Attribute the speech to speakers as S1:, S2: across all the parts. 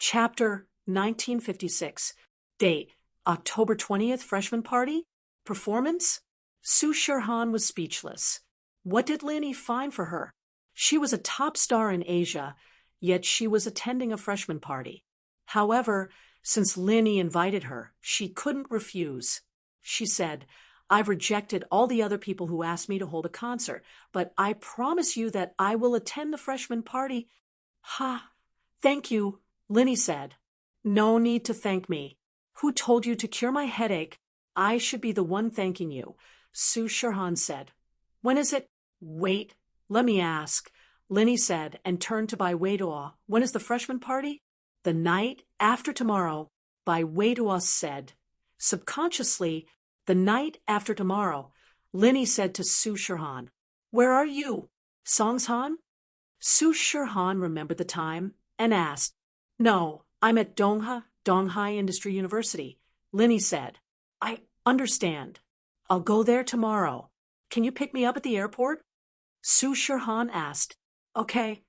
S1: Chapter 1956. Date, October 20th, freshman party? Performance? Su Shirhan was speechless. What did Lin Yi find for her? She was a top star in Asia, yet she was attending a freshman party. However, since Lin Yi invited her, she couldn't refuse. She said, "I've rejected all the other people who asked me to hold a concert, but I promise you that I will attend the freshman party." "Ha, thank you," Lin Yi said. "No need to thank me. Who told you to cure my headache? I should be the one thanking you," Su Shirhan said. "When is it?" "Wait, let me ask," Lin Yi said and turned to Bai Weiduo. "When is the freshman party?" "The night after tomorrow," Bai Weiduo said. Subconsciously, "The night after tomorrow," Lin Yi said to Su Shirhan. "Where are you, Songshan?" Su Shirhan remembered the time and asked. "No, I'm at Donghai Industry University," Lin Yi said. "I understand. I'll go there tomorrow. Can you pick me up at the airport?" Su Shirhan asked. "Okay,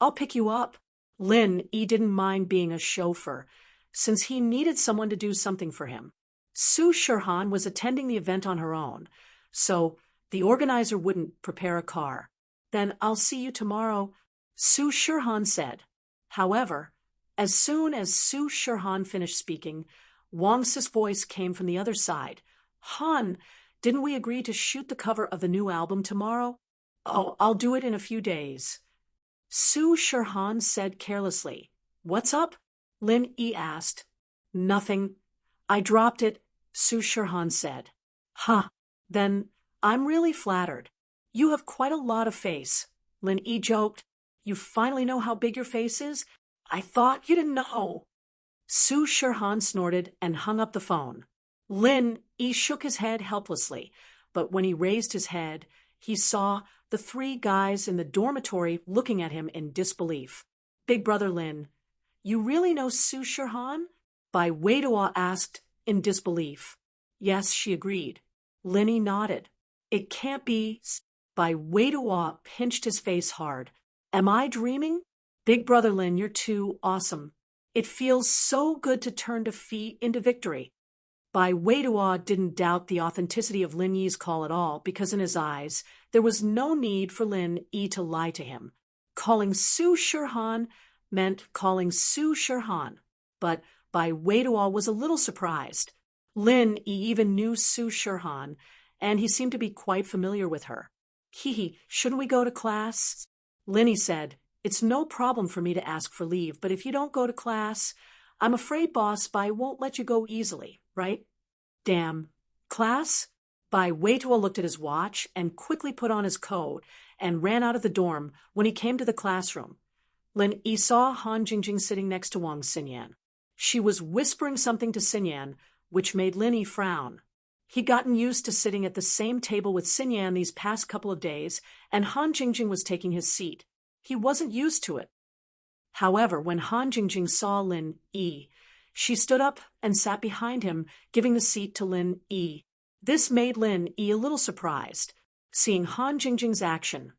S1: I'll pick you up." Lin Yi didn't mind being a chauffeur, since he needed someone to do something for him. Su Shirhan was attending the event on her own, so the organizer wouldn't prepare a car. "Then I'll see you tomorrow," Su Shirhan said. However, as soon as Su Shirhan finished speaking, Wang Si's voice came from the other side. "Han, didn't we agree to shoot the cover of the new album tomorrow?" "Oh, I'll do it in a few days," Su Shirhan said carelessly. "What's up?" Lin Yi asked. "Nothing. I dropped it," Su Shirhan said. "Huh, then I'm really flattered. You have quite a lot of face," Lin Yi joked. "You finally know how big your face is? I thought you didn't know." Su Shirhan snorted and hung up the phone. Lin Yi shook his head helplessly, but when he raised his head, he saw the three guys in the dormitory looking at him in disbelief. "Big brother Lin, you really know Su Shirhan?" Bai Weiduo asked in disbelief. "Yes," she agreed. Lin Yi nodded. "It can't be." Bai Weiduo pinched his face hard. "Am I dreaming? Big brother Lin, you're too awesome. It feels so good to turn defeat into victory." Bai Weiduo didn't doubt the authenticity of Lin Yi's call at all, because in his eyes, there was no need for Lin Yi to lie to him. Calling Su Shirhan meant calling Su Shirhan. But Bai Weiduo was a little surprised. Lin Yi even knew Su Shirhan, and he seemed to be quite familiar with her. "Hee, shouldn't we go to class?" Lin Yi said, "It's no problem for me to ask for leave, but if you don't go to class, I'm afraid Boss Bai won't let you go easily, right?" "Damn. Class?" Bai Weiduo looked at his watch and quickly put on his coat and ran out of the dorm when he came to the classroom. Lin Yi saw Han Jingjing sitting next to Wang Xinyan. She was whispering something to Xinyan, which made Lin Yi frown. He'd gotten used to sitting at the same table with Xinyan these past couple of days, and Han Jingjing was taking his seat. He wasn't used to it. However, when Han Jingjing saw Lin Yi, she stood up and sat behind him, giving the seat to Lin Yi. This made Lin Yi a little surprised. Seeing Han Jingjing's action,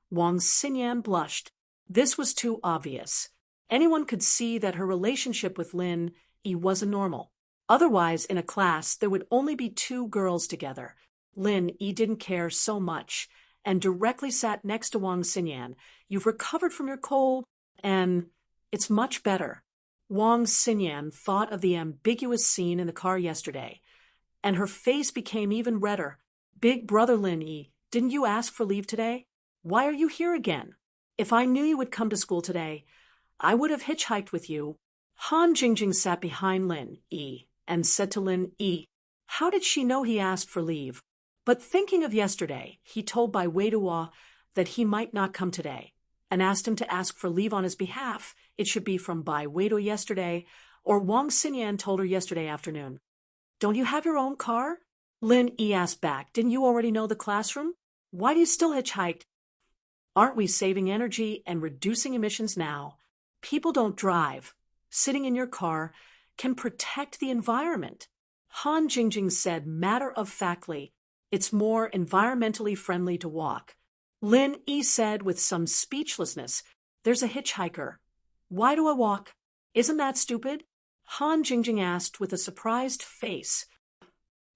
S1: Wang Xinyan blushed. This was too obvious. Anyone could see that her relationship with Lin Yi wasn't normal. Otherwise, in a class, there would only be two girls together. Lin Yi didn't care so much, and directly sat next to Wang Xinyan. "You've recovered from your cold, and it's much better." Wang Xinyan thought of the ambiguous scene in the car yesterday, and her face became even redder. "Big brother Lin Yi, didn't you ask for leave today? Why are you here again? If I knew you would come to school today, I would have hitchhiked with you." Han Jingjing sat behind Lin Yi and said to Lin Yi, how did she know he asked for leave? But thinking of yesterday, he told Bai Weiduo that he might not come today, and asked him to ask for leave on his behalf. It should be from Bai Weiduo yesterday, or Wang Xinyan told her yesterday afternoon. "Don't you have your own car?" Lin Yi asked back. "Didn't you already know the classroom? Why do you still hitchhike?" "Aren't we saving energy and reducing emissions now? People don't drive. Sitting in your car can protect the environment." Han Jingjing said matter-of-factly, "It's more environmentally friendly to walk." Lin Yi said with some speechlessness, "There's a hitchhiker. Why do I walk?" Isn't that stupid? Han Jingjing asked with a surprised face.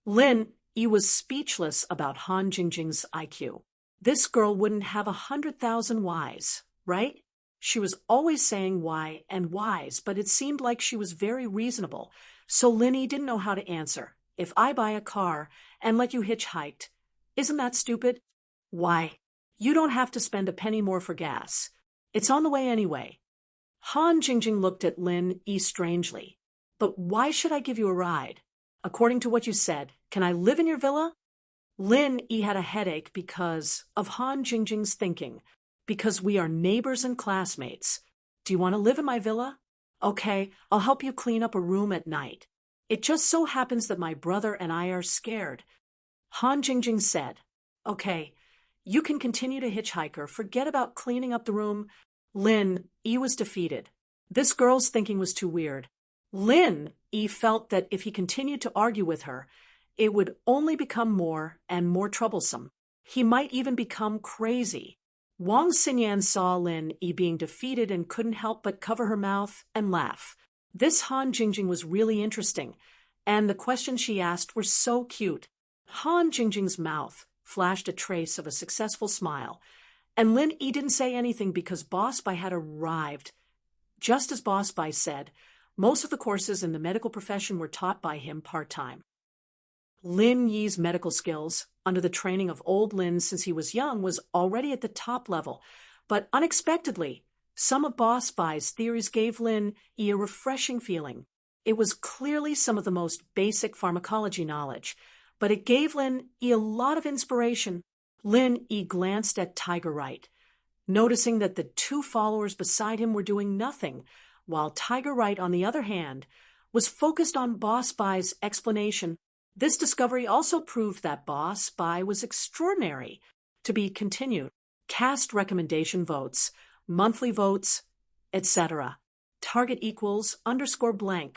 S1: Lin Yi was speechless about Han Jingjing's IQ. This girl wouldn't have 100,000 whys, right? She was always saying why and whys, but it seemed like she was very reasonable, so Lin Yi didn't know how to answer. If I buy a car and let you hitchhike, isn't that stupid? Why, you don't have to spend a penny more for gas. It's on the way anyway. Han Jingjing looked at Lin Yi strangely. But why should I give you a ride? According to what you said, can I live in your villa? Lin Yi had a headache because of Han Jingjing's thinking, because we are neighbors and classmates. Do you want to live in my villa? Okay, I'll help you clean up a room at night. It just so happens that my brother and I are scared. Han Jingjing said, Okay, you can continue to hitchhike. Forget about cleaning up the room. Lin Yi was defeated. This girl's thinking was too weird. Lin Yi felt that if he continued to argue with her, it would only become more and more troublesome. He might even become crazy. Wang Xinyan saw Lin Yi being defeated and couldn't help but cover her mouth and laugh. This Han Jingjing was really interesting, and the questions she asked were so cute. Han Jingjing's mouth flashed a trace of a successful smile, and Lin Yi didn't say anything because Boss Bai had arrived. Just as Boss Bai said, most of the courses in the medical profession were taught by him part-time. Lin Yi's medical skills, under the training of old Lin since he was young, was already at the top level, but unexpectedly, some of Boss Bai's theories gave Lin Yi a refreshing feeling. It was clearly some of the most basic pharmacology knowledge, but it gave Lin Yi a lot of inspiration. Lin Yi glanced at Tiger Right, noticing that the two followers beside him were doing nothing, while Tiger Right, on the other hand, was focused on Boss Bai's explanation. This discovery also proved that Boss Bai was extraordinary. To be continued. Cast recommendation votes, monthly votes, etc. Target equals _blank.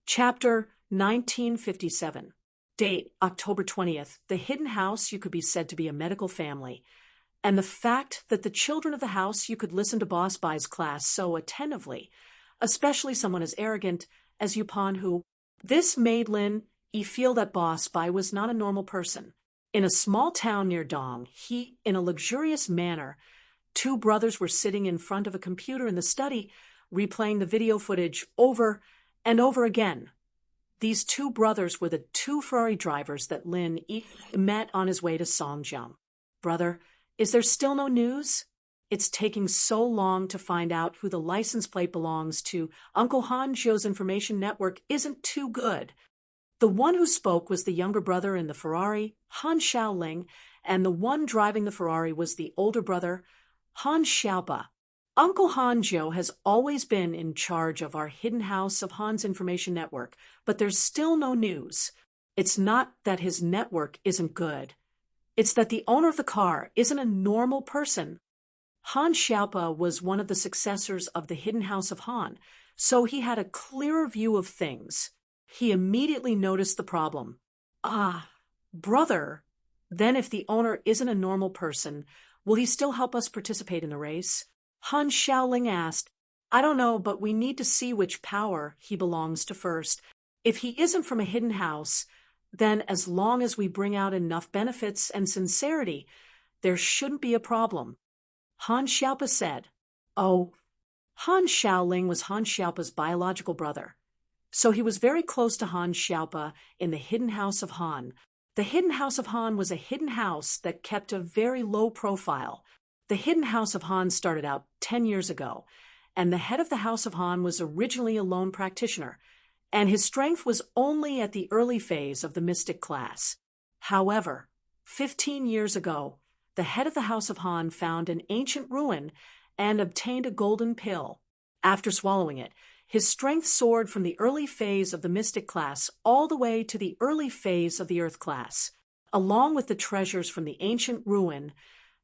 S1: Chapter 1957. Date, October 20th. The hidden house you could be said to be a medical family. And the fact that the children of the house you could listen to Boss Bai's class so attentively, especially someone as arrogant as Yupan who. This made Lin Yi feel that Boss Bai was not a normal person. In a small town near Dong, in a luxurious manner, two brothers were sitting in front of a computer in the study, replaying the video footage over and over again. These two brothers were the two Ferrari drivers that Lin Yi met on his way to Songjiang. Brother, is there still no news? It's taking so long to find out who the license plate belongs to. Uncle Han Zhou's information network isn't too good. The one who spoke was the younger brother in the Ferrari, Han Xiaoling, and the one driving the Ferrari was the older brother, Han Xiaoba. Uncle Han Zhou has always been in charge of our hidden house of Han's information network, but there's still no news. It's not that his network isn't good. It's that the owner of the car isn't a normal person. Han Xiaoba was one of the successors of the hidden house of Han, so he had a clearer view of things. He immediately noticed the problem. Ah, brother, then if the owner isn't a normal person, will he still help us participate in the race? Han Xiaoling asked. I don't know, but we need to see which power he belongs to first. If he isn't from a hidden house, then as long as we bring out enough benefits and sincerity, there shouldn't be a problem. Han Xiaopa said. Oh, Han Xiaoling was Han Xiaopa's biological brother. So he was very close to Han Xiaopa in the hidden house of Han. The hidden house of Han was a hidden house that kept a very low profile. The hidden house of Han started out 10 years ago, and the head of the house of Han was originally a lone practitioner, and his strength was only at the early phase of the mystic class. However, 15 years ago, the head of the house of Han found an ancient ruin and obtained a golden pill. After swallowing it, his strength soared from the early phase of the mystic class all the way to the early phase of the earth class. Along with the treasures from the ancient ruin,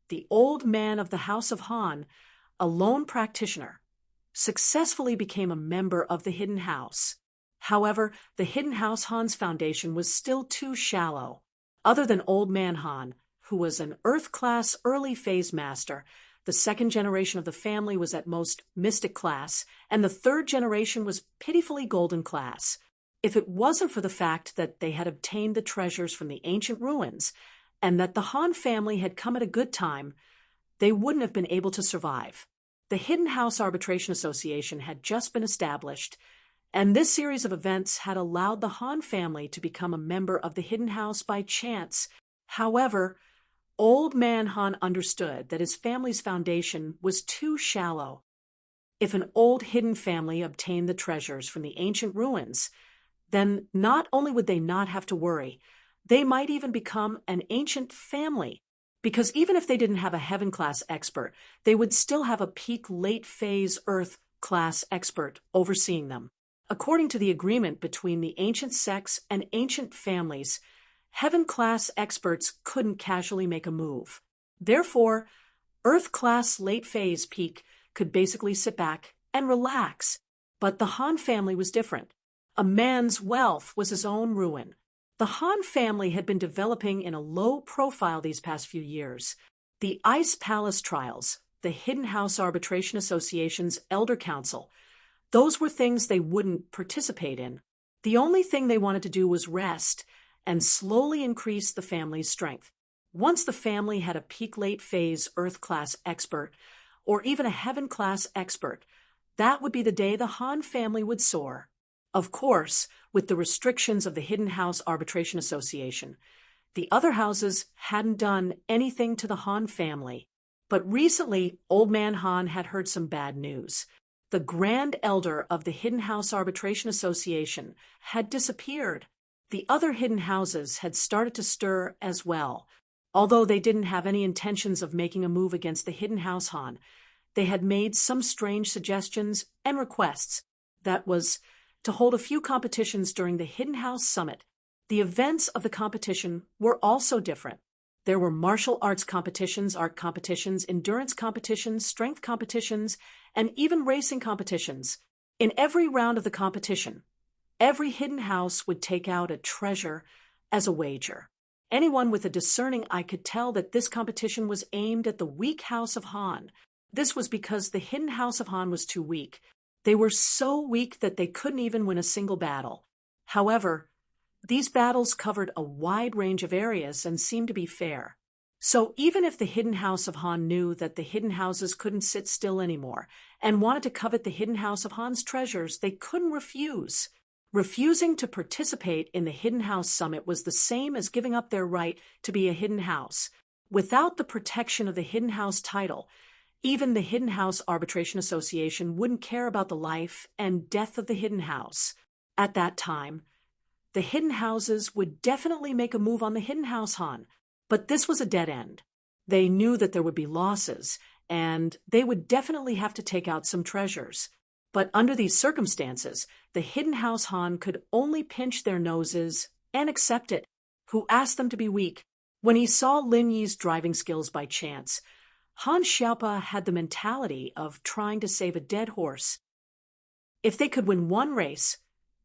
S1: the old man of the house of Han, a lone practitioner, successfully became a member of the hidden house. However, the hidden house Han's foundation was still too shallow. Other than old man Han, who was an earth class early phase master, the The second generation of the family was at most mystic class, and the third generation was pitifully golden class. If it wasn't for the fact that they had obtained the treasures from the ancient ruins, and that the Han family had come at a good time, they wouldn't have been able to survive. The Hidden House Arbitration Association had just been established, and this series of events had allowed the Han family to become a member of the Hidden House by chance. However, Old Man Han understood that his family's foundation was too shallow. If an old hidden family obtained the treasures from the ancient ruins, then not only would they not have to worry, they might even become an ancient family, because even if they didn't have a heaven-class expert, they would still have a peak late-phase Earth-class expert overseeing them. According to the agreement between the ancient sects and ancient families, heaven-class experts couldn't casually make a move. Therefore, Earth-class late-phase peak could basically sit back and relax. But the Han family was different. A man's wealth was his own ruin. The Han family had been developing in a low profile these past few years. The Ice Palace trials, the Hidden House Arbitration Association's Elder Council, those were things they wouldn't participate in. The only thing they wanted to do was rest and slowly increase the family's strength. Once the family had a peak late phase Earth-class expert, or even a heaven-class expert, that would be the day the Han family would soar. Of course, with the restrictions of the Hidden House Arbitration Association, the other houses hadn't done anything to the Han family. But recently, Old Man Han had heard some bad news. The Grand Elder of the Hidden House Arbitration Association had disappeared. The other hidden houses had started to stir as well. Although they didn't have any intentions of making a move against the Hidden House Han, they had made some strange suggestions and requests. That was to hold a few competitions during the Hidden House Summit. The events of the competition were also different. There were martial arts competitions, art competitions, endurance competitions, strength competitions, and even racing competitions. In every round of the competition, every hidden house would take out a treasure as a wager. Anyone with a discerning eye could tell that this competition was aimed at the weak house of Han. This was because the hidden house of Han was too weak. They were so weak that they couldn't even win a single battle. However, these battles covered a wide range of areas and seemed to be fair. So even if the hidden house of Han knew that the hidden houses couldn't sit still anymore and wanted to covet the hidden house of Han's treasures, they couldn't refuse. Refusing to participate in the Hidden House Summit was the same as giving up their right to be a hidden house. Without the protection of the Hidden House title, even the Hidden House Arbitration Association wouldn't care about the life and death of the hidden house. At that time, the hidden houses would definitely make a move on the hidden house Han, but this was a dead end. They knew that there would be losses, and they would definitely have to take out some treasures. But under these circumstances, the hidden house Han could only pinch their noses and accept it. Who asked them to be weak? When he saw Lin Yi's driving skills by chance, Han Xiaopa had the mentality of trying to save a dead horse. If they could win one race,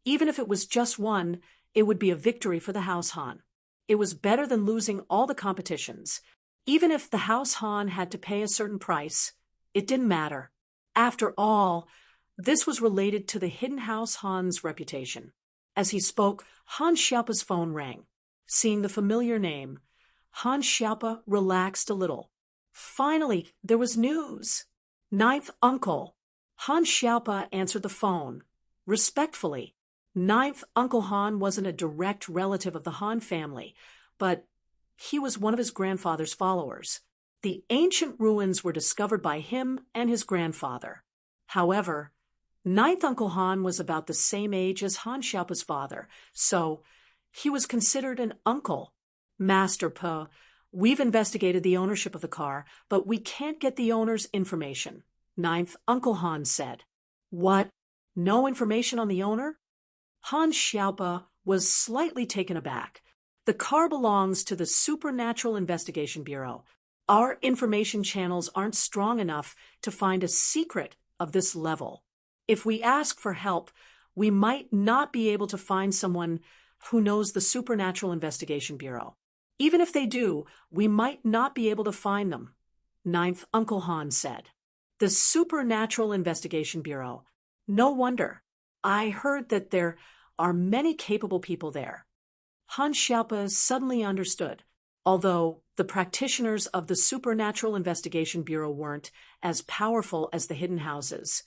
S1: even if it was just one, it would be a victory for the House Han. It was better than losing all the competitions. Even if the House Han had to pay a certain price, it didn't matter. After all, this was related to the hidden house Han's reputation. As he spoke, Han Xiaopa's phone rang. Seeing the familiar name, Han Xiaopa relaxed a little. Finally, there was news. Ninth Uncle. Han Xiaopa answered the phone, respectfully. Ninth Uncle Han wasn't a direct relative of the Han family, but he was one of his grandfather's followers. The ancient ruins were discovered by him and his grandfather. However, Ninth Uncle Han was about the same age as Han Xiaopa's father, so he was considered an uncle. Master Po, we've investigated the ownership of the car, but we can't get the owner's information, Ninth Uncle Han said. What? No information on the owner? Han Xiaopa was slightly taken aback. The car belongs to the Supernatural Investigation Bureau. Our information channels aren't strong enough to find a secret of this level. If we ask for help, we might not be able to find someone who knows the Supernatural Investigation Bureau. Even if they do, we might not be able to find them. Ninth Uncle Han said. The Supernatural Investigation Bureau. No wonder. I heard that there are many capable people there. Han Xiaopa suddenly understood, although the practitioners of the Supernatural Investigation Bureau weren't as powerful as the hidden houses.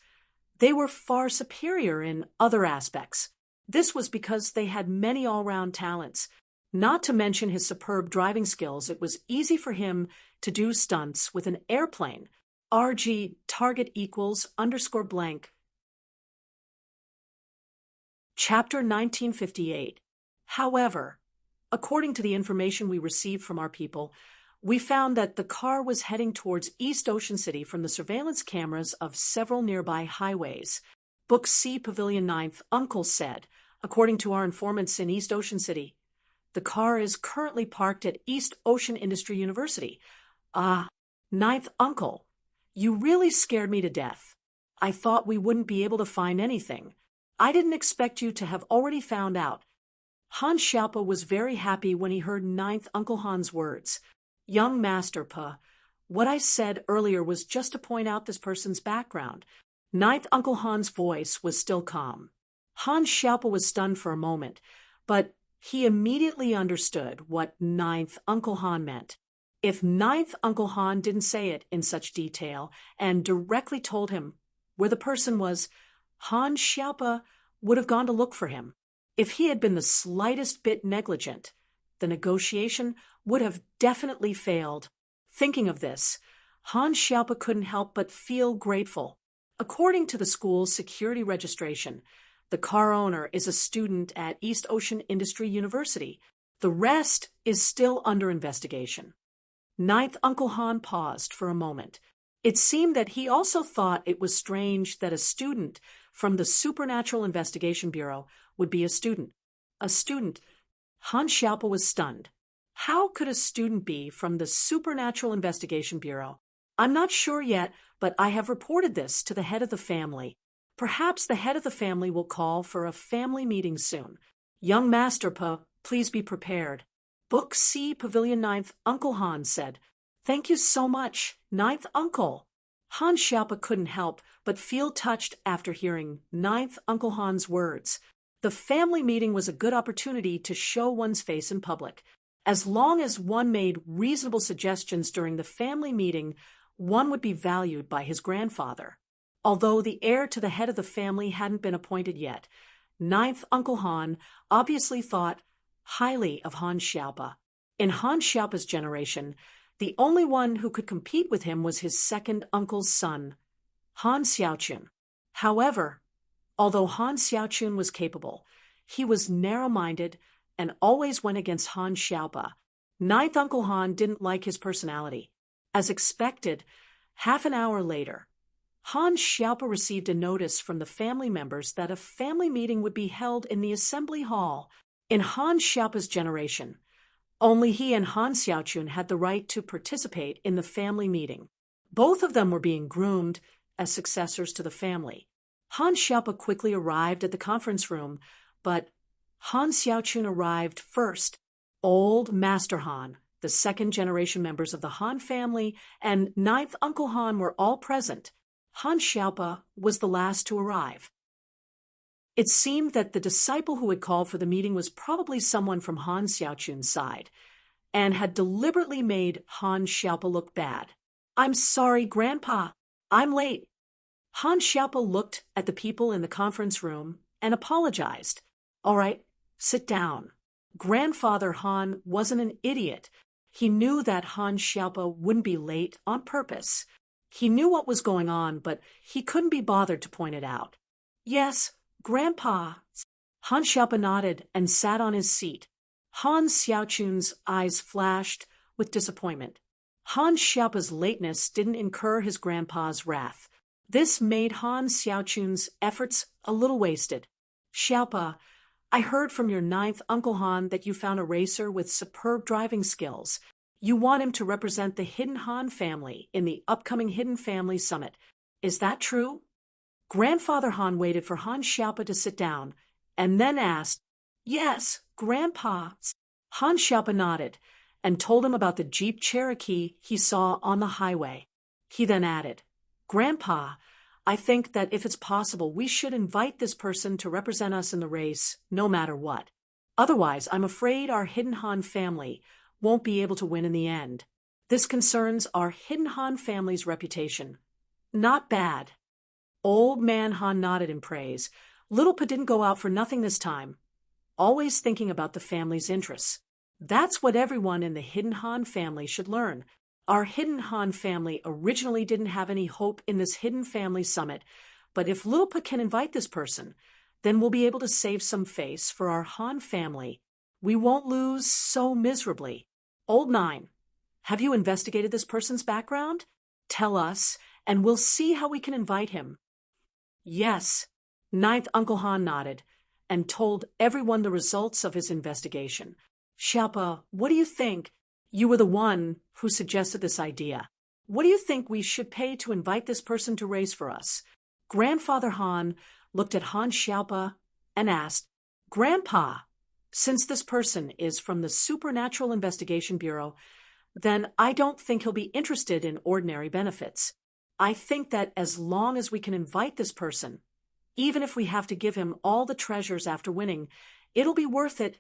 S1: They were far superior in other aspects. This was because they had many all-round talents. Not to mention his superb driving skills, it was easy for him to do stunts with an airplane. RG target equals _ blank. Chapter 1958. However, according to the information we received from our people, we found that the car was heading towards East Ocean City from the surveillance cameras of several nearby highways. Book C Pavilion 9th Uncle said, according to our informants in East Ocean City. The car is currently parked at East Ocean Industry University. Ninth Uncle, you really scared me to death. I thought we wouldn't be able to find anything. I didn't expect you to have already found out. Han Xiaopa was very happy when he heard Ninth Uncle Han's words. Young Master Pa, what I said earlier was just to point out this person's background. Ninth Uncle Han's voice was still calm. Han Xiaopa was stunned for a moment, but he immediately understood what Ninth Uncle Han meant. If Ninth Uncle Han didn't say it in such detail and directly told him where the person was, Han Xiaopa would have gone to look for him. If he had been the slightest bit negligent, the negotiation would have definitely failed. Thinking of this, Han Xiaopa couldn't help but feel grateful. According to the school's security registration, the car owner is a student at East Ocean Industry University. The rest is still under investigation. Ninth Uncle Han paused for a moment. It seemed that he also thought it was strange that a student from the Supernatural Investigation Bureau would be a student. A student. Han Xiaopa was stunned. How could a student be from the Supernatural Investigation Bureau? I'm not sure yet, but I have reported this to the head of the family. Perhaps the head of the family will call for a family meeting soon. Young Master Pa, please be prepared. Book C Pavilion 9th Uncle Han said. Thank you so much, Ninth Uncle. Han Xiaopa couldn't help but feel touched after hearing Ninth Uncle Han's words. The family meeting was a good opportunity to show one's face in public. As long as one made reasonable suggestions during the family meeting, one would be valued by his grandfather. Although the heir to the head of the family hadn't been appointed yet, Ninth Uncle Han obviously thought highly of Han Xiaopa. In Han Xiaopa's generation, the only one who could compete with him was his second uncle's son, Han Xiaochun. However, although Han Xiaochun was capable, he was narrow-minded and always went against Han Xiaopa. Ninth Uncle Han didn't like his personality. As expected, half an hour later, Han Xiaopa received a notice from the family members that a family meeting would be held in the assembly hall. In Han Xiaopa's generation, only he and Han Xiaochun had the right to participate in the family meeting. Both of them were being groomed as successors to the family. Han Xiaopa quickly arrived at the conference room, but Han Xiaochun arrived first. Old Master Han, the second-generation members of the Han family, and Ninth Uncle Han were all present. Han Xiaopa was the last to arrive. It seemed that the disciple who had called for the meeting was probably someone from Han Xiaochun's side, and had deliberately made Han Xiaopa look bad. I'm sorry, Grandpa. I'm late. Han Xiaopa looked at the people in the conference room and apologized. All right, sit down. Grandfather Han wasn't an idiot. He knew that Han Xiaopa wouldn't be late on purpose. He knew what was going on, but he couldn't be bothered to point it out. Yes, Grandpa. Han Xiaopa nodded and sat on his seat. Han Xiaochun's eyes flashed with disappointment. Han Xiaopa's lateness didn't incur his grandpa's wrath. This made Han Xiaochun's efforts a little wasted. Xiaopa, I heard from your ninth Uncle Han that you found a racer with superb driving skills. You want him to represent the Hidden Han family in the upcoming Hidden Family Summit. Is that true? Grandfather Han waited for Han Xiaopa to sit down, and then asked, Yes, Grandpa. Han Xiaopa nodded and told him about the Jeep Cherokee he saw on the highway. He then added, Grandpa, I think that if it's possible, we should invite this person to represent us in the race, no matter what. Otherwise, I'm afraid our Hidden Han family won't be able to win in the end. This concerns our Hidden Han family's reputation. Not bad. Old Man Han nodded in praise. Little Pa didn't go out for nothing this time. Always thinking about the family's interests. That's what everyone in the Hidden Han family should learn. Our Hidden Han family originally didn't have any hope in this Hidden Family Summit, but if Little Pa can invite this person, then we'll be able to save some face for our Han family. We won't lose so miserably. Old Nine, have you investigated this person's background? Tell us, and we'll see how we can invite him. Yes. Ninth Uncle Han nodded and told everyone the results of his investigation. Xiaopa, what do you think? You were the one who suggested this idea. What do you think we should pay to invite this person to race for us? Grandfather Han looked at Han Xiaopa and asked, Grandpa, since this person is from the Supernatural Investigation Bureau, then I don't think he'll be interested in ordinary benefits. I think that as long as we can invite this person, even if we have to give him all the treasures after winning, it'll be worth it.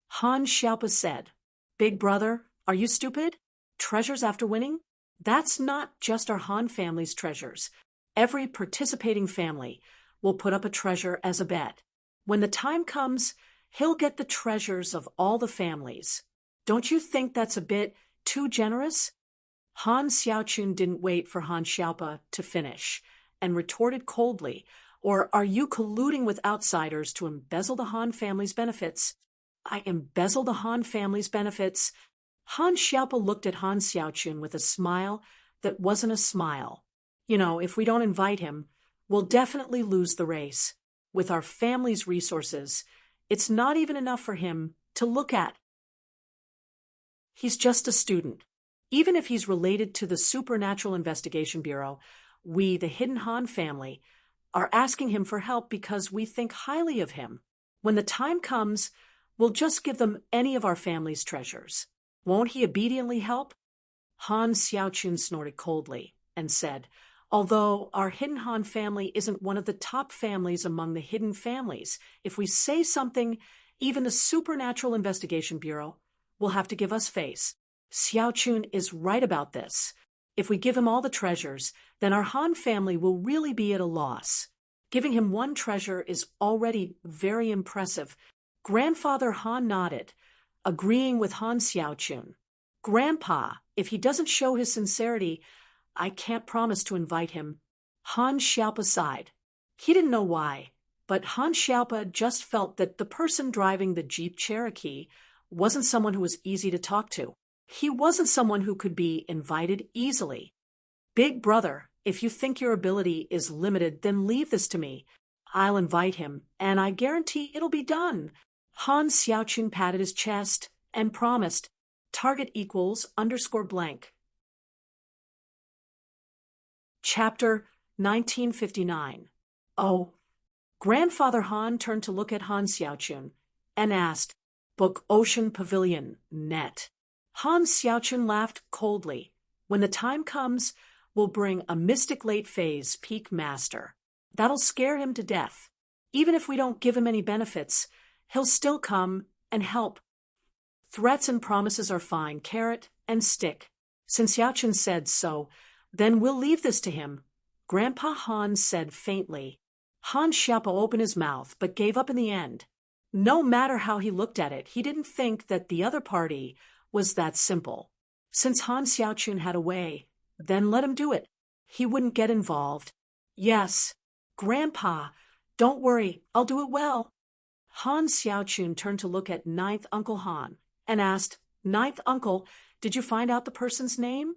S1: Han Xiaopa said, Big brother, are you stupid? Treasures after winning? That's not just our Han family's treasures. Every participating family will put up a treasure as a bet. When the time comes, he'll get the treasures of all the families. Don't you think that's a bit too generous? Han Xiaochun didn't wait for Han Xiaopa to finish and retorted coldly, Or are you colluding with outsiders to embezzle the Han family's benefits? I embezzle the Han family's benefits? Han Xiaopa looked at Han Xiaochun with a smile that wasn't a smile. You know, if we don't invite him, we'll definitely lose the race. With our family's resources, it's not even enough for him to look at. He's just a student. Even if he's related to the Supernatural Investigation Bureau, we, the Hidden Han family, are asking him for help because we think highly of him. When the time comes, we'll just give them any of our family's treasures. Won't he obediently help? Han Xiaochun snorted coldly and said, although our Hidden Han family isn't one of the top families among the hidden families, if we say something, even the Supernatural Investigation Bureau will have to give us face. Xiaochun is right about this. If we give him all the treasures, then our Han family will really be at a loss. Giving him one treasure is already very impressive. Grandfather Han nodded, agreeing with Han Xiaochun. Grandpa, if he doesn't show his sincerity, I can't promise to invite him. Han Xiaopa sighed. He didn't know why, but Han Xiaopa just felt that the person driving the Jeep Cherokee wasn't someone who was easy to talk to. He wasn't someone who could be invited easily. Big brother, if you think your ability is limited, then leave this to me. I'll invite him, and I guarantee it'll be done. Han Xiaochun patted his chest and promised. Target equals _blank. Chapter 1959. Oh. Grandfather Han turned to look at Han Xiaochun and asked, Book Ocean Pavilion, net. Han Xiaochun laughed coldly. When the time comes, we'll bring a mystic late phase peak master. That'll scare him to death. Even if we don't give him any benefits, he'll still come and help. Threats and promises are fine, carrot and stick. Since Xiaochun said so, then we'll leave this to him. Grandpa Han said faintly. Han Xiaopa opened his mouth, but gave up in the end. No matter how he looked at it, he didn't think that the other party was that simple. Since Han Xiaochun had a way, then let him do it. He wouldn't get involved. Yes, Grandpa, don't worry, I'll do it well. Han Xiaochun turned to look at Ninth Uncle Han and asked, Ninth Uncle, did you find out the person's name?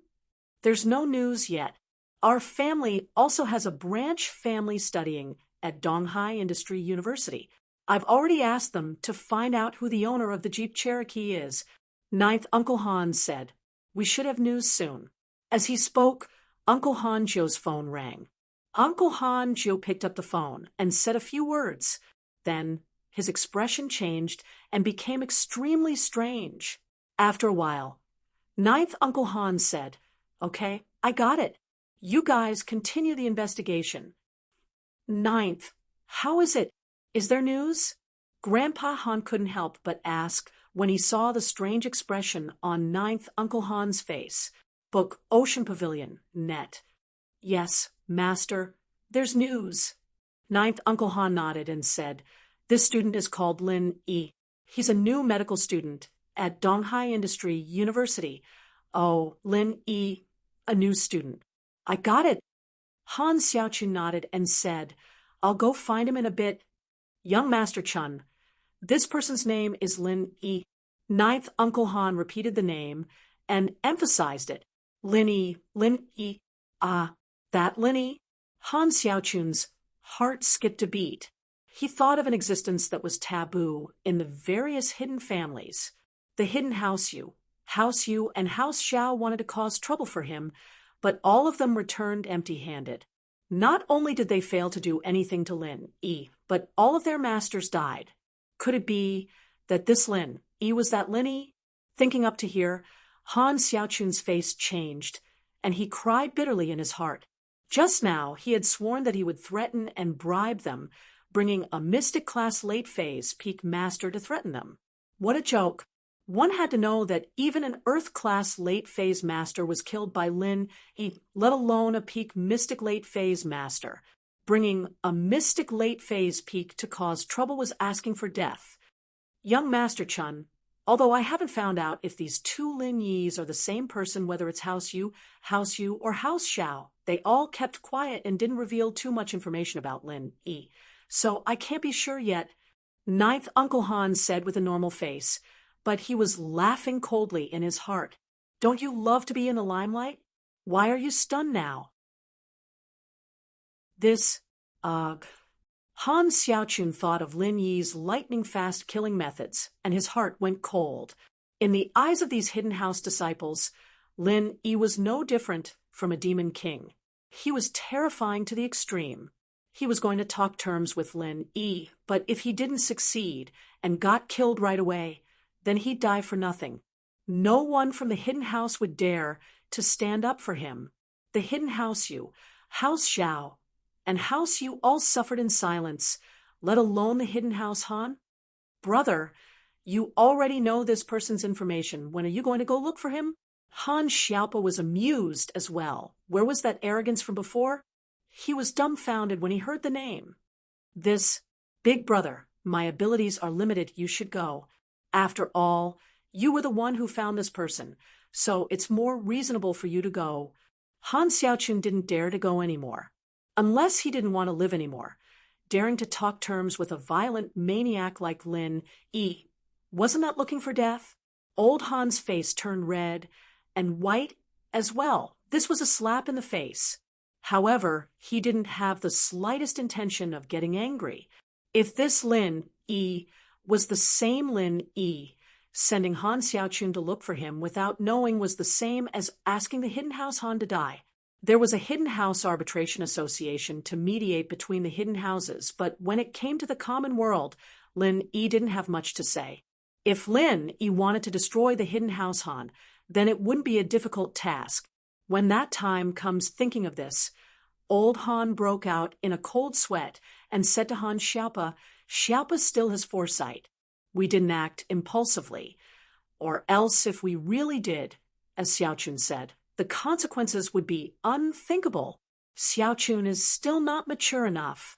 S1: There's no news yet. Our family also has a branch family studying at Donghai Industry University. I've already asked them to find out who the owner of the Jeep Cherokee is. Ninth Uncle Han said, we should have news soon. As he spoke, Uncle Hanjo's phone rang. Uncle Hanjo picked up the phone and said a few words. Then his expression changed and became extremely strange. After a while, Ninth Uncle Han said, Okay, I got it. You guys continue the investigation. Ninth, how is it? Is there news? Grandpa Han couldn't help but ask when he saw the strange expression on Ninth Uncle Han's face. Book Ocean Pavilion, net. Yes, Master, there's news. Ninth Uncle Han nodded and said, This student is called Lin Yi. He's a new medical student at Donghai Industry University. Oh, Lin Yi, a new student. I got it. Han Xiaoqun nodded and said, I'll go find him in a bit. Young Master Chun, this person's name is Lin Yi. Ninth Uncle Han repeated the name and emphasized it. Lin Yi, Lin Yi. Ah, that Lin Yi. Han Xiaoqun's heart skipped a beat. He thought of an existence that was taboo in the various hidden families. The hidden House Yu, and House Xiao wanted to cause trouble for him, but all of them returned empty-handed. Not only did they fail to do anything to Lin Yi, but all of their masters died. Could it be that this Lin Yi was that Lin Yi? Thinking up to here, Han Xiaoqun's face changed, and he cried bitterly in his heart. Just now, he had sworn that he would threaten and bribe them, bringing a mystic-class late-phase peak master to threaten them. What a joke. One had to know that even an Earth-class late-phase master was killed by Lin Yi, let alone a peak mystic late-phase master. Bringing a mystic late-phase peak to cause trouble was asking for death. Young Master Chun, although I haven't found out if these two Lin Yis are the same person, whether it's House Yu, or House Xiao, they all kept quiet and didn't reveal too much information about Lin Yi. So I can't be sure yet. Ninth Uncle Han said with a normal face, but he was laughing coldly in his heart. Don't you love to be in the limelight? Why are you stunned now? Han Xiaoqun thought of Lin Yi's lightning-fast killing methods, and his heart went cold. In the eyes of these hidden house disciples, Lin Yi was no different from a demon king. He was terrifying to the extreme. He was going to talk terms with Lin Yi, but if he didn't succeed and got killed right away, then he'd die for nothing. No one from the hidden house would dare to stand up for him. The hidden House Yu, House Xiao, and House Yu all suffered in silence, let alone the hidden House Han. Brother, you already know this person's information. When are you going to go look for him? Han Xiaopa was amused as well. Where was that arrogance from before? He was dumbfounded when he heard the name. Big brother, my abilities are limited, you should go. After all, you were the one who found this person, so it's more reasonable for you to go. Han Xiaoqun didn't dare to go anymore. Unless he didn't want to live anymore. Daring to talk terms with a violent maniac like Lin Yi. Wasn't that looking for death? Old Han's face turned red and white as well. This was a slap in the face. However, he didn't have the slightest intention of getting angry. If this Lin Yi was the same Lin Yi, sending Han Xiaoqun to look for him without knowing was the same as asking the hidden house Han to die. There was a hidden house arbitration association to mediate between the hidden houses, but when it came to the common world, Lin Yi didn't have much to say. If Lin Yi wanted to destroy the hidden house Han, then it wouldn't be a difficult task. When that time comes thinking of this, old Han broke out in a cold sweat and said to Han Xiaopa, Xiaopa still has foresight. We didn't act impulsively. Or else if we really did, as Xiaoqun said, the consequences would be unthinkable. Xiaoqun is still not mature enough.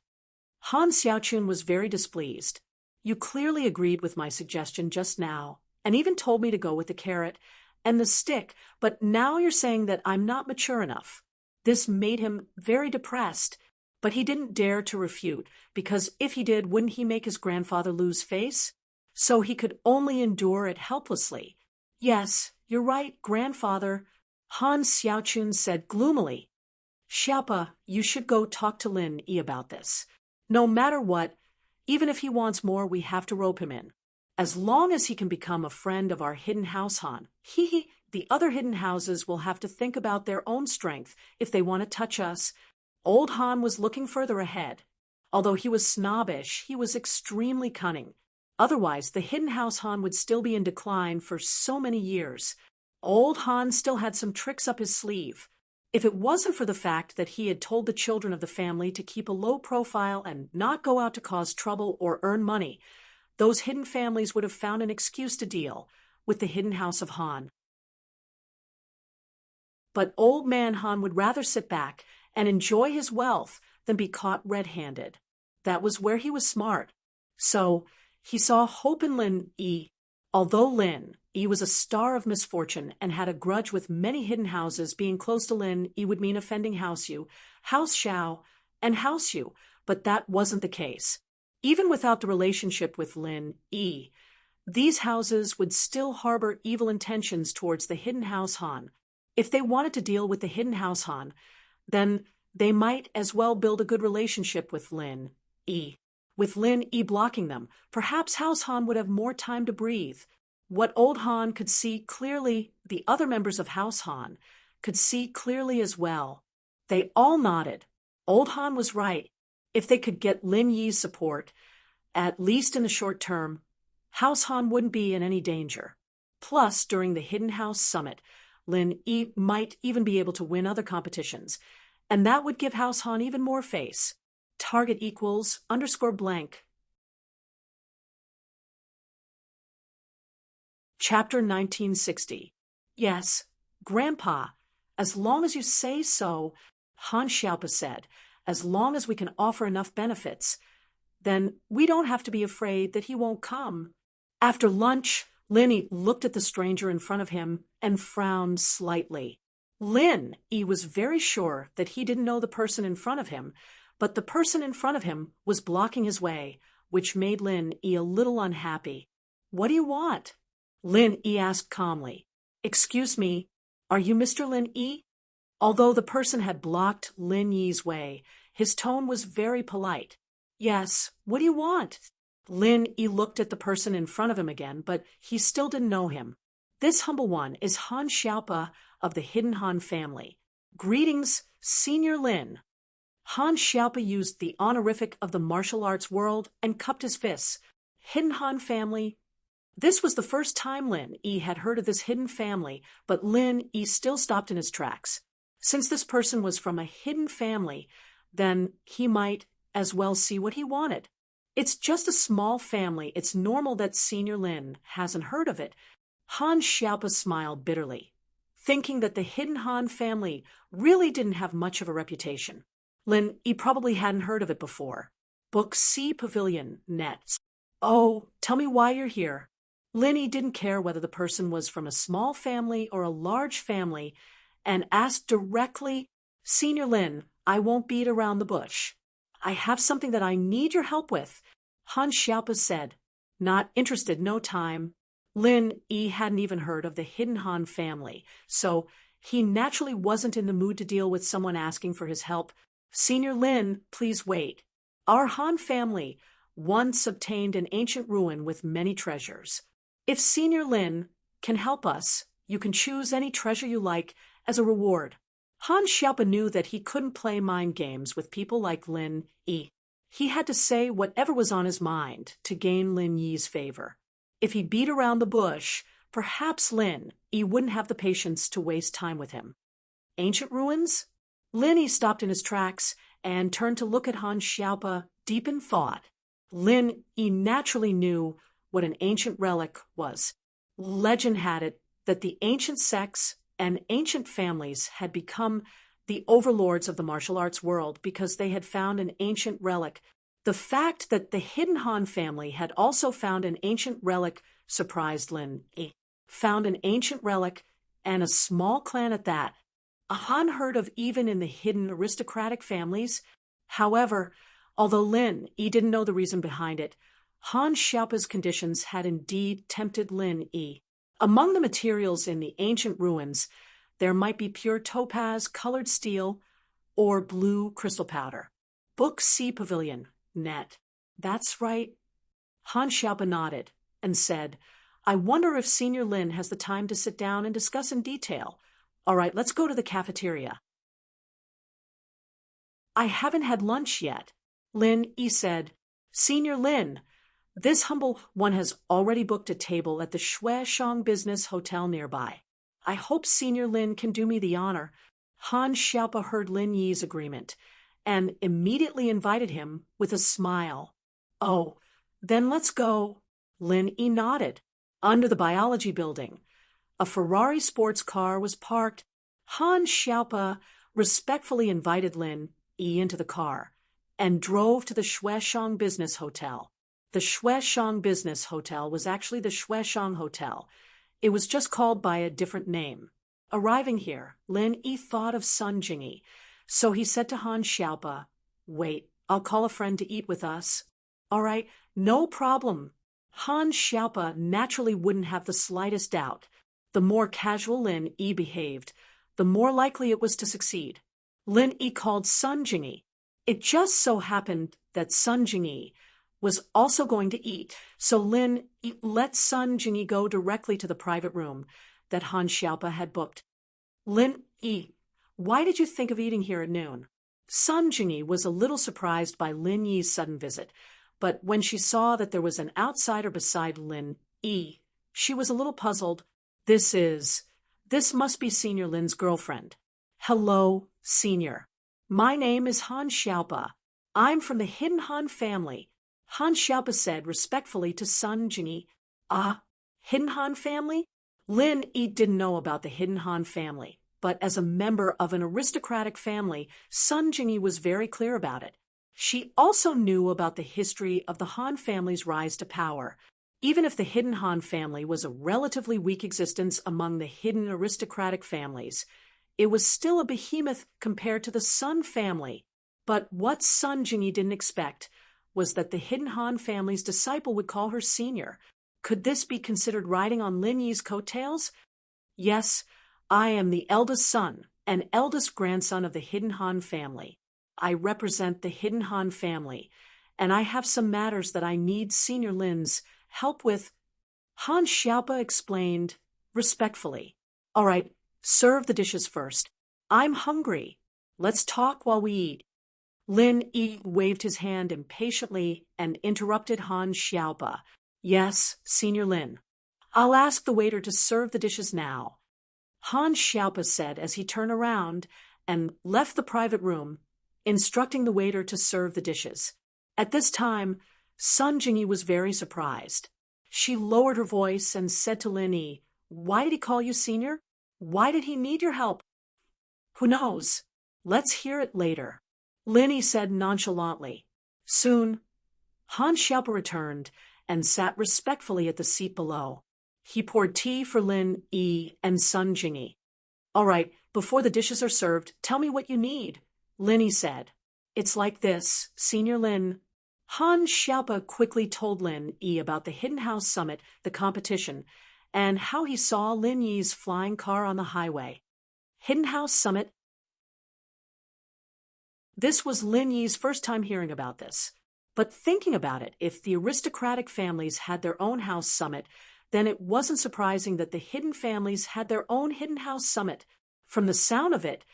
S1: Han Xiaoqun was very displeased. You clearly agreed with my suggestion just now, and even told me to go with the carrot and the stick, but now you're saying that I'm not mature enough. This made him very depressed, but he didn't dare to refute, because if he did, wouldn't he make his grandfather lose face? So he could only endure it helplessly. Yes, you're right, grandfather, Han Xiaoqun said gloomily. Xiaopa, you should go talk to Lin Yi about this. No matter what, even if he wants more, we have to rope him in. As long as he can become a friend of our hidden house Han, the other hidden houses will have to think about their own strength if they want to touch us. Old Han was looking further ahead. Although he was snobbish, he was extremely cunning. Otherwise, the hidden house Han would still be in decline for so many years. Old Han still had some tricks up his sleeve. If it wasn't for the fact that he had told the children of the family to keep a low profile and not go out to cause trouble or earn money, those hidden families would have found an excuse to deal with the hidden house of Han. But old man Han would rather sit back and enjoy his wealth than be caught red-handed. That was where he was smart. So he saw hope in Lin Yi. Although Lin Yi was a star of misfortune and had a grudge with many hidden houses, being close to Lin Yi would mean offending House Yu, House Xiao, and House Yu, but that wasn't the case. Even without the relationship with Lin Yi, these houses would still harbor evil intentions towards the hidden house Han. If they wanted to deal with the hidden house Han, then they might as well build a good relationship with Lin Yi. With Lin Yi blocking them, perhaps House Han would have more time to breathe. What old Han could see clearly, the other members of House Han could see clearly as well. They all nodded. Old Han was right. If they could get Lin Yi's support, at least in the short term, House Han wouldn't be in any danger. Plus, during the Hidden House Summit, Lin Yi might even be able to win other competitions, and that would give House Han even more face. Target equals _blank. Chapter 1960. Yes, Grandpa, as long as you say so, Han Xiaopa said, as long as we can offer enough benefits, then we don't have to be afraid that he won't come. After lunch, Lin Yi looked at the stranger in front of him and frowned slightly. Lin Yi was very sure that he didn't know the person in front of him, but the person in front of him was blocking his way, which made Lin Yi a little unhappy. "What do you want?" Lin Yi asked calmly. "Excuse me, are you Mr. Lin Yi?" Although the person had blocked Lin Yi's way, his tone was very polite. "Yes, what do you want?" Lin Yi looked at the person in front of him again, but he still didn't know him. "This humble one is Han Xiaopa of the Hidden Han family. Greetings, Senior Lin." Han Xiaopa used the honorific of the martial arts world and cupped his fists. Hidden Han family. This was the first time Lin Yi had heard of this hidden family, but Lin Yi still stopped in his tracks. Since this person was from a hidden family, then he might as well see what he wanted. It's just a small family. It's normal that Senior Lin hasn't heard of it. Han Xiaopa smiled bitterly, thinking that the hidden Han family really didn't have much of a reputation. Lin Yi probably hadn't heard of it before. Book C Pavilion, net. "Oh, tell me why you're here." Lin Yi didn't care whether the person was from a small family or a large family and asked directly, "Senior Lin, I won't beat around the bush. I have something that I need your help with," Han Xiaopa said. "Not interested, no time." Lin Yi hadn't even heard of the Hidden Han family, so he naturally wasn't in the mood to deal with someone asking for his help. "Senior Lin, please wait. Our Han family once obtained an ancient ruin with many treasures. If Senior Lin can help us, you can choose any treasure you like as a reward." Han Xiaopa knew that he couldn't play mind games with people like Lin Yi. He had to say whatever was on his mind to gain Lin Yi's favor. If he beat around the bush, perhaps Lin Yi wouldn't have the patience to waste time with him. Ancient ruins? Lin Yi stopped in his tracks and turned to look at Han Xiaopa deep in thought. Lin Yi naturally knew what an ancient relic was. Legend had it that the ancient sects and ancient families had become the overlords of the martial arts world because they had found an ancient relic. The fact that the Hidden Han family had also found an ancient relic surprised Lin Yi. Found an ancient relic, and a small clan at that. Unheard of even in the hidden aristocratic families. However, although Lin Yi didn't know the reason behind it, Han Xiaopa's conditions had indeed tempted Lin Yi. Among the materials in the ancient ruins, there might be pure topaz, colored steel, or blue crystal powder. Book C Pavilion, net. That's right. Han Xiaopa nodded and said, "I wonder if Senior Lin has the time to sit down and discuss in detail. All right, let's go to the cafeteria." "I haven't had lunch yet." Lin Yi said, "Senior Lin, this humble one has already booked a table at the Shueshang Business Hotel nearby. I hope Senior Lin can do me the honor." Han Xiaopa heard Lin Yi's agreement and immediately invited him with a smile. Oh, then let's go. Lin Yi nodded. Under the biology building, a Ferrari sports car was parked. Han Xiaopa respectfully invited Lin Yi into the car and drove to the Shueshang Business Hotel. The Shueshang Business Hotel was actually the Shueshang Hotel. It was just called by a different name. Arriving here, Lin Yi thought of Sun Jingyi, so he said to Han Xiaopa, "Wait, I'll call a friend to eat with us." "All right, no problem." Han Xiaopa naturally wouldn't have the slightest doubt. The more casual Lin Yi behaved, the more likely it was to succeed. Lin Yi called Sun Jingyi. It just so happened that Sun Jingyi was also going to eat, so Lin Yi let Sun Jingyi go directly to the private room that Han Xiaopa had booked. "Lin Yi, why did you think of eating here at noon?" Sun Jingyi was a little surprised by Lin Yi's sudden visit, but when she saw that there was an outsider beside Lin Yi, she was a little puzzled. This must be Senior Lin's girlfriend." "Hello, Senior. My name is Han Xiaopa. I'm from the Hidden Han family," Han Xiaopa said respectfully to Sun Jingyi. "Ah, Hidden Han family?" Lin Yi didn't know about the Hidden Han family, but as a member of an aristocratic family, Sun Jingyi was very clear about it. She also knew about the history of the Han family's rise to power. Even if the Hidden Han family was a relatively weak existence among the hidden aristocratic families, it was still a behemoth compared to the Sun family. But what Sun Jingyi didn't expect was that the Hidden Han family's disciple would call her senior. Could this be considered riding on Lin Yi's coattails? "Yes, I am the eldest son and eldest grandson of the Hidden Han family. I represent the Hidden Han family, and I have some matters that I need Senior Lin's help with," Han Xiaopa explained respectfully. "All right, serve the dishes first. I'm hungry. Let's talk while we eat." Lin Yi waved his hand impatiently and interrupted Han Xiaopa. "Yes, Senior Lin. I'll ask the waiter to serve the dishes now," Han Xiaopa said as he turned around and left the private room, instructing the waiter to serve the dishes. At this time, Sun Jingyi was very surprised. She lowered her voice and said to Lin Yi, "Why did he call you senior? Why did he need your help?" "Who knows? Let's hear it later," Lin Yi said nonchalantly. Soon, Han Xiaopa returned and sat respectfully at the seat below. He poured tea for Lin Yi and Sun Jingyi. "All right, before the dishes are served, tell me what you need," Lin Yi said. "It's like this, Senior Lin." Han Xiaopa quickly told Lin Yi about the Hidden House Summit, the competition, and how he saw Lin Yi's flying car on the highway. Hidden House Summit. This was Lin Yi's first time hearing about this. But thinking about it, if the aristocratic families had their own house summit, then it wasn't surprising that the hidden families had their own Hidden House Summit. From the sound of it,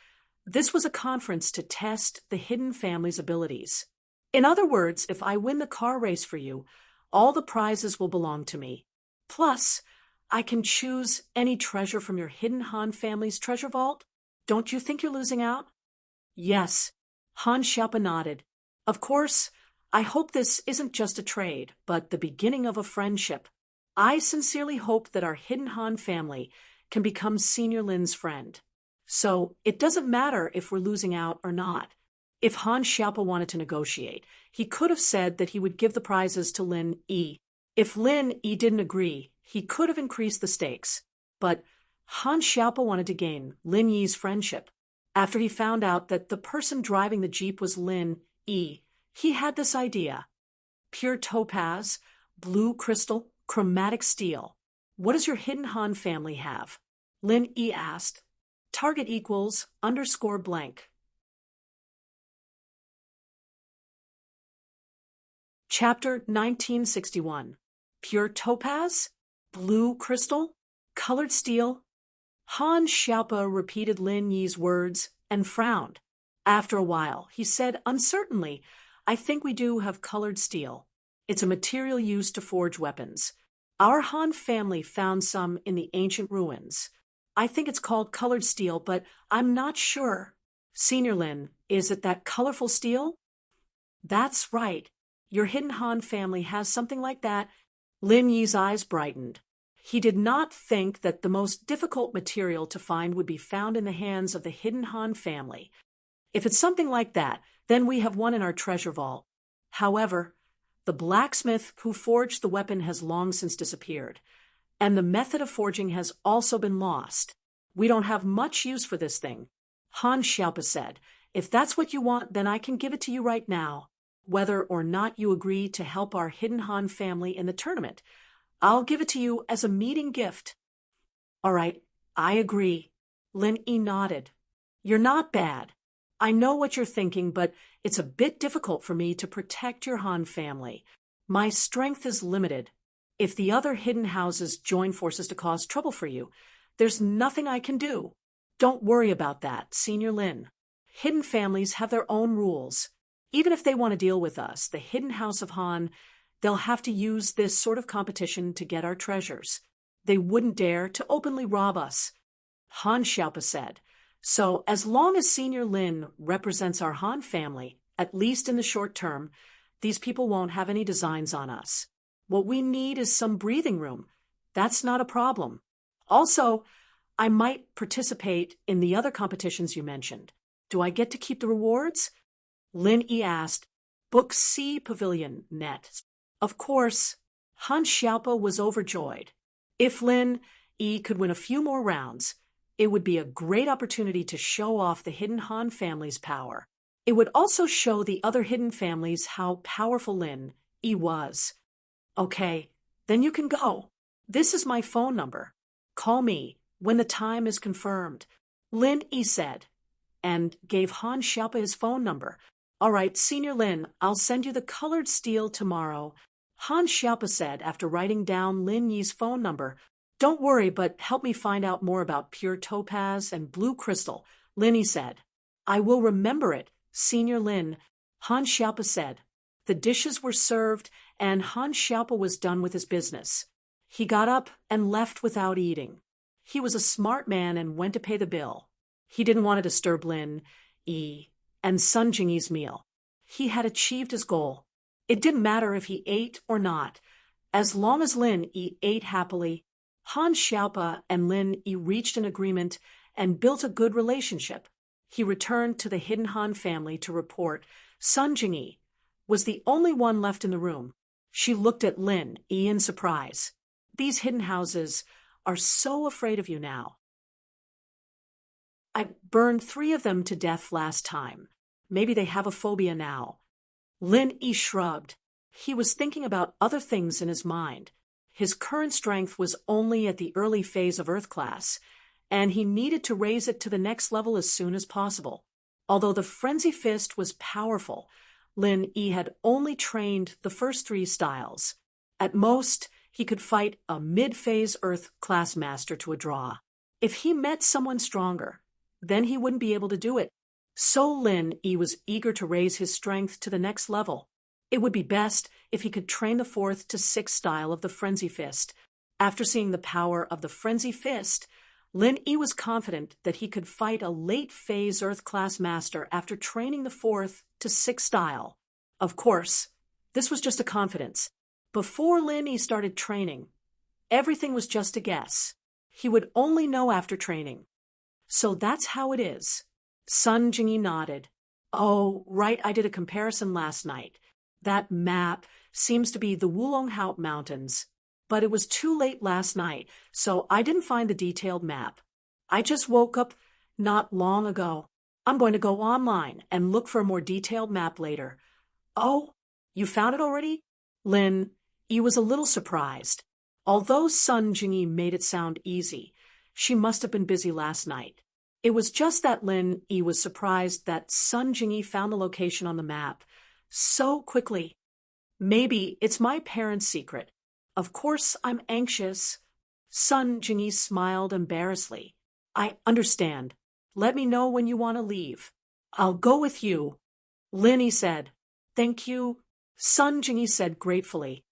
S1: this was a conference to test the hidden family's abilities. In other words, if I win the car race for you, all the prizes will belong to me. Plus, I can choose any treasure from your Hidden Han family's treasure vault. Don't you think you're losing out? Yes, Han Xiaopa nodded. Of course, I hope this isn't just a trade, but the beginning of a friendship. I sincerely hope that our Hidden Han family can become Senior Lin's friend. So it doesn't matter if we're losing out or not. If Han Xiaopa wanted to negotiate, he could have said that he would give the prizes to Lin Yi. If Lin Yi didn't agree, he could have increased the stakes. But Han Xiaopa wanted to gain Lin Yi's friendship. After he found out that the person driving the Jeep was Lin Yi, he had this idea. Pure topaz, blue crystal, chromatic steel. What does your Hidden Han family have? Lin Yi asked. Target equals _blank. Chapter 1961. Pure topaz? Blue crystal? Colored steel? Han Xiaopa repeated Lin Yi's words and frowned. After a while, he said uncertainly, I think we do have colored steel. It's a material used to forge weapons. Our Han family found some in the ancient ruins. I think it's called colored steel, but I'm not sure. Senior Lin, is it that colorful steel? That's right. Your hidden Han family has something like that. Lin Yi's eyes brightened. He did not think that the most difficult material to find would be found in the hands of the hidden Han family. If it's something like that, then we have one in our treasure vault. However, the blacksmith who forged the weapon has long since disappeared, and the method of forging has also been lost. We don't have much use for this thing. Han Xiaopa said, if that's what you want, then I can give it to you right now. Whether or not you agree to help our hidden Han family in the tournament, I'll give it to you as a meeting gift. All right, I agree. Lin Yi nodded. You're not bad. I know what you're thinking, but it's a bit difficult for me to protect your Han family. My strength is limited. If the other hidden houses join forces to cause trouble for you, there's nothing I can do. Don't worry about that, Senior Lin. Hidden families have their own rules. Even if they want to deal with us, the hidden house of Han, they'll have to use this sort of competition to get our treasures. They wouldn't dare to openly rob us. Han Xiaopa said, so as long as Senior Lin represents our Han family, at least in the short term, these people won't have any designs on us. What we need is some breathing room. That's not a problem. Also, I might participate in the other competitions you mentioned. Do I get to keep the rewards? Lin Yi asked. Book C Pavilion, net. Of course. Han Xiaopa was overjoyed. If Lin Yi could win a few more rounds, it would be a great opportunity to show off the hidden Han family's power. It would also show the other hidden families how powerful Lin Yi was. Okay, then you can go. This is my phone number. Call me when the time is confirmed, Lin Yi said, and gave Han Xiaopa his phone number. All right, Senior Lin, I'll send you the colored steel tomorrow, Han Xiaopa said after writing down Lin Yi's phone number. Don't worry, but help me find out more about pure topaz and blue crystal, Lin Yi said. I will remember it, Senior Lin, Han Xiaopa said. The dishes were served, and Han Xiaopa was done with his business. He got up and left without eating. He was a smart man and went to pay the bill. He didn't want to disturb Lin Yi and Sun Jingyi's meal. He had achieved his goal. It didn't matter if he ate or not. As long as Lin Yi ate happily, Han Xiaopa and Lin Yi reached an agreement and built a good relationship. He returned to the hidden Han family to report Sun Jingyi was the only one left in the room. She looked at Lin Yi in surprise. These hidden houses are so afraid of you now. I burned 3 of them to death last time. Maybe they have a phobia now. Lin Yi shrugged. He was thinking about other things in his mind. His current strength was only at the early phase of Earth class, and he needed to raise it to the next level as soon as possible. Although the Frenzy Fist was powerful, Lin Yi had only trained the first 3 styles. At most, he could fight a mid-phase Earth class master to a draw. If he met someone stronger, then he wouldn't be able to do it. So Lin Yi was eager to raise his strength to the next level. It would be best if he could train the 4th to 6th style of the Frenzy Fist. After seeing the power of the Frenzy Fist, Lin Yi was confident that he could fight a late-phase Earth class master after training the 4th to 6th style. Of course, this was just a confidence. Before Lin Yi started training, everything was just a guess. He would only know after training. So that's how it is. Sun Jingyi nodded. Oh, right, I did a comparison last night. That map seems to be the Wulonghao Mountains. But it was too late last night, so I didn't find the detailed map. I just woke up not long ago. I'm going to go online and look for a more detailed map later. Oh, you found it already? Lin Yi was a little surprised. Although Sun Jingyi made it sound easy, she must have been busy last night. It was just that Lin Yi was surprised that Sun Jingyi found the location on the map so quickly. Maybe it's my parents' secret. Of course I'm anxious. Sun Jingyi smiled embarrassedly. I understand. Let me know when you want to leave. I'll go with you. Lin Yi said. Thank you. Sun Jingyi said gratefully.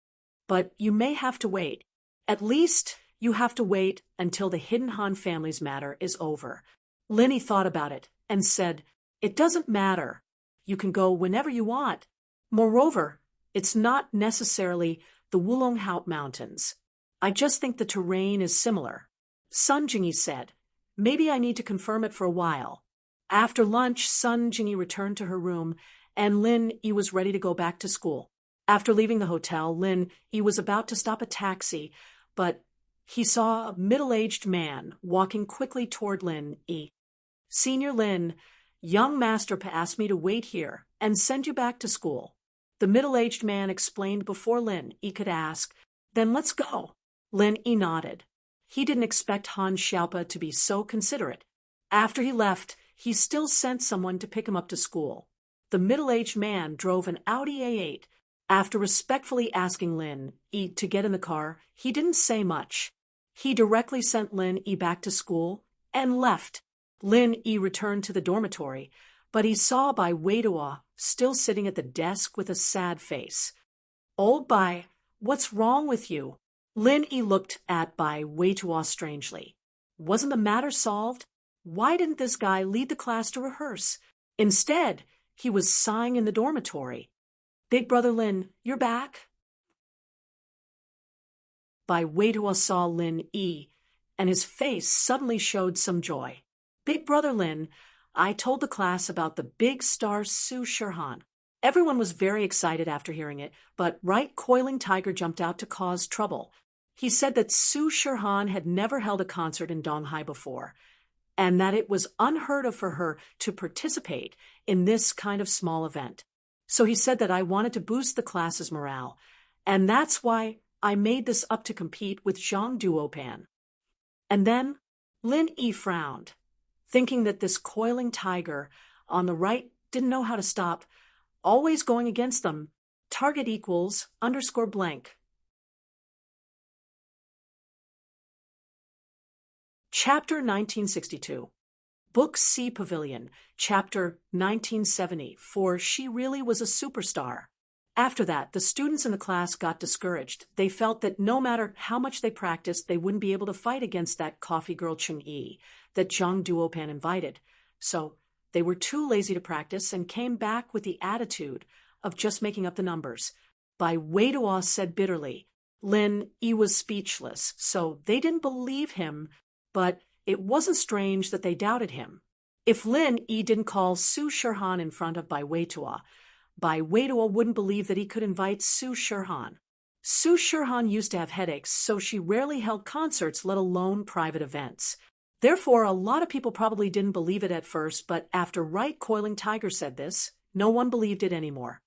S1: But you may have to wait. At least You have to wait until the Hidden Han family's matter is over. Lin Yi thought about it and said, "It doesn't matter. You can go whenever you want. Moreover, it's not necessarily the Wulonghao Mountains. I just think the terrain is similar." Sun Jingyi said, "Maybe I need to confirm it for a while." After lunch, Sun Jingyi returned to her room, and Lin Yi was ready to go back to school. After leaving the hotel, Lin Yi was about to stop a taxi, but he saw a middle-aged man walking quickly toward Lin Yi. "Senior Lin, young master asked me to wait here and send you back to school." The middle-aged man explained before Lin Yi could ask, "Then let's go." Lin Yi nodded. He didn't expect Han Xiaopa to be so considerate. After he left, he still sent someone to pick him up to school. The middle-aged man drove an Audi A8. After respectfully asking Lin Yi to get in the car, he didn't say much. He directly sent Lin Yi back to school and left. Lin Yi returned to the dormitory, but he saw Bai Weiduo still sitting at the desk with a sad face. "Old Bai, what's wrong with you?" Lin Yi looked at Bai Weiduo strangely. Wasn't the matter solved? Why didn't this guy lead the class to rehearse? Instead, he was sighing in the dormitory. "Big brother Lin, you're back?" Bai Weiduo saw Lin Yi, and his face suddenly showed some joy. "Big brother Lin, I told the class about the big star Su Shirhan." Everyone was very excited after hearing it, but Right Coiling Tiger jumped out to cause trouble. He said that Su Shirhan had never held a concert in Donghai before, and that it was unheard of for her to participate in this kind of small event. So he said that I wanted to boost the class's morale, and that's why I made this up to compete with Zhang Duopan. And then Lin Yi frowned, thinking that this coiling tiger on the right didn't know how to stop, always going against them. Target equals _blank. Chapter 1962. Book C Pavilion, Chapter 1970, for She Really Was a Superstar. After that, the students in the class got discouraged. They felt that no matter how much they practiced, they wouldn't be able to fight against that coffee girl Cheng-yi that Zhang Duopan invited. So they were too lazy to practice and came back with the attitude of just making up the numbers. Bai Weiduo said bitterly. Lin Yi was speechless, so they didn't believe him, but it wasn't strange that they doubted him. If Lin Yi didn't call Su Shirhan in front of Bai Weiduo wouldn't believe that he could invite Su Shirhan. Su Shirhan used to have headaches, so she rarely held concerts, let alone private events. Therefore, a lot of people probably didn't believe it at first, but after Right Coiling Tiger said this, no one believed it anymore.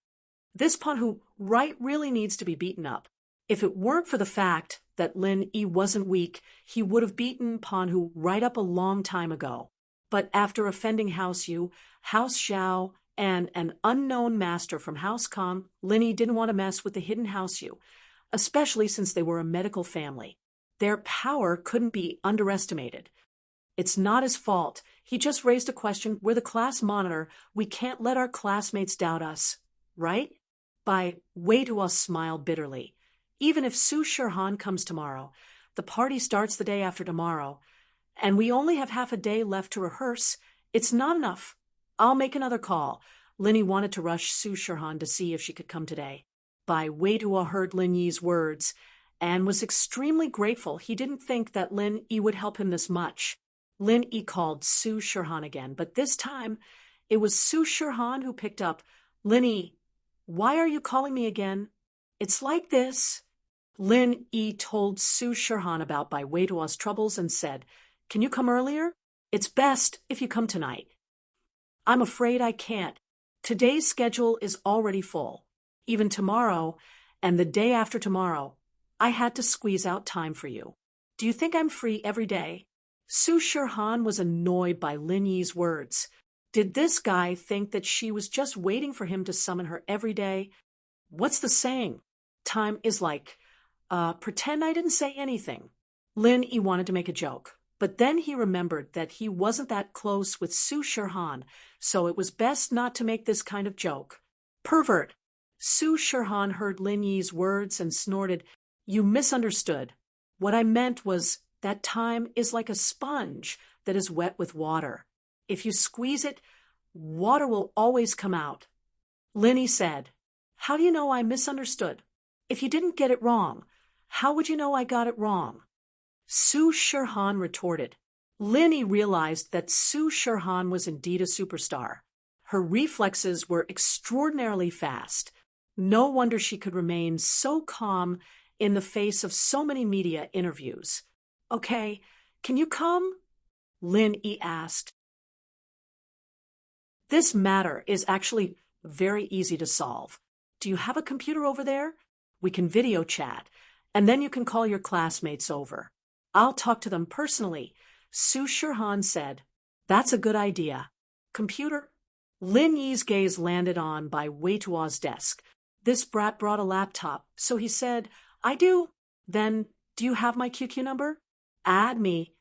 S1: This pawn who Right really needs to be beaten up. If it weren't for the fact that Lin Yi wasn't weak, he would have beaten pawn who Right up a long time ago. But after offending House Yu, House Xiao, and an unknown master from House Kong, Lin Yi didn't want to mess with the hidden House Yu, especially since they were a medical family. Their power couldn't be underestimated. It's not his fault. He just raised a question. We're the class monitor. We can't let our classmates doubt us, right? Bai Weiduo smiled bitterly. Even if Su Shirhan comes tomorrow, the party starts the day after tomorrow, and we only have half a day left to rehearse. It's not enough. I'll make another call. Lin Yi wanted to rush Su Shirhan to see if she could come today. Bai Weiduo heard Lin Yi's words and was extremely grateful. He didn't think that Lin Yi would help him this much. Lin Yi called Su Shirhan again, but this time it was Su Shirhan who picked up. "Lin Yi, why are you calling me again?" "It's like this." Lin Yi told Su Shirhan about Bai Weiduo's troubles and said, "Can you come earlier? It's best if you come tonight." "I'm afraid I can't. Today's schedule is already full. Even tomorrow and the day after tomorrow, I had to squeeze out time for you. Do you think I'm free every day?" Su Shirhan was annoyed by Lin Yi's words. Did this guy think that she was just waiting for him to summon her every day? What's the saying? Time is like, pretend I didn't say anything. Lin Yi wanted to make a joke, but then he remembered that he wasn't that close with Su Shirhan, so it was best not to make this kind of joke. "Pervert!" Su Shirhan heard Lin Yi's words and snorted. "You misunderstood. What I meant was that time is like a sponge that is wet with water. If you squeeze it, water will always come out. Linny said, "How do you know I misunderstood? If you didn't get it wrong, how would you know I got it wrong?" Su Shirhan retorted. Linny realized that Su Shirhan was indeed a superstar. Her reflexes were extraordinarily fast. No wonder she could remain so calm in the face of so many media interviews. "Okay, can you come?" Lin Yi asked. "This matter is actually very easy to solve. Do you have a computer over there? We can video chat, and then you can call your classmates over. I'll talk to them personally," Su Shirhan said. "That's a good idea. Computer?" Lin Yi's gaze landed on Bai Weituo's desk. This brat brought a laptop, so he said, "I do." "Then, do you have my QQ number? Add me,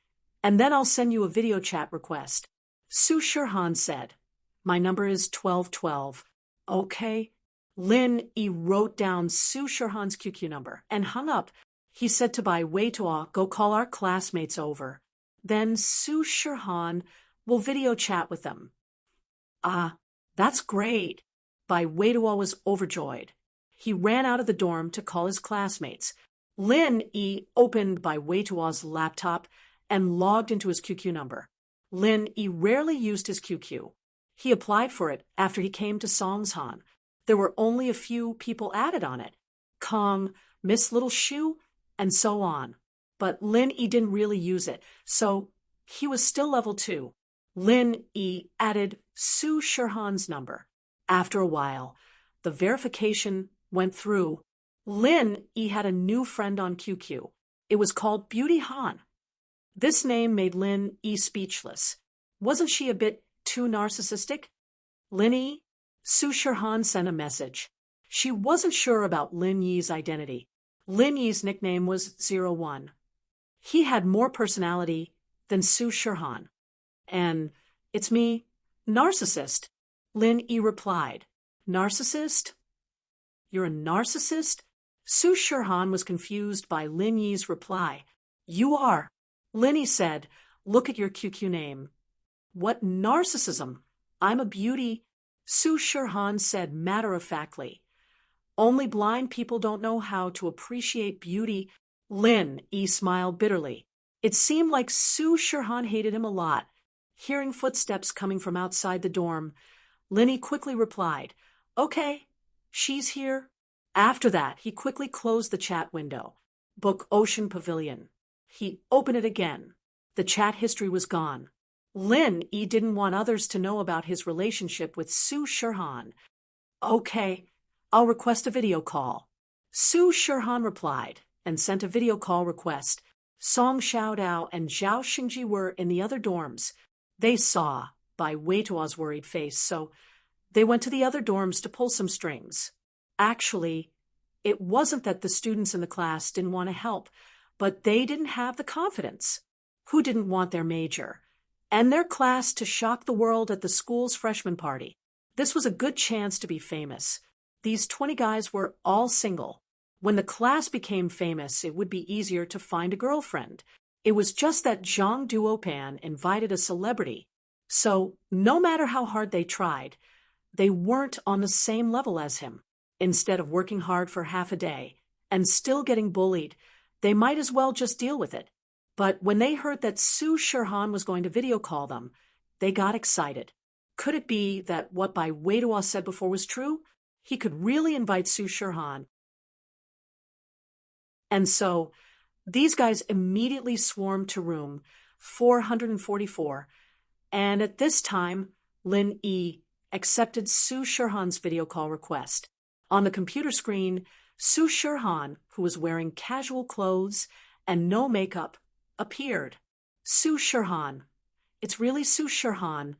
S1: and then I'll send you a video chat request," Su Shirhan said. "My number is 1212. Okay." Lin Yi wrote down Su Shirhan's QQ number and hung up. He said to Bai Weituo, "Go call our classmates over. Then Su Shirhan will video chat with them." "Ah, that's great." Bai Weituo was overjoyed. He ran out of the dorm to call his classmates. Lin Yi opened Bai Weituo's laptop and logged into his QQ number. Lin Yi rarely used his QQ. He applied for it after he came to Songshan. There were only a few people added on it. Kong, Miss Little Shoe, and so on. But Lin Yi didn't really use it, so he was still level 2. Lin Yi added Su Shirhan's number. After a while, the verification went through. Lin Yi had a new friend on QQ. It was called Beauty Han. This name made Lin Yi speechless. Wasn't she a bit too narcissistic? "Lin Yi?" Su Shirhan sent a message. She wasn't sure about Lin Yi's identity. Lin Yi's nickname was 01. He had more personality than Su Shirhan. "And it's me, narcissist," Lin Yi replied. "Narcissist? You're a narcissist?" Su Shirhan was confused by Lin Yi's reply. "You are," Lin Yi said. "Look at your QQ name." "What narcissism? I'm a beauty," Su Shirhan said matter-of-factly. "Only blind people don't know how to appreciate beauty." Lin Yi smiled bitterly. It seemed like Su Shirhan hated him a lot. Hearing footsteps coming from outside the dorm, Lin Yi quickly replied, "Okay, she's here." After that, he quickly closed the chat window. Book Ocean Pavilion. He opened it again. The chat history was gone. Lin Yi didn't want others to know about his relationship with Su Shirhan. "Okay, I'll request a video call." Su Shirhan replied and sent a video call request. Song Xiaodao and Zhao Xingji were in the other dorms. They saw Bai Weituo's worried face, so they went to the other dorms to pull some strings. Actually, it wasn't that the students in the class didn't want to help, but they didn't have the confidence. Who didn't want their major and their class to shock the world at the school's freshman party? This was a good chance to be famous. These 20 guys were all single. When the class became famous, it would be easier to find a girlfriend. It was just that Zhang Duopan invited a celebrity. So, no matter how hard they tried, they weren't on the same level as him. Instead of working hard for half a day and still getting bullied, they might as well just deal with it. But when they heard that Su Shirhan was going to video call them, they got excited. Could it be that what Bai Weituo said before was true? He could really invite Su Shirhan. And so, these guys immediately swarmed to room 444, and at this time, Lin Yi accepted Su Shirhan's video call request. On the computer screen, Su Shirhan, who was wearing casual clothes and no makeup, appeared. Su Shirhan. It's really Su Shirhan.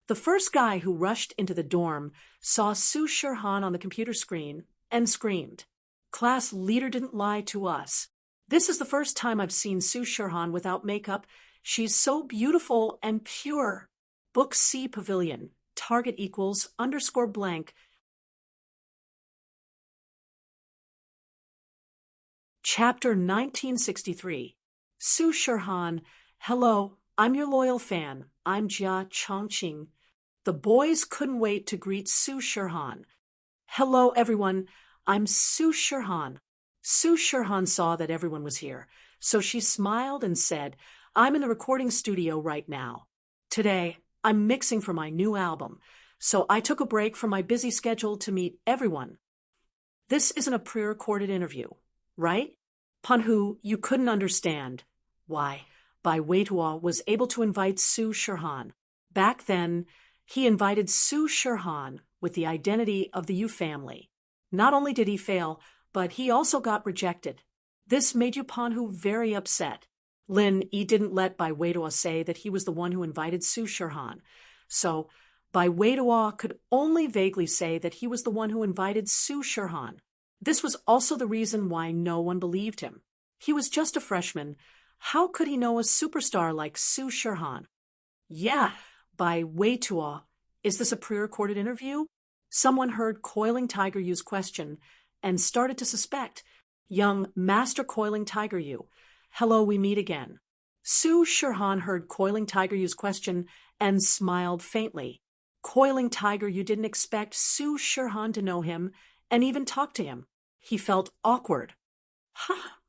S1: The first guy who rushed into the dorm saw Su Shirhan on the computer screen and screamed. "Class leader didn't lie to us. This is the first time I've seen Su Shirhan without makeup. She's so beautiful and pure." Book C Pavilion. Target equals _blank. Chapter 1963. Su Shirhan. Hello, I'm your loyal fan. I'm Jia Chongqing. The boys couldn't wait to greet Su Shirhan. Hello, everyone. I'm Su Shirhan. Su Shirhan saw that everyone was here, so she smiled and said, I'm in the recording studio right now. Today, I'm mixing for my new album, so I took a break from my busy schedule to meet everyone. This isn't a pre-recorded interview, right? Panhu, you couldn't understand. Why? Bai Weitua was able to invite Su Shirhan. Back then, he invited Su Shirhan with the identity of the Yu family. Not only did he fail, but he also got rejected. This made Yu Panhu very upset. Lin Yi didn't let Bai Weitua say that he was the one who invited Su Shirhan. So, Bai Weitua could only vaguely say that he was the one who invited Su Shirhan. This was also the reason why no one believed him. He was just a freshman. How could he know a superstar like Su Shirhan? Yeah, Bai Weitua. Is this a pre-recorded interview? Someone heard Coiling Tiger Yu's question and started to suspect. Young Master Coiling Tiger Yu. Hello, we meet again. Su Shirhan heard Coiling Tiger Yu's question and smiled faintly. Coiling Tiger Yu didn't expect Su Shirhan to know him and even talk to him. He felt awkward.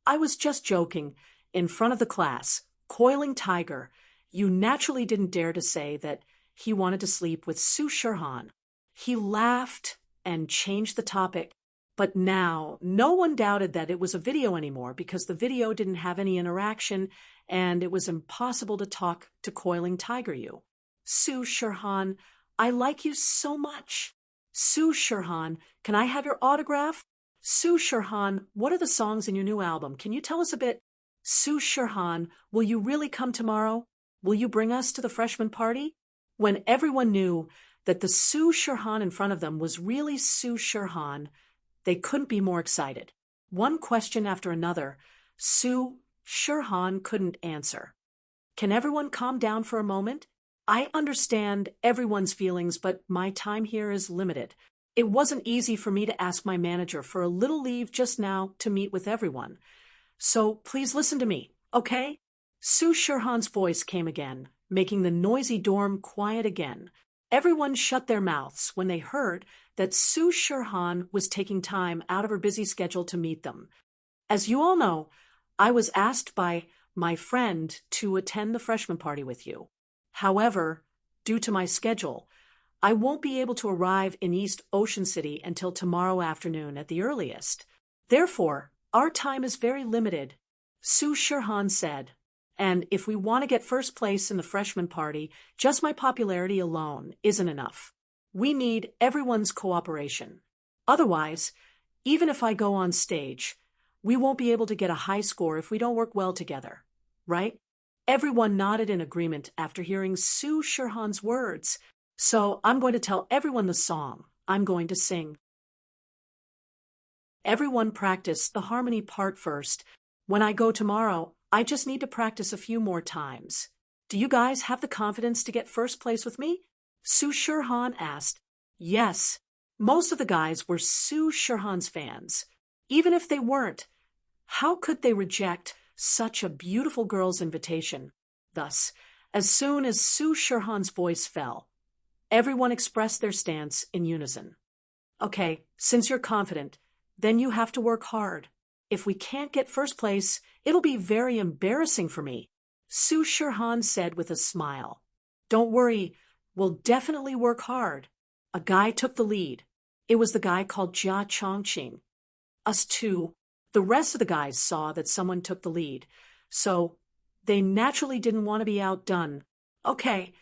S1: I was just joking. In front of the class, Coiling Tiger, you naturally didn't dare to say that he wanted to sleep with Su Shirhan. He laughed and changed the topic, but now no one doubted that it was a video anymore because the video didn't have any interaction and it was impossible to talk to Coiling Tiger Yu. Su Shirhan, I like you so much. Su Shirhan, can I have your autograph? Su Shirhan, what are the songs in your new album? Can you tell us a bit? Su Shirhan, will you really come tomorrow? Will you bring us to the freshman party? When everyone knew that the Su Shirhan in front of them was really Su Shirhan, they couldn't be more excited. One question after another, Su Shirhan couldn't answer. Can everyone calm down for a moment? I understand everyone's feelings, but my time here is limited. It wasn't easy for me to ask my manager for a little leave just now to meet with everyone. So please listen to me, okay? Su Shirhan's voice came again, making the noisy dorm quiet again. Everyone shut their mouths when they heard that Su Shirhan was taking time out of her busy schedule to meet them. As you all know, I was asked by my friend to attend the freshman party with you. However, due to my schedule, I won't be able to arrive in East Ocean City until tomorrow afternoon at the earliest. Therefore, our time is very limited, Su Shirhan said. And if we want to get first place in the freshman party, just my popularity alone isn't enough. We need everyone's cooperation. Otherwise, even if I go on stage, we won't be able to get a high score if we don't work well together, right? Everyone nodded in agreement after hearing Su Shirhan's words. So I'm going to tell everyone the song I'm going to sing. Everyone practice the harmony part first. When I go tomorrow, I just need to practice a few more times. Do you guys have the confidence to get first place with me? Su Shirhan asked. Yes. Most of the guys were Su Shirhan's fans. Even if they weren't, how could they reject such a beautiful girl's invitation? Thus, as soon as Su Shirhan's voice fell, everyone expressed their stance in unison. Okay, since you're confident, then you have to work hard. If we can't get first place, it'll be very embarrassing for me, Su Shirhan said with a smile. Don't worry, we'll definitely work hard. A guy took the lead. It was the guy called Jia Chongqing. Us too. The rest of the guys saw that someone took the lead, so they naturally didn't want to be outdone. Okay,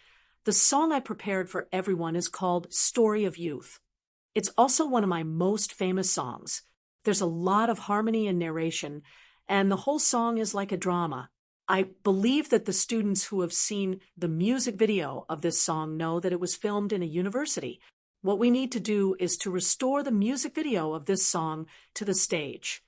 S1: the song I prepared for everyone is called Story of Youth. It's also one of my most famous songs. There's a lot of harmony and narration, and the whole song is like a drama. I believe that the students who have seen the music video of this song know that it was filmed in a university. What we need to do is to restore the music video of this song to the stage.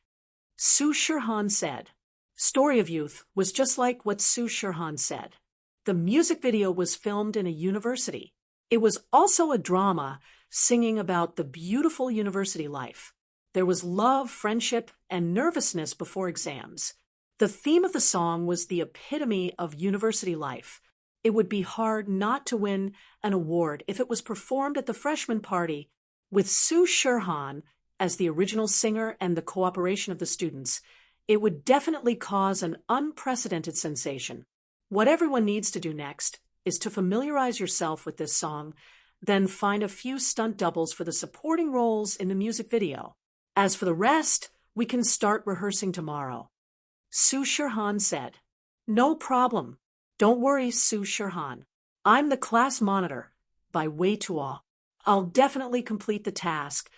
S1: Su Shirhan said. Story of Youth was just like what Su Shirhan said. The music video was filmed in a university. It was also a drama singing about the beautiful university life. There was love, friendship, and nervousness before exams. The theme of the song was the epitome of university life. It would be hard not to win an award if it was performed at the freshman party with Sue Sherhan as the original singer and the cooperation of the students. It would definitely cause an unprecedented sensation. What everyone needs to do next is to familiarize yourself with this song, then find a few stunt doubles for the supporting roles in the music video. As for the rest, we can start rehearsing tomorrow. Sue Sherhan said. No problem. Don't worry, Sue Sherhan. I'm the class monitor. Bai Wei-tuo. I'll definitely complete the task.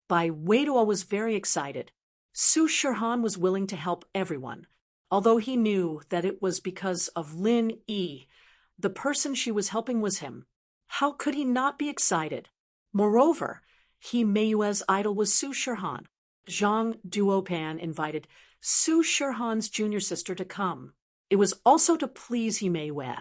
S1: Bai Wei-tuo was very excited. Sue Sherhan was willing to help everyone, although he knew that it was because of Lin Yi. The person she was helping was him. How could he not be excited? Moreover, He Meiyue's idol was Sue Sherhan. Zhang Duopan invited Sue Sherhan's junior sister to come. It was also to please He Meiyue.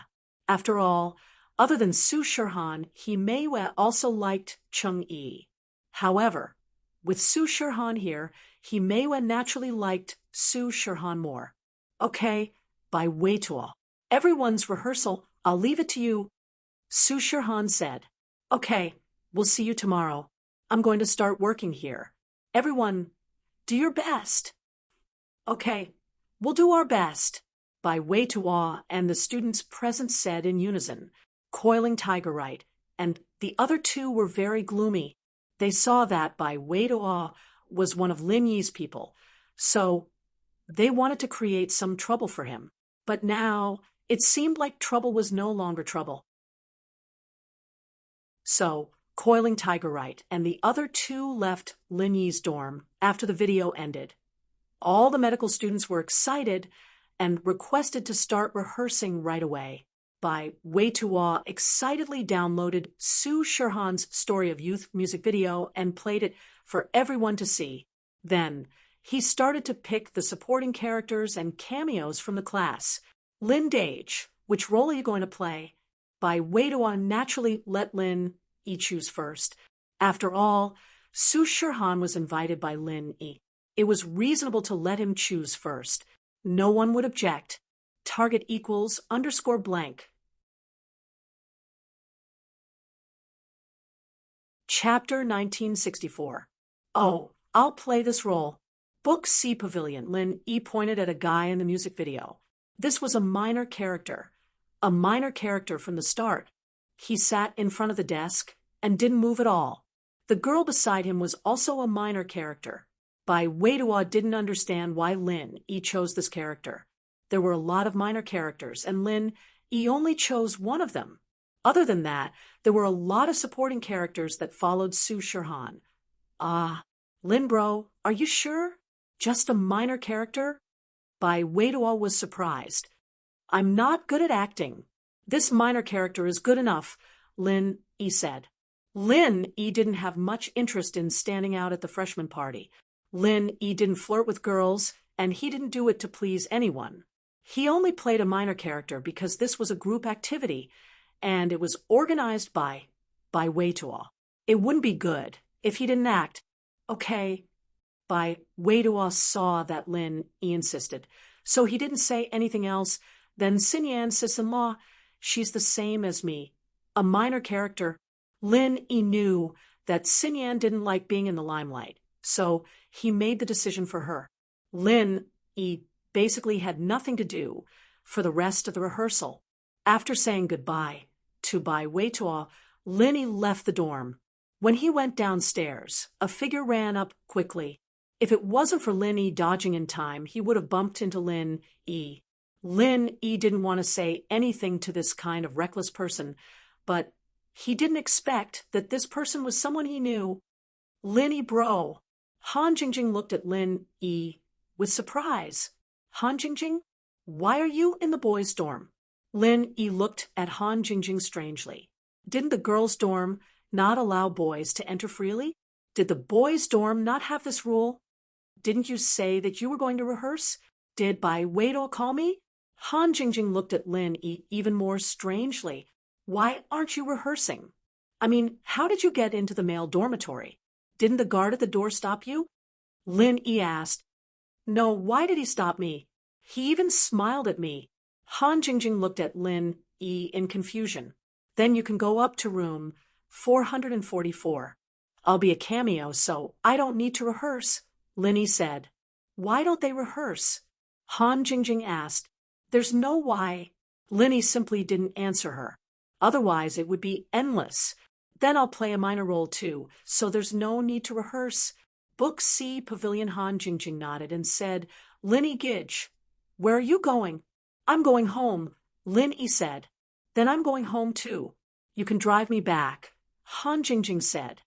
S1: After all, other than Sue Sherhan, He Meiyue also liked Cheng Yi. However, with Sue Sherhan here, He Meiyue naturally liked Sue Sherhan more. Okay, Bai Wei-tuo. Everyone's rehearsal, I'll leave it to you. Sue Sherhan said. Okay, we'll see you tomorrow. I'm going to start working here. Everyone, do your best. Okay, we'll do our best. Bai Wei-tuo and the students present said in unison, coiling Tigerite, and the other two were very gloomy. They saw that Bai Wei-tuo was one of Lin Yi's people, so they wanted to create some trouble for him. But now it seemed like trouble was no longer trouble. So, coiling Tigerite and the other two left Lin Yi's dorm after the video ended. All the medical students were excited and requested to start rehearsing right away. Bai Wei-tuo excitedly downloaded Sue Sherhan's Story of Youth music video and played it for everyone to see. Then, he started to pick the supporting characters and cameos from the class. Lin Dage, which role are you going to play? Bai Wei-tuo naturally let Lin Yi choose first. After all, Sue Sherhan was invited by Lin Yi. It was reasonable to let him choose first. No one would object. Target equals _blank. Chapter 1964. Oh, I'll play this role. Book C Pavilion. Lin Yi pointed at a guy in the music video. This was a minor character. A minor character from the start. He sat in front of the desk and didn't move at all. The girl beside him was also a minor character. Bai Wei-tuo didn't understand why Lin Yi chose this character. There were a lot of minor characters, and Lin Yi only chose one of them. Other than that, there were a lot of supporting characters that followed Sue Sherhan. Lin bro, are you sure? Just a minor character? Bai Wei-tuo was surprised. I'm not good at acting. This minor character is good enough, Lin Yi said. Lin Yi didn't have much interest in standing out at the freshman party. Lin Yi didn't flirt with girls, and he didn't do it to please anyone. He only played a minor character because this was a group activity, and it was organized by Bai Wei-tuo. It wouldn't be good if he didn't act. Okay. Bai Wei-tuo saw that Lin Yi insisted, so he didn't say anything else. Then Xinyan sis-in-law, she's the same as me. A minor character. Lin Yi knew that Xinyan didn't like being in the limelight, so he made the decision for her. Lin Yi basically had nothing to do for the rest of the rehearsal. After saying goodbye to Bai Wei-tuo, Lin Yi left the dorm. When he went downstairs, a figure ran up quickly. If it wasn't for Lin Yi dodging in time, he would have bumped into Lin Yi. Lin Yi didn't want to say anything to this kind of reckless person, but he didn't expect that this person was someone he knew. Lin Yi bro. Han Jingjing looked at Lin Yi with surprise. Han Jingjing, why are you in the boys' dorm? Lin Yi looked at Han Jingjing strangely. Didn't the girls' dorm not allow boys to enter freely? Did the boys' dorm not have this rule? Didn't you say that you were going to rehearse? Did Bai Wei-tuo call me? Han Jingjing looked at Lin Yi even more strangely. Why aren't you rehearsing? I mean, how did you get into the male dormitory? Didn't the guard at the door stop you? Lin Yi asked. No, why did he stop me? He even smiled at me. Han Jingjing looked at Lin Yi in confusion. Then you can go up to room 444. I'll be a cameo, so I don't need to rehearse, Lin Yi said. Why don't they rehearse? Han Jingjing asked. There's no why. Lin Yi simply didn't answer her. Otherwise, it would be endless. Then I'll play a minor role too, so there's no need to rehearse. Book C, Pavilion. Han Jingjing nodded and said, Lin Yi Gidge, where are you going? I'm going home, Lin Yi said. Then I'm going home too. You can drive me back, Han Jingjing said.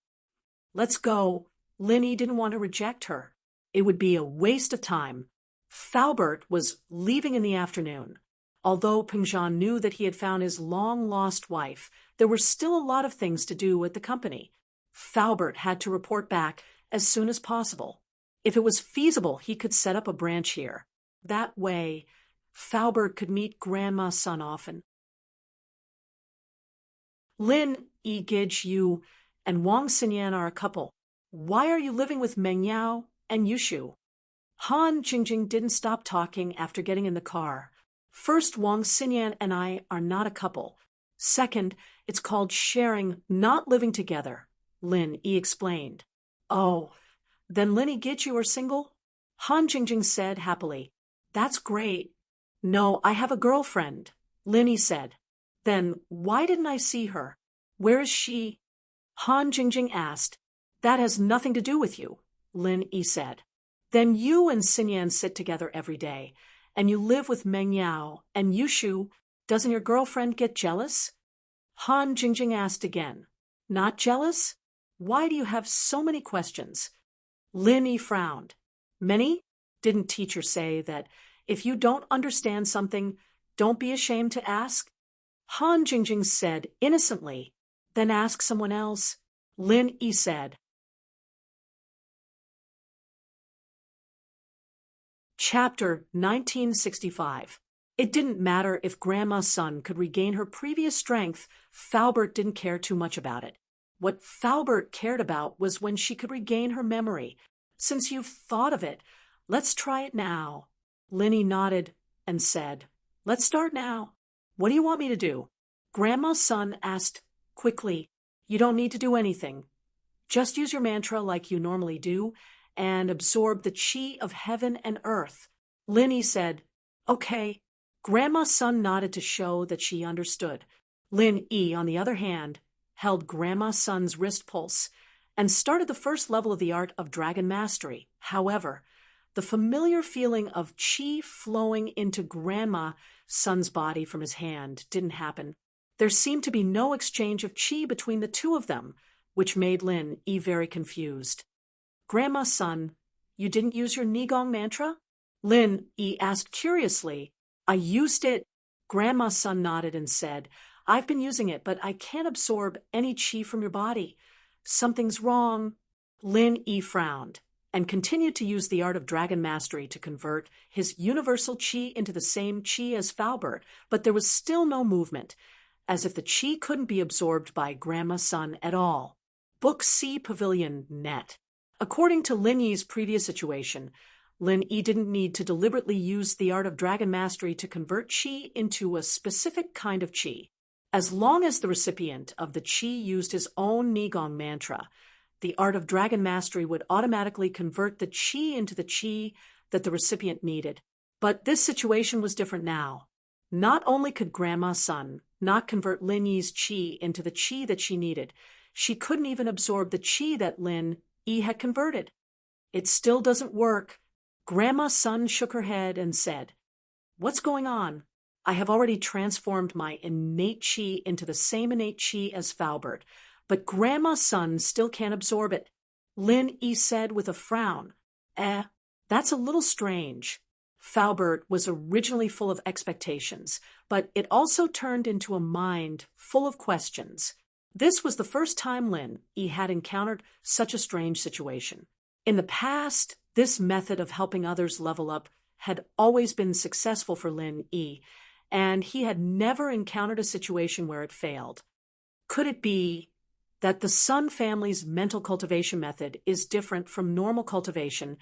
S1: Let's go. Lin Yi didn't want to reject her. It would be a waste of time. Faubert was leaving in the afternoon. Although Pengzhan knew that he had found his long-lost wife, there were still a lot of things to do at the company. Faubert had to report back as soon as possible. If it was feasible, he could set up a branch here. That way, Faubert could meet Grandma's son often. Lin Yi Gidge, you and Wang Xinyan are a couple. Why are you living with Meng Yao and Yushu? Han Jingjing didn't stop talking after getting in the car. First, Wang Xinyan and I are not a couple. Second, it's called sharing, not living together, Lin Yi explained. Oh, then Lin Yi Gidge, you are single? Han Jingjing said happily. That's great. No, I have a girlfriend, Lin Yi said. Then why didn't I see her? Where is she? Han Jingjing asked. That has nothing to do with you, Lin Yi said. Then you and Xinyan sit together every day, and you live with Meng Yao and Yushu. Doesn't your girlfriend get jealous? Han Jingjing asked again. Not jealous? Why do you have so many questions? Lin Yi frowned. Many? Didn't teacher say that if you don't understand something, don't be ashamed to ask? Han Jingjing said innocently. Then ask someone else, Lin Yi said. Chapter 1965. It didn't matter if Grandma's son could regain her previous strength. Faubert didn't care too much about it. What Faubert cared about was when she could regain her memory. Since you've thought of it, let's try it now. Lin Yi nodded and said, Let's start now. What do you want me to do? Grandma's son asked quickly. You don't need to do anything. Just use your mantra like you normally do and absorb the chi of heaven and earth. Lin Yi said, Okay. Grandma's son nodded to show that she understood. Lin Yi, on the other hand, held Grandma's son's wrist pulse and started the first level of the art of dragon mastery. However, the familiar feeling of chi flowing into Grandma's son's body from his hand didn't happen. There seemed to be no exchange of chi between the two of them, which made Lin Yi very confused. Grandma's son, you didn't use your Nigong mantra? Lin Yi asked curiously. I used it. Grandma's son nodded and said, I've been using it, but I can't absorb any chi from your body. Something's wrong. Lin Yi frowned and continued to use the art of dragon mastery to convert his universal chi into the same chi as Faubert, but there was still no movement, as if the chi couldn't be absorbed by Grandma's son at all. Book C, Pavilion, Net. According to Lin Yi's previous situation, Lin Yi didn't need to deliberately use the art of dragon mastery to convert chi into a specific kind of chi. As long as the recipient of the chi used his own Nigong mantra, the art of dragon mastery would automatically convert the chi into the chi that the recipient needed. But this situation was different now. Not only could Grandma's son not convert Lin Yi's chi into the chi that she needed, she couldn't even absorb the chi that Lin Yi had converted. It still doesn't work. Grandma's son shook her head and said, What's going on? I have already transformed my innate chi into the same innate chi as Faubert, but Grandma's son still can't absorb it. Lin Yi said with a frown, That's a little strange. Faubert was originally full of expectations, but it also turned into a mind full of questions. This was the first time Lin Yi had encountered such a strange situation. In the past, this method of helping others level up had always been successful for Lin Yi, and he had never encountered a situation where it failed. Could it be that the Sun family's mental cultivation method is different from normal cultivation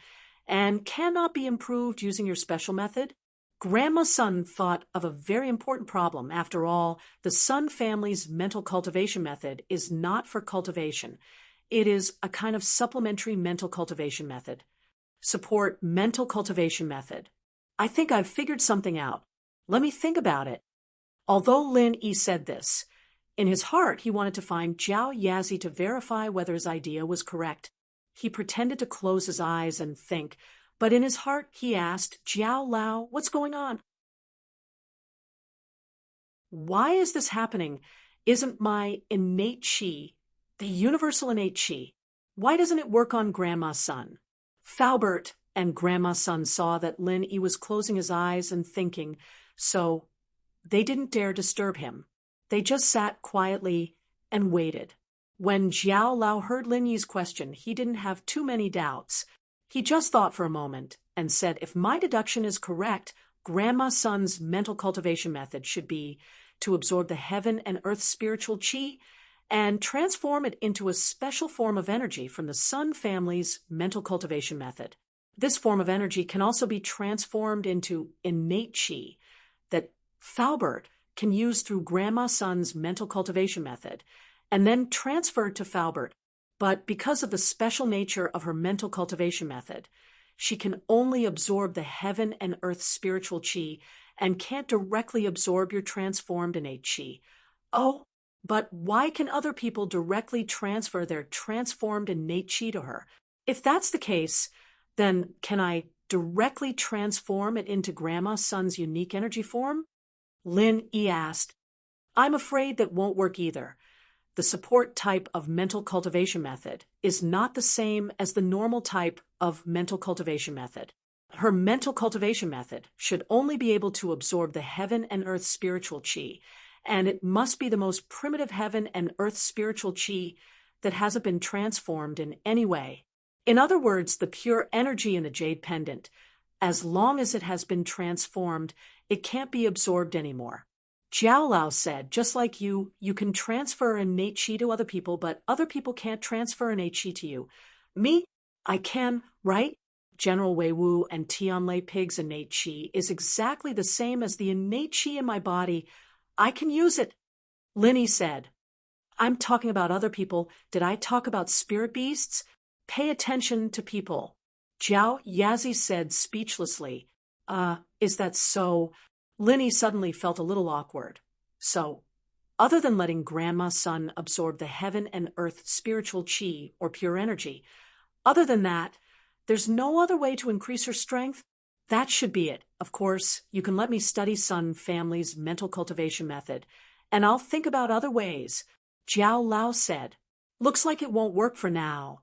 S1: and cannot be improved using your special method? Grandma Sun thought of a very important problem. After all, the Sun family's mental cultivation method is not for cultivation. It is a kind of supplementary mental cultivation method. Support mental cultivation method. I think I've figured something out. Let me think about it. Although Lin Yi said this, in his heart he wanted to find Jiao Yazi to verify whether his idea was correct. He pretended to close his eyes and think, but in his heart he asked, Jiao Lao, what's going on? Why is this happening? Isn't my innate qi, the universal innate qi, why doesn't it work on Grandma Sun? Faubert and Grandma Sun saw that Lin Yi was closing his eyes and thinking, so they didn't dare disturb him. They just sat quietly and waited. When Jiao Lao heard Lin Yi's question, he didn't have too many doubts. He just thought for a moment and said, if my deduction is correct, Grandma Sun's mental cultivation method should be to absorb the heaven and earth spiritual qi and transform it into a special form of energy from the Sun family's mental cultivation method. This form of energy can also be transformed into innate qi that Faubert can use through Grandma Sun's mental cultivation method and then transferred to Faubert. But because of the special nature of her mental cultivation method, she can only absorb the heaven and earth spiritual qi and can't directly absorb your transformed innate qi. Oh, but why can other people directly transfer their transformed innate qi to her? If that's the case, then can I directly transform it into Grandma Sun's unique energy form? Lin Yi asked. I'm afraid that won't work either. The support type of mental cultivation method is not the same as the normal type of mental cultivation method. Her mental cultivation method should only be able to absorb the heaven and earth spiritual qi, and it must be the most primitive heaven and earth spiritual qi that hasn't been transformed in any way. In other words, the pure energy in the jade pendant, as long as it has been transformed, it can't be absorbed anymore. Jiao Lao said, just like you can transfer innate qi to other people, but other people can't transfer innate qi to you. Me, I can, right? General Wei Wu and Tianlei Pig's innate qi is exactly the same as the innate qi in my body. I can use it. Lin Yi said, I'm talking about other people. Did I talk about spirit beasts? Pay attention to people. Jiao Yazi said speechlessly, is that so? Lin Yi suddenly felt a little awkward. So, other than letting Grandma Sun absorb the heaven and earth spiritual qi or pure energy, other than that, there's no other way to increase her strength? That should be it. Of course, you can let me study Sun family's mental cultivation method, and I'll think about other ways. Jiao Lao said, looks like it won't work for now.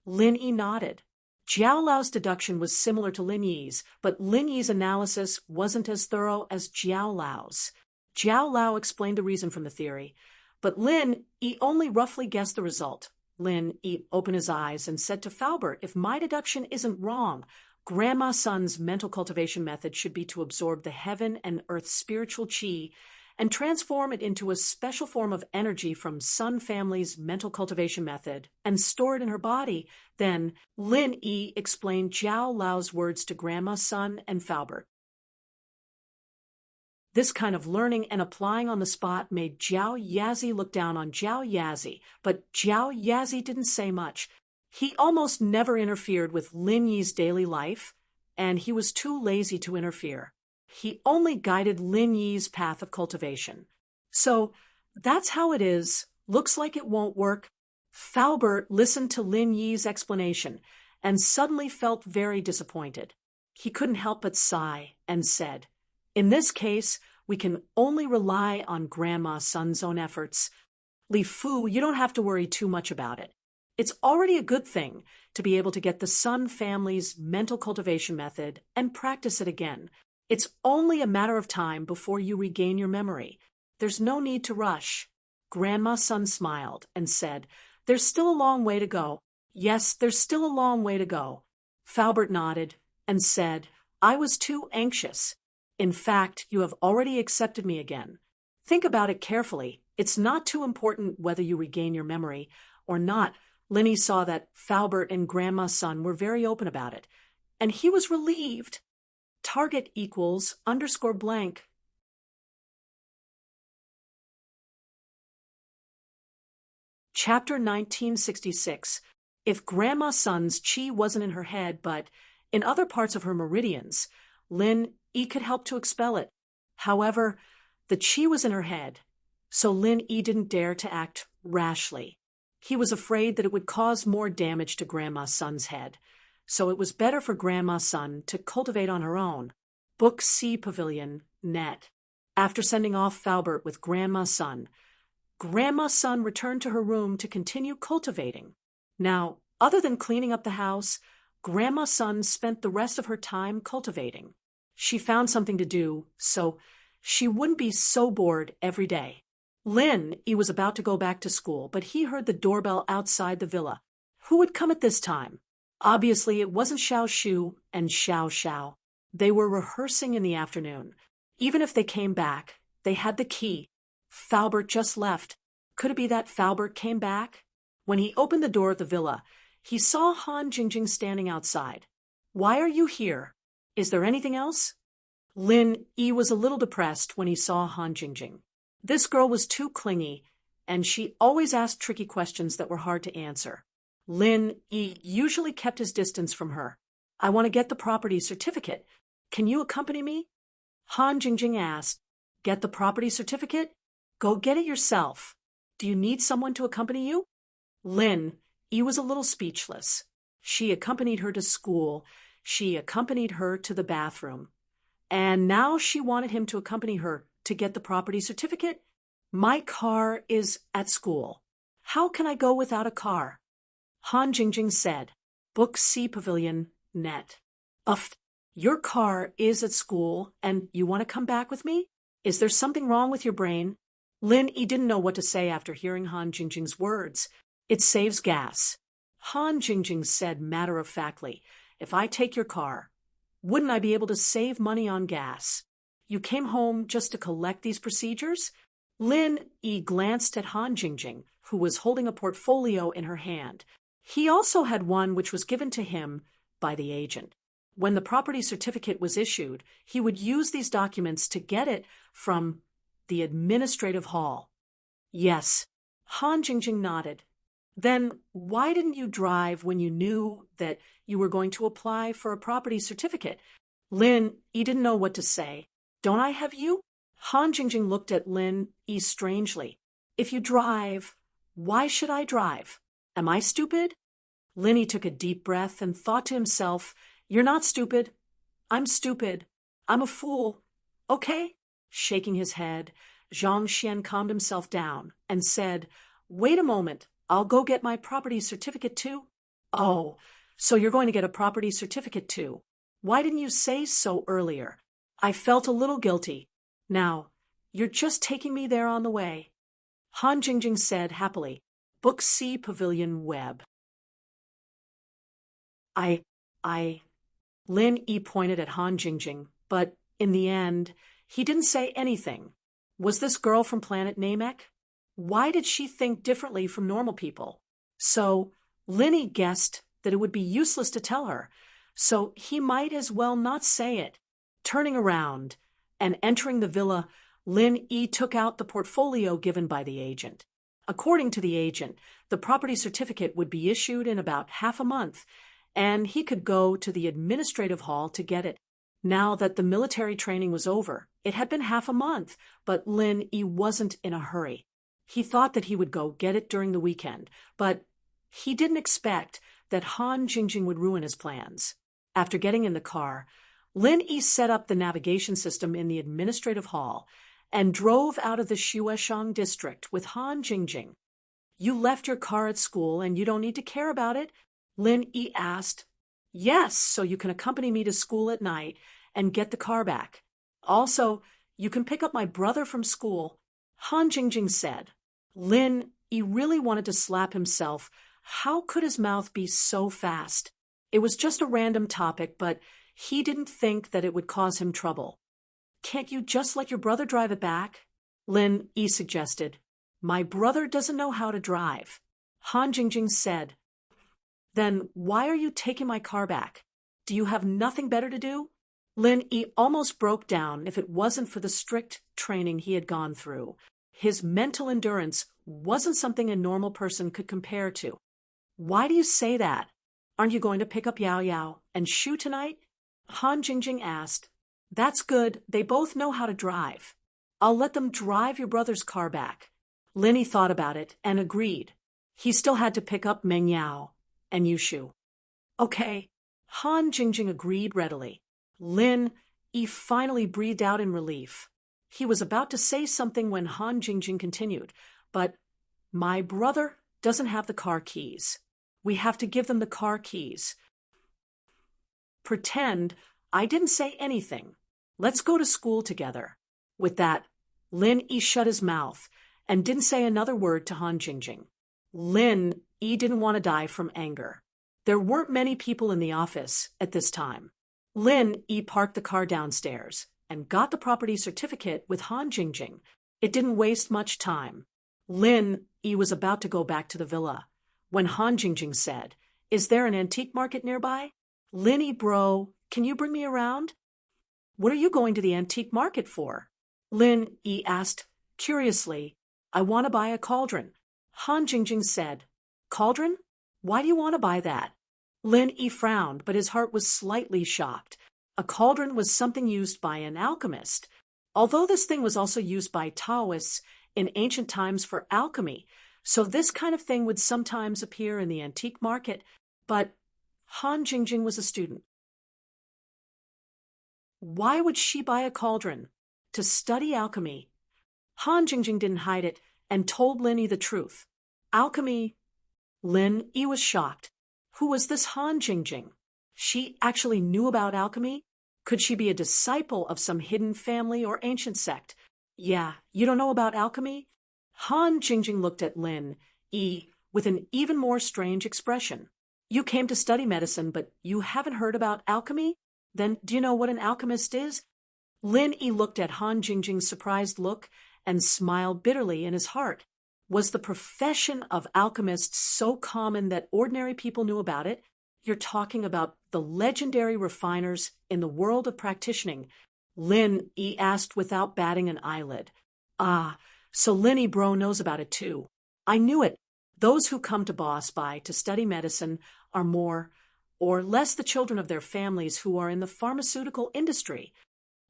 S1: Lin Yi nodded. Jiao Lao's deduction was similar to Lin Yi's, but Lin Yi's analysis wasn't as thorough as Jiao Lao's. Jiao Lao explained the reason from the theory, but Lin Yi only roughly guessed the result. Lin Yi opened his eyes and said to Faubert, if my deduction isn't wrong, Grandma Sun's mental cultivation method should be to absorb the heaven and earth spiritual qi and transform it into a special form of energy from Sun family's mental cultivation method and store it in her body. Then Lin Yi explained Jiao Lao's words to Grandma Sun and Faubert. This kind of learning and applying on the spot made Jiao Yazi look down on Jiao Yazi, but Jiao Yazi didn't say much. He almost never interfered with Lin Yi's daily life, and he was too lazy to interfere. He only guided Lin Yi's path of cultivation. So, that's how it is. Looks like it won't work. Faubert listened to Lin Yi's explanation and suddenly felt very disappointed. He couldn't help but sigh and said, in this case, we can only rely on Grandma Sun's own efforts. Li Fu, you don't have to worry too much about it. It's already a good thing to be able to get the Sun family's mental cultivation method and practice it again. It's only a matter of time before you regain your memory. There's no need to rush. Grandma Sun smiled and said, there's still a long way to go. Yes, there's still a long way to go. Faubert nodded and said, I was too anxious. In fact, you have already accepted me again. Think about it carefully. It's not too important whether you regain your memory or not. Linny saw that Falbert and Grandma's son were very open about it, and he was relieved. Target equals underscore blank. Chapter 1966. If Grandma's son's chi wasn't in her head, but in other parts of her meridians, Lin Yi could help to expel it. However, the chi was in her head, so Lin Yi didn't dare to act rashly. He was afraid that it would cause more damage to Grandma's son's head, so it was better for Grandma's son to cultivate on her own. Book C Pavilion, net. After sending off Falbert with Grandma's son returned to her room to continue cultivating. Now, other than cleaning up the house, Grandma's son spent the rest of her time cultivating. She found something to do, so she wouldn't be so bored every day. Lin Yi was about to go back to school, but he heard the doorbell outside the villa. Who would come at this time? Obviously, it wasn't Xiao Shu and Xiao Xiao. They were rehearsing in the afternoon. Even if they came back, they had the key. Falbert just left. Could it be that Falbert came back? When he opened the door of the villa, he saw Han Jingjing standing outside. Why are you here? Is there anything else? Lin Yi was a little depressed when he saw Han Jingjing. This girl was too clingy, and she always asked tricky questions that were hard to answer. Lin Yi usually kept his distance from her. I want to get the property certificate. Can you accompany me? Han Jingjing asked. Get the property certificate? Go get it yourself. Do you need someone to accompany you? Lin Yi was a little speechless. She accompanied her to school. She accompanied her to the bathroom. And now she wanted him to accompany her to get the property certificate? My car is at school. How can I go without a car? Han Jingjing said. Book C Pavilion, net. Your car is at school and you want to come back with me? Is there something wrong with your brain? Lin Yi didn't know what to say after hearing Han Jingjing's words. It saves gas. Han Jingjing said matter-of-factly, if I take your car, wouldn't I be able to save money on gas? You came home just to collect these procedures? Lin Yi glanced at Han Jingjing, who was holding a portfolio in her hand. He also had one which was given to him by the agent. When the property certificate was issued, he would use these documents to get it from the administrative hall. Yes. Han Jingjing nodded. Then why didn't you drive when you knew that you were going to apply for a property certificate? Lin Yi didn't know what to say. Don't I have you? Han Jingjing looked at Lin Yi strangely. If you drive, why should I drive? Am I stupid? Lin Yi took a deep breath and thought to himself, you're not stupid. I'm stupid. I'm a fool. Okay? Shaking his head, Zhang Xian calmed himself down and said, wait a moment. I'll go get my property certificate too. Oh, so you're going to get a property certificate too. Why didn't you say so earlier? I felt a little guilty. Now, you're just taking me there on the way. Han Jingjing said happily. Book C Pavilion Web. Lin Yi pointed at Han Jingjing, but in the end, he didn't say anything. Was this girl from planet Namek? Why did she think differently from normal people? So Lin Yi guessed that it would be useless to tell her, so he might as well not say it. Turning around and entering the villa, Lin Yi took out the portfolio given by the agent. According to the agent, the property certificate would be issued in about half a month, and he could go to the administrative hall to get it. Now that the military training was over, it had been half a month, but Lin Yi wasn't in a hurry. He thought that he would go get it during the weekend, but he didn't expect that Han Jingjing would ruin his plans. After getting in the car, Lin Yi set up the navigation system in the administrative hall and drove out of the Xueshang district with Han Jingjing. You left your car at school and you don't need to care about it? Lin Yi asked. Yes, so you can accompany me to school at night and get the car back. Also, you can pick up my brother from school, Han Jingjing said. Lin Yi really wanted to slap himself. How could his mouth be so fast? It was just a random topic, but he didn't think that it would cause him trouble. Can't you just let your brother drive it back? Lin Yi suggested. My brother doesn't know how to drive. Han Jingjing said. Then why are you taking my car back? Do you have nothing better to do? Lin Yi almost broke down if it wasn't for the strict training he had gone through. His mental endurance wasn't something a normal person could compare to. Why do you say that? Aren't you going to pick up Yao Yao and Shu tonight? Han Jingjing asked. That's good. They both know how to drive. I'll let them drive your brother's car back. Lin Yi thought about it and agreed. He still had to pick up Meng Yao and Yushu. Okay. Han Jingjing agreed readily. Lin Yi finally breathed out in relief. He was about to say something when Han Jingjing continued, but my brother doesn't have the car keys. We have to give them the car keys. Pretend I didn't say anything. Let's go to school together. With that, Lin Yi shut his mouth and didn't say another word to Han Jingjing. Lin Yi didn't want to die from anger. There weren't many people in the office at this time. Lin Yi parked the car downstairs and got the property certificate with Han Jingjing. It didn't waste much time. Lin Yi was about to go back to the villa when Han Jingjing said, Is there an antique market nearby? Lin Yi, bro, can you bring me around? What are you going to the antique market for? Lin Yi asked curiously. I want to buy a cauldron. Han Jingjing said, Cauldron? Why do you want to buy that? Lin Yi frowned, but his heart was slightly shocked. A cauldron was something used by an alchemist. Although this thing was also used by Taoists in ancient times for alchemy, so this kind of thing would sometimes appear in the antique market, but Han Jingjing was a student. Why would she buy a cauldron? To study alchemy. Han Jingjing didn't hide it and told Lin Yi the truth. Alchemy. Lin Yi was shocked. Who was this Han Jingjing? She actually knew about alchemy? Could she be a disciple of some hidden family or ancient sect? Yeah, you don't know about alchemy? Han Jingjing looked at Lin Yi with an even more strange expression. You came to study medicine, but you haven't heard about alchemy? Then do you know what an alchemist is? Lin Yi looked at Han Jingjing's surprised look and smiled bitterly in his heart. Was the profession of alchemists so common that ordinary people knew about it? You're talking about the legendary refiners in the world of practicing. Lin Yi asked without batting an eyelid. Ah, so Lin Yi bro knows about it too. I knew it. Those who come to Boss Bai to study medicine are more or less the children of their families who are in the pharmaceutical industry.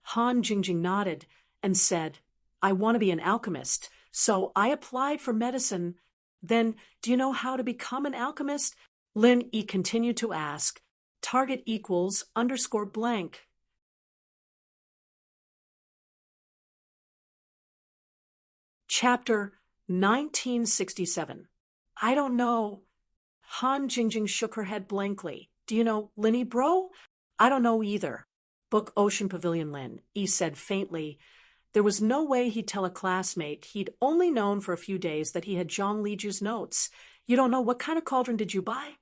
S1: Han Jingjing nodded and said, I want to be an alchemist, so I applied for medicine. Then, do you know how to become an alchemist? Lin Yi continued to ask. Target equals _blank. Chapter 1967. I don't know. Han Jingjing shook her head blankly. Do you know, Lin Yi bro? I don't know either. Book Ocean Pavilion Lin Yi said faintly. There was no way he'd tell a classmate he'd only known for a few days that he had Zhang Liju's notes. You don't know what kind of cauldron did you buy?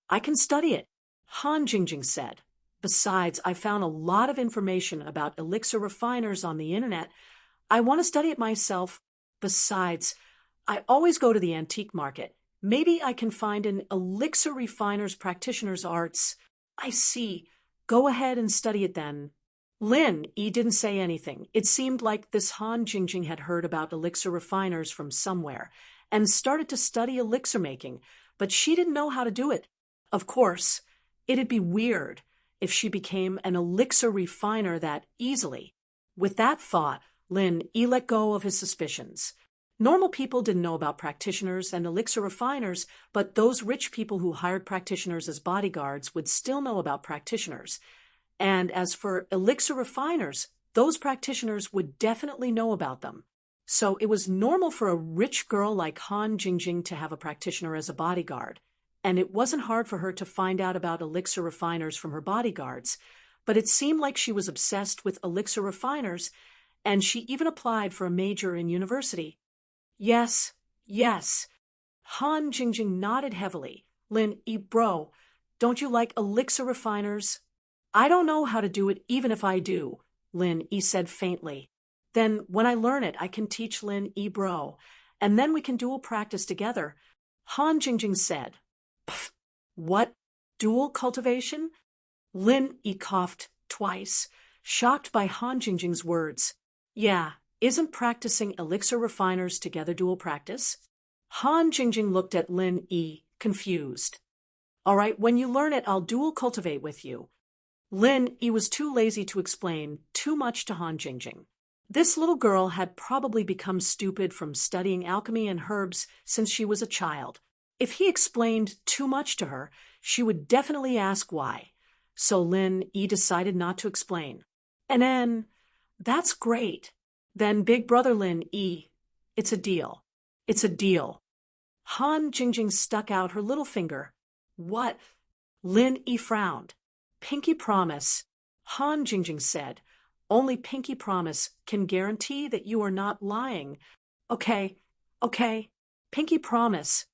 S1: I can study it, Han Jingjing said. Besides, I found a lot of information about elixir refiners on the internet. I want to study it myself. Besides, I always go to the antique market. Maybe I can find an elixir refiner's practitioner's arts. I see. Go ahead and study it then. Lin Yi didn't say anything. It seemed like this Han Jingjing had heard about elixir refiners from somewhere and started to study elixir making, but she didn't know how to do it. Of course, it'd be weird if she became an elixir refiner that easily. With that thought, Lin Yi let go of his suspicions. Normal people didn't know about practitioners and elixir refiners, but those rich people who hired practitioners as bodyguards would still know about practitioners. And as for elixir refiners, those practitioners would definitely know about them. So it was normal for a rich girl like Han Jingjing to have a practitioner as a bodyguard. And it wasn't hard for her to find out about elixir refiners from her bodyguards. But it seemed like she was obsessed with elixir refiners, and she even applied for a major in university. Yes, yes. Han Jingjing nodded heavily. Lin Yi bro, don't you like elixir refiners? I don't know how to do it even if I do, Lin Yi said faintly. Then when I learn it, I can teach Lin Yi bro. and then we can dual practice together, Han Jingjing said. Pff, what? Dual cultivation? Lin Yi coughed twice, shocked by Han Jingjing's words. Yeah, isn't practicing elixir refiners together dual practice? Han Jingjing looked at Lin Yi, confused. All right, when you learn it, I'll dual cultivate with you. Lin Yi was too lazy to explain too much to Han Jingjing. This little girl had probably become stupid from studying alchemy and herbs since she was a child. If he explained too much to her, she would definitely ask why. So Lin Yi decided not to explain. And then, that's great. Then Big Brother Lin Yi, it's a deal. It's a deal. Han Jingjing stuck out her little finger. What? Lin Yi frowned. Pinky promise, Han Jingjing said. Only pinky promise can guarantee that you are not lying. Okay. Pinky promise.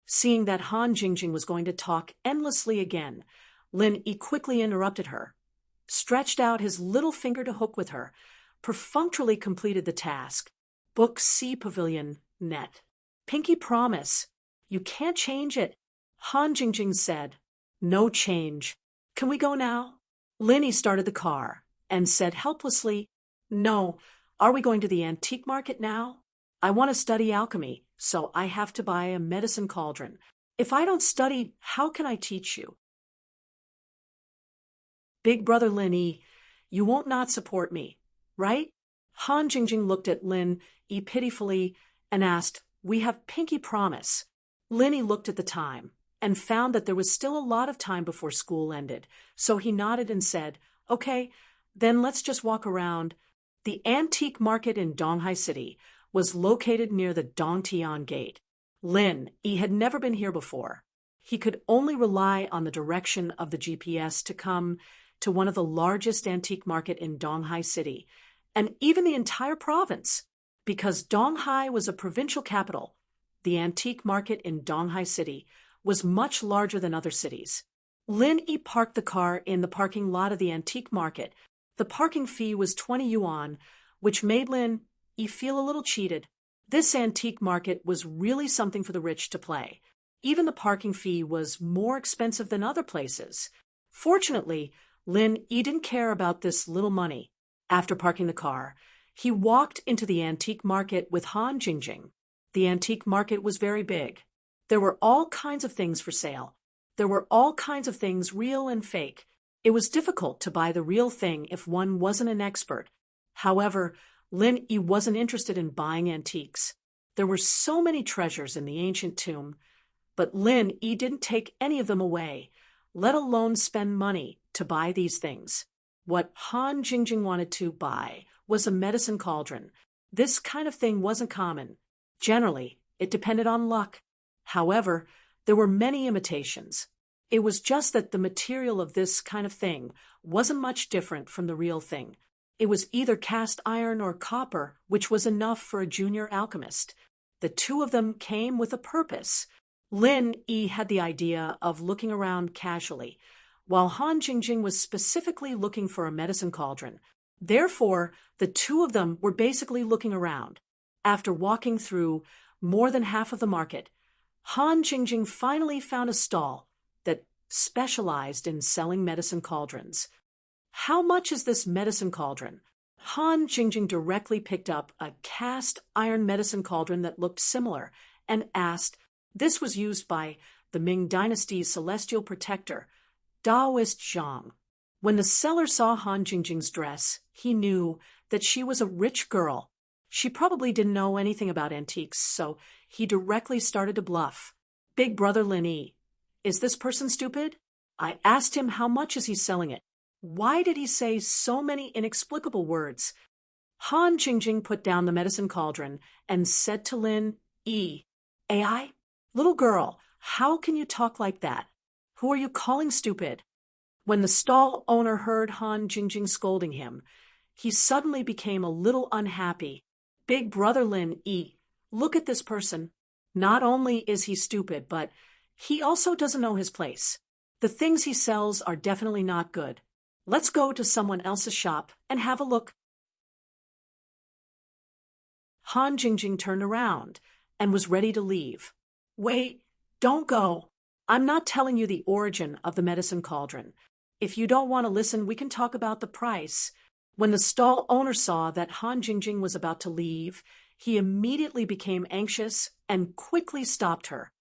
S1: Seeing that Han Jingjing was going to talk endlessly again, Lin Yi quickly interrupted her, stretched out his little finger to hook with her, perfunctorily completed the task. Book C Pavilion, net. Pinky promise. You can't change it, Han Jingjing said. No change. Can we go now? Lin Yi started the car and said helplessly, No, are we going to the antique market now? I want to study alchemy, so I have to buy a medicine cauldron. If I don't study, how can I teach you? Big Brother Lin Yi, you won't not support me, right? Han Jingjing looked at Lin Yi pitifully and asked, We have pinky promise. Lin Yi looked at the time and found that there was still a lot of time before school ended, so he nodded and said, Okay, then let's just walk around. The antique market in Donghai City was located near the Dongtian Gate. Lin Yi had never been here before. He could only rely on the direction of the GPS to come to one of the largest antique market in Donghai City, and even the entire province. Because Donghai was a provincial capital, the antique market in Donghai City was much larger than other cities. Lin Yi parked the car in the parking lot of the antique market. The parking fee was 20 yuan, which made Lin Yi feel a little cheated. This antique market was really something for the rich to play. Even the parking fee was more expensive than other places. Fortunately, Lin Yi didn't care about this little money. After parking the car, he walked into the antique market with Han Jingjing. The antique market was very big. There were all kinds of things for sale. There were all kinds of things real and fake. It was difficult to buy the real thing if one wasn't an expert. However, Lin Yi wasn't interested in buying antiques. There were so many treasures in the ancient tomb, but Lin Yi didn't take any of them away, let alone spend money to buy these things. What Han Jingjing wanted to buy was a medicine cauldron. This kind of thing wasn't common. Generally, it depended on luck. However, there were many imitations. It was just that the material of this kind of thing wasn't much different from the real thing. It was either cast iron or copper, which was enough for a junior alchemist. The two of them came with a purpose. Lin Yi had the idea of looking around casually, while Han Jingjing was specifically looking for a medicine cauldron. Therefore, the two of them were basically looking around. After walking through more than half of the market, Han Jingjing finally found a stall that specialized in selling medicine cauldrons. How much is this medicine cauldron? Han Jingjing directly picked up a cast iron medicine cauldron that looked similar and asked. This was used by the Ming Dynasty's celestial protector, Taoist Zhang. When the seller saw Han Jingjing's dress, he knew that she was a rich girl. She probably didn't know anything about antiques, so he directly started to bluff. Big Brother Lin Yi, is this person stupid? I asked him how much is he selling it. Why did he say so many inexplicable words? Han Jingjing put down the medicine cauldron and said to Lin Yi, AI? Little girl, how can you talk like that? Who are you calling stupid? When the stall owner heard Han Jingjing scolding him, he suddenly became a little unhappy. Big Brother Lin Yi, look at this person. Not only is he stupid, but he also doesn't know his place. The things he sells are definitely not good. Let's go to someone else's shop and have a look. Han Jingjing turned around and was ready to leave. Wait, don't go. I'm not telling you the origin of the medicine cauldron. If you don't want to listen, we can talk about the price. When the stall owner saw that Han Jingjing was about to leave, he immediately became anxious and quickly stopped her.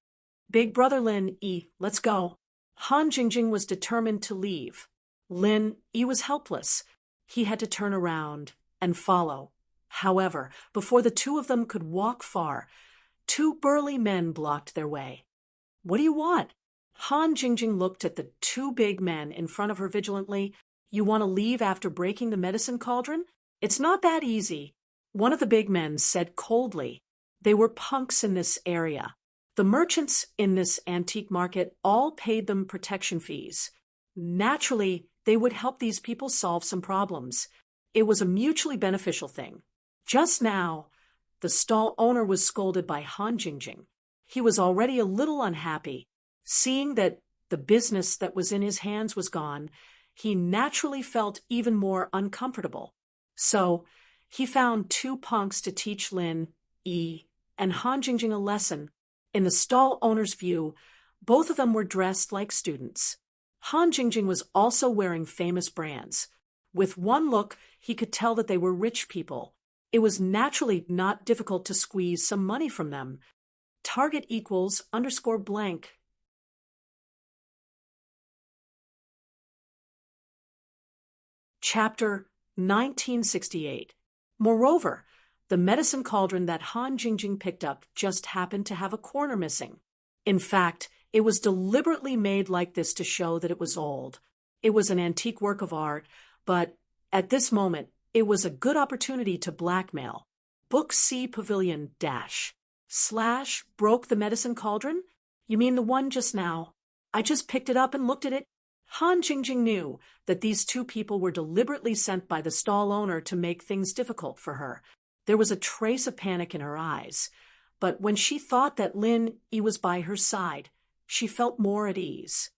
S1: Big brother Lin Yi, let's go. Han Jingjing was determined to leave. Lin Yi was helpless. He had to turn around and follow. However, before the two of them could walk far, two burly men blocked their way. What do you want? Han Jingjing looked at the two big men in front of her vigilantly. You want to leave after breaking the medicine cauldron? It's not that easy. One of the big men said coldly. They were punks in this area. The merchants in this antique market all paid them protection fees. Naturally, they would help these people solve some problems. It was a mutually beneficial thing. Just now, the stall owner was scolded by Han Jingjing. He was already a little unhappy. Seeing that the business that was in his hands was gone, he naturally felt even more uncomfortable. So, he found two punks to teach Lin Yi and Han Jingjing a lesson. In the stall owner's view, both of them were dressed like students. Han Jingjing was also wearing famous brands. With one look, he could tell that they were rich people. It was naturally not difficult to squeeze some money from them. Target equals _ blank. Chapter 1968. Moreover, the medicine cauldron that Han Jingjing picked up just happened to have a corner missing. In fact, it was deliberately made like this to show that it was old. It was an antique work of art, but at this moment, it was a good opportunity to blackmail. Book C Pavilion / broke the medicine cauldron? You mean the one just now? I just picked it up and looked at it. Han Jingjing knew that these two people were deliberately sent by the stall owner to make things difficult for her. There was a trace of panic in her eyes, but when she thought that Lin Yi was by her side, she felt more at ease.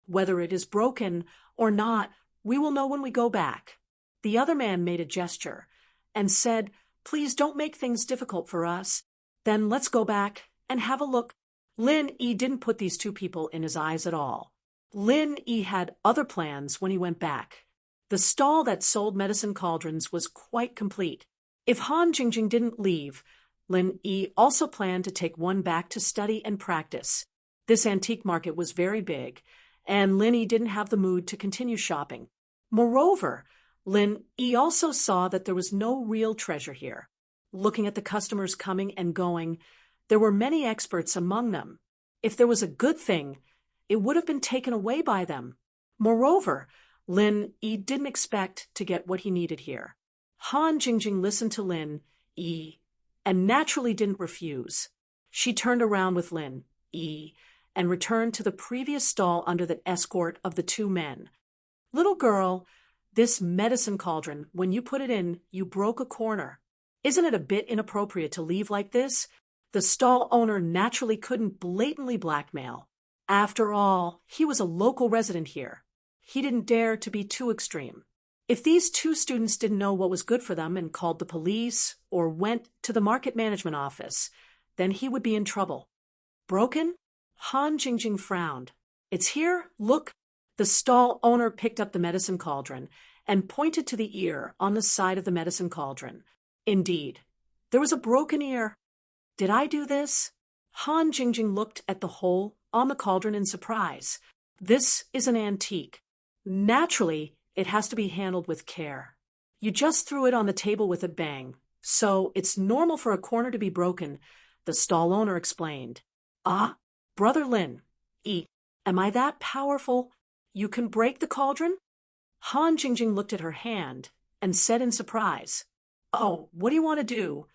S1: Whether it is broken or not, we will know when we go back. The other man made a gesture and said, Please don't make things difficult for us. Then let's go back and have a look. Lin Yi didn't put these two people in his eyes at all. Lin Yi had other plans when he went back. The stall that sold medicine cauldrons was quite complete. If Han Jingjing didn't leave, Lin Yi also planned to take one back to study and practice. This antique market was very big, and Lin Yi didn't have the mood to continue shopping. Moreover, Lin Yi also saw that there was no real treasure here. Looking at the customers coming and going, there were many experts among them. If there was a good thing, it would have been taken away by them. Moreover, Lin Yi didn't expect to get what he needed here. Han Jingjing listened to Lin Yi and naturally didn't refuse. She turned around with Lin Yi and returned to the previous stall under the escort of the two men. Little girl, this medicine cauldron, when you put it in, you broke a corner. Isn't it a bit inappropriate to leave like this? The stall owner naturally couldn't blatantly blackmail. After all, he was a local resident here. He didn't dare to be too extreme. If these two students didn't know what was good for them and called the police or went to the market management office, then he would be in trouble. Broken? Han Jingjing frowned. It's here, look. The stall owner picked up the medicine cauldron and pointed to the ear on the side of the medicine cauldron. Indeed, there was a broken ear. Did I do this? Han Jingjing looked at the hole on the cauldron in surprise. This is an antique. Naturally, it has to be handled with care. You just threw it on the table with a bang, so it's normal for a corner to be broken, the stall owner explained. Ah, Brother Lin Yi, am I that powerful? You can break the cauldron? Han Jingjing looked at her hand and said in surprise, Oh, what do you want to do?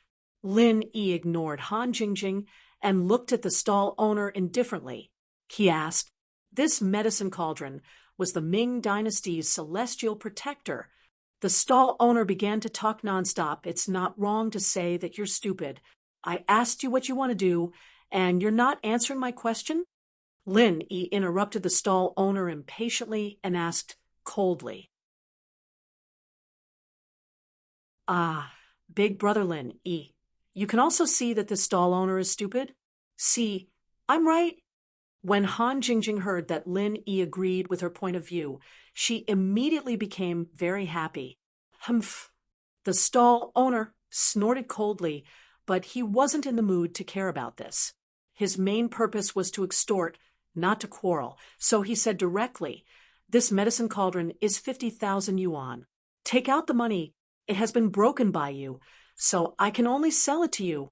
S1: Lin Yi ignored Han Jingjing and looked at the stall owner indifferently. He asked, This medicine cauldron was the Ming Dynasty's celestial protector. The stall owner began to talk nonstop. It's not wrong to say that you're stupid. I asked you what you want to do, and you're not answering my question? Lin Yi interrupted the stall owner impatiently and asked coldly. Ah, Big Brother Lin Yi, You can also see that the stall owner is stupid. See, I'm right. When Han Jingjing heard that Lin Yi agreed with her point of view, she immediately became very happy. Humph. The stall owner snorted coldly, but he wasn't in the mood to care about this. His main purpose was to extort, not to quarrel, so he said directly, "This medicine cauldron is 50,000 yuan. Take out the money. It has been broken by you, so I can only sell it to you."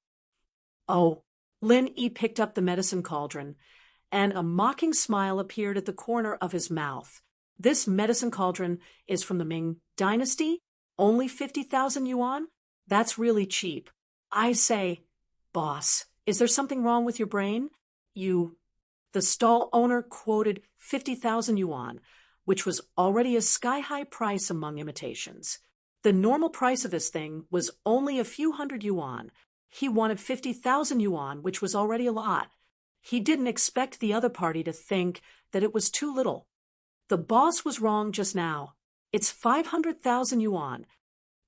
S1: Oh, Lin Yi picked up the medicine cauldron, and a mocking smile appeared at the corner of his mouth. "This medicine cauldron is from the Ming Dynasty? Only 50,000 yuan? That's really cheap. I say, boss, is there something wrong with your brain? The stall owner quoted 50,000 yuan, which was already a sky-high price among imitations. The normal price of this thing was only a few hundred yuan. He wanted 50,000 yuan, which was already a lot. He didn't expect the other party to think that it was too little. The boss was wrong just now. It's 500,000 yuan.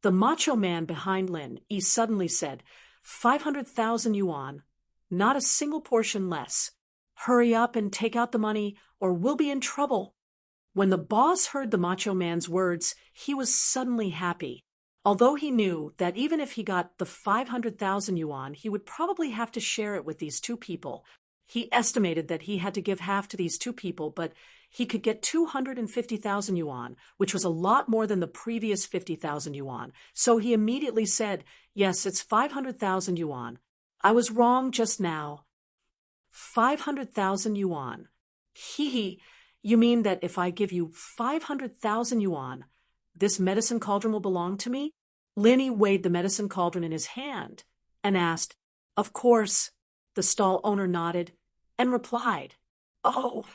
S1: The macho man behind Lin Yi suddenly said, 500,000 yuan. Not a single portion less. Hurry up and take out the money, or we'll be in trouble. When the boss heard the macho man's words, he was suddenly happy. Although he knew that even if he got the 500,000 yuan, he would probably have to share it with these two people. He estimated that he had to give half to these two people, but he could get 250,000 yuan, which was a lot more than the previous 50,000 yuan. So he immediately said, "Yes, it's 500,000 yuan. I was wrong just now." 500,000 yuan. Hee. You mean that if I give you 500,000 yuan, this medicine cauldron will belong to me? Lin Yi weighed the medicine cauldron in his hand and asked, "Of course." The stall owner nodded and replied, "Oh,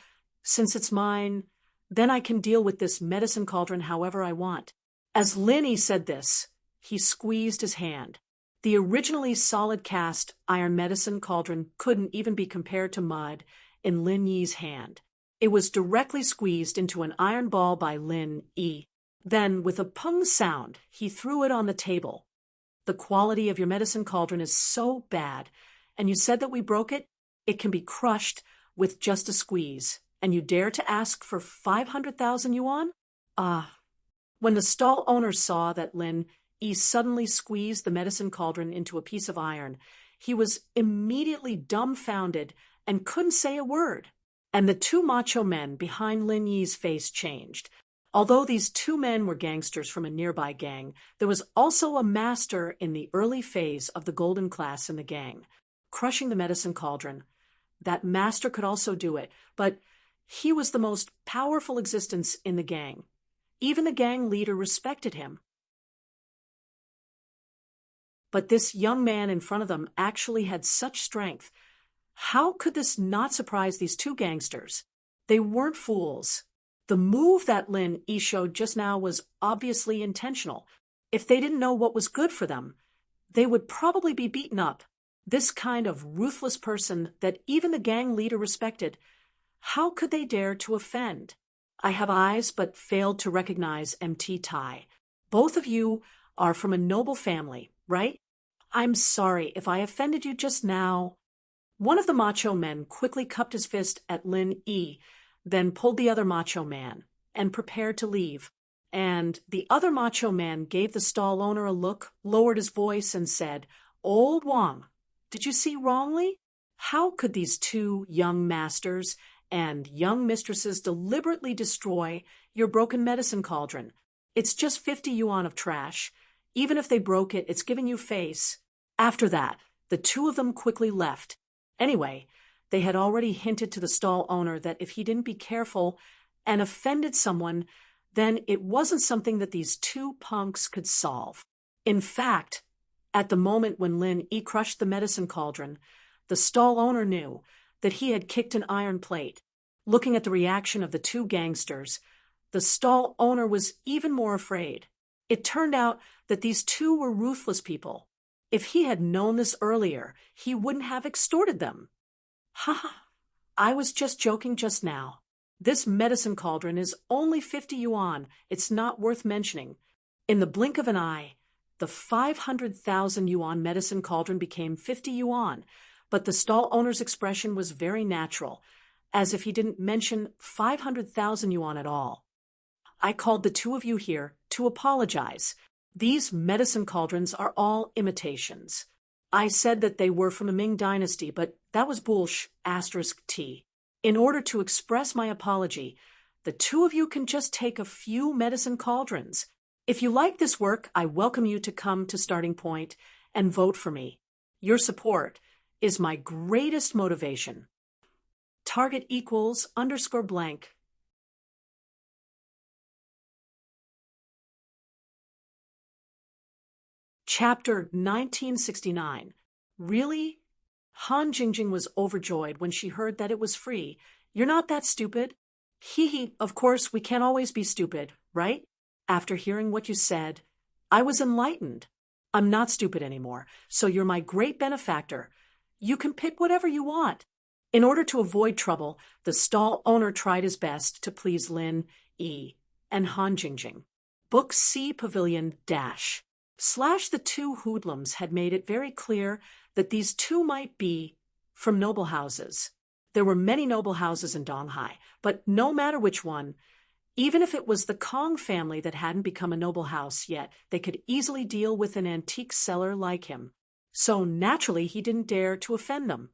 S1: since it's mine, then I can deal with this medicine cauldron however I want." As Lin Yi said this, he squeezed his hand. The originally solid cast iron medicine cauldron couldn't even be compared to mud in Lin Yi's hand. It was directly squeezed into an iron ball by Lin Yi. Then, with a pung sound, he threw it on the table. "The quality of your medicine cauldron is so bad, and you said that we broke it? It can be crushed with just a squeeze, and you dare to ask for 500,000 yuan? Ah." When the stall owner saw that Lin Yi suddenly squeezed the medicine cauldron into a piece of iron, he was immediately dumbfounded and couldn't say a word. And the two macho men behind Lin Yi's face changed. Although these two men were gangsters from a nearby gang, there was also a master in the early phase of the golden class in the gang, crushing the medicine cauldron. That master could also do it, but he was the most powerful existence in the gang. Even the gang leader respected him. But this young man in front of them actually had such strength. How could this not surprise these two gangsters? They weren't fools. The move that Lin Yi showed just now was obviously intentional. If they didn't know what was good for them, they would probably be beaten up. This kind of ruthless person that even the gang leader respected, how could they dare to offend? I have eyes but failed to recognize MT Tai. Both of you are from a noble family, right? I'm sorry if I offended you just now. One of the macho men quickly cupped his fist at Lin Yi, then pulled the other macho man and prepared to leave. And the other macho man gave the stall owner a look, lowered his voice, and said, "Old Wang, did you see wrongly? How could these two young masters and young mistresses deliberately destroy your broken medicine cauldron? It's just 50 yuan of trash. Even if they broke it, it's giving you face." After that, the two of them quickly left. Anyway, they had already hinted to the stall owner that if he didn't be careful and offended someone, then it wasn't something that these two punks could solve. In fact, at the moment when Lin Yi crushed the medicine cauldron, the stall owner knew that he had kicked an iron plate. Looking at the reaction of the two gangsters, the stall owner was even more afraid. It turned out that these two were ruthless people. If he had known this earlier, he wouldn't have extorted them. Ha! I was just joking just now. This medicine cauldron is only 50 yuan. It's not worth mentioning. In the blink of an eye, The 500,000 yuan medicine cauldron became 50 yuan, but the stall owner's expression was very natural, as if he didn't mention 500,000 yuan at all. I called the two of you here to apologize. These medicine cauldrons are all imitations. I said that they were from the Ming Dynasty, but that was **T. In order to express my apology, the two of you can just take a few medicine cauldrons. If you like this work, I welcome you to come to Starting Point and vote for me. Your support is my greatest motivation. Target equals _blank. Chapter 1969. Really? Han Jingjing was overjoyed when she heard that it was free. You're not that stupid. Hee, of course, we can't always be stupid, right? After hearing what you said, I was enlightened. I'm not stupid anymore, so you're my great benefactor. You can pick whatever you want. In order to avoid trouble, the stall owner tried his best to please Lin Yi and Han Jingjing. Book C Pavilion -- the two hoodlums had made it very clear that these two might be from noble houses. There were many noble houses in Donghai, but no matter which one, even if it was the Kong family that hadn't become a noble house yet, they could easily deal with an antique seller like him. So naturally he didn't dare to offend them.